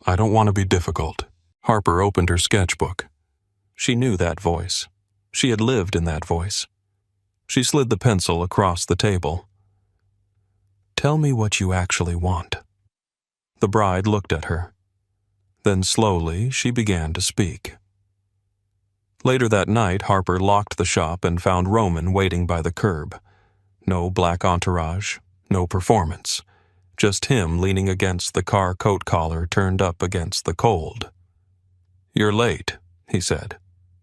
I don't want to be difficult." Harper opened her sketchbook. She knew that voice. She had lived in that voice. She slid the pencil across the table. "Tell me what you actually want." The bride looked at her. Then slowly she began to speak. Later that night, Harper locked the shop and found Roman waiting by the curb. No black entourage, no performance. Just him leaning against the car coat collar turned up against the cold. "You're late," he said.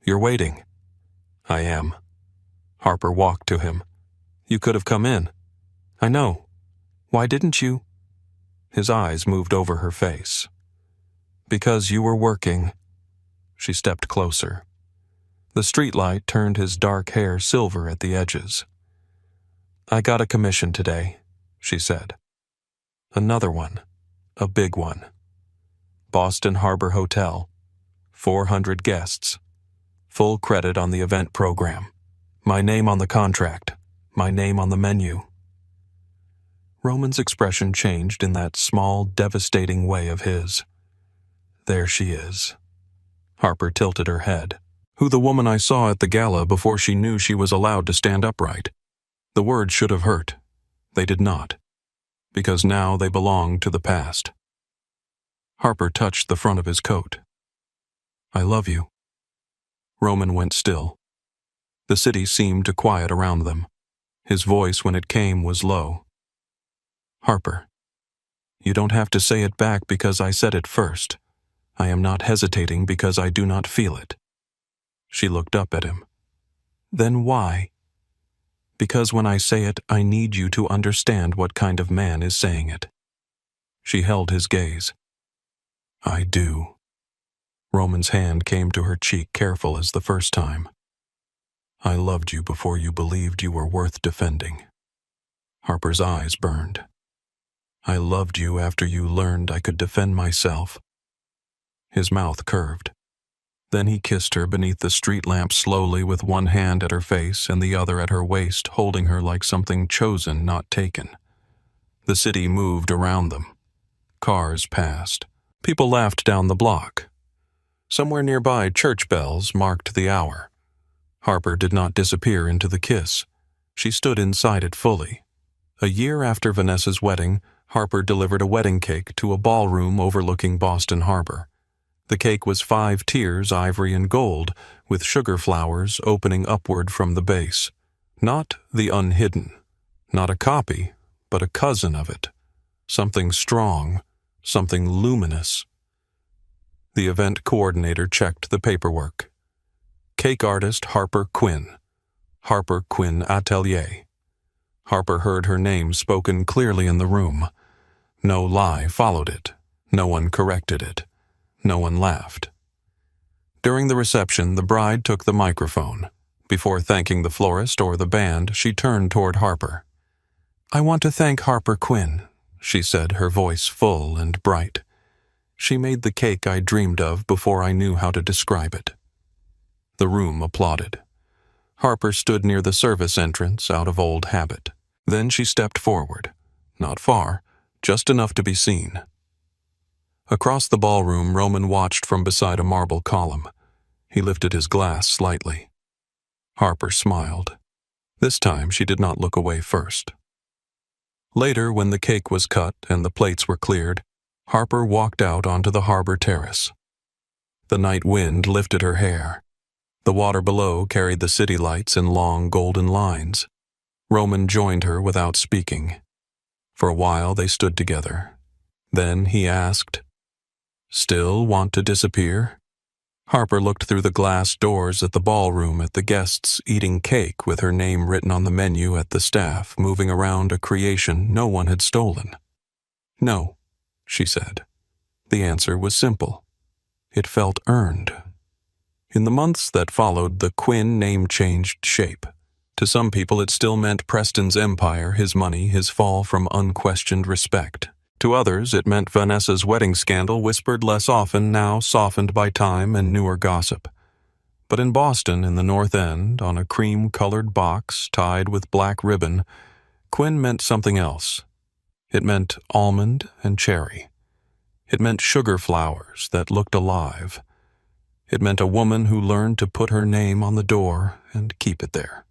"You're waiting." "I am." Harper walked to him. "You could have come in." "I know. Why didn't you?" His eyes moved over her face. "Because you were working." She stepped closer. The streetlight turned his dark hair silver at the edges. "I got a commission today," she said. "Another one. A big one. Boston Harbor Hotel. 400 guests. Full credit on the event program. My name on the contract. My name on the menu." Roman's expression changed in that small, devastating way of his. "There she is." Harper tilted her head. "Who the woman I saw at the gala before she knew she was allowed to stand upright." The words should have hurt. They did not. Because now they belonged to the past. Harper touched the front of his coat. "I love you." Roman went still. The city seemed to quiet around them. His voice, when it came, was low. "Harper, you don't have to say it back because I said it first. I am not hesitating because I do not feel it." She looked up at him. "Then why?" "Because when I say it, I need you to understand what kind of man is saying it." She held his gaze. "I do." Roman's hand came to her cheek, careful as the first time. "I loved you before you believed you were worth defending." Harper's eyes burned. "I loved you after you learned I could defend myself." His mouth curved. Then he kissed her beneath the street lamp slowly, with one hand at her face and the other at her waist, holding her like something chosen, not taken. The city moved around them. Cars passed. People laughed down the block. Somewhere nearby, church bells marked the hour. Harper did not disappear into the kiss. She stood inside it fully. A year after Vanessa's wedding, Harper delivered a wedding cake to a ballroom overlooking Boston Harbor. The cake was 5 tiers, ivory and gold, with sugar flowers opening upward from the base. Not the unhidden. Not a copy, but a cousin of it. Something strong, something luminous. The event coordinator checked the paperwork. Cake artist Harper Quinn. Harper Quinn Atelier. Harper heard her name spoken clearly in the room. No lie followed it. No one corrected it. No one laughed. During the reception, the bride took the microphone. Before thanking the florist or the band, she turned toward Harper. "I want to thank Harper Quinn," she said, her voice full and bright. "She made the cake I dreamed of before I knew how to describe it." The room applauded. Harper stood near the service entrance out of old habit. Then she stepped forward. Not far, just enough to be seen. Across the ballroom, Roman watched from beside a marble column. He lifted his glass slightly. Harper smiled. This time she did not look away first. Later, when the cake was cut and the plates were cleared, Harper walked out onto the harbor terrace. The night wind lifted her hair. The water below carried the city lights in long golden lines. Roman joined her without speaking. For a while they stood together. Then he asked, "Still want to disappear?" Harper looked through the glass doors at the ballroom at the guests eating cake with her name written on the menu, at the staff moving around a creation no one had stolen. "No," she said. The answer was simple. It felt earned. In the months that followed, the Quinn name changed shape. To some people it still meant Preston's empire, his money, his fall from unquestioned respect. To others, it meant Vanessa's wedding scandal, whispered less often, now softened by time and newer gossip. But in Boston, in the North End, on a cream-colored box tied with black ribbon, Quinn meant something else. It meant almond and cherry. It meant sugar flowers that looked alive. It meant a woman who learned to put her name on the door and keep it there.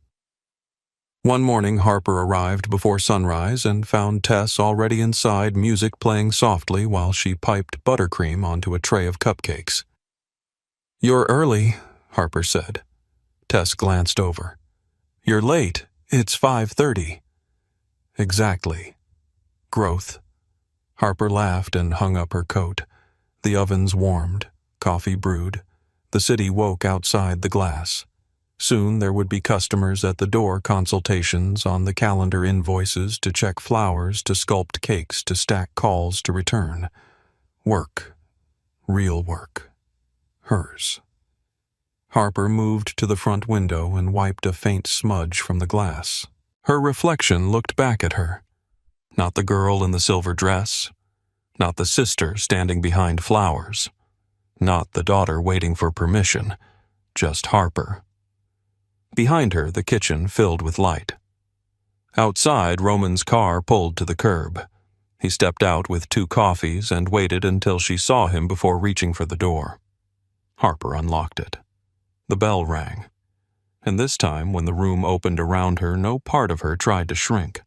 One morning, Harper arrived before sunrise and found Tess already inside, music playing softly while she piped buttercream onto a tray of cupcakes. "You're early," Harper said. Tess glanced over. "You're late. It's 5:30. "Exactly. Growth." Harper laughed and hung up her coat. The ovens warmed. Coffee brewed. The city woke outside the glass. Soon there would be customers at the door, consultations on the calendar, invoices to check flowers, to sculpt cakes, to stack calls to return. Work. Real work. Hers. Harper moved to the front window and wiped a faint smudge from the glass. Her reflection looked back at her. Not the girl in the silver dress. Not the sister standing behind flowers. Not the daughter waiting for permission. Just Harper. Behind her, the kitchen filled with light. Outside, Roman's car pulled to the curb. He stepped out with 2 coffees and waited until she saw him before reaching for the door. Harper unlocked it. The bell rang. And this time, when the room opened around her, no part of her tried to shrink.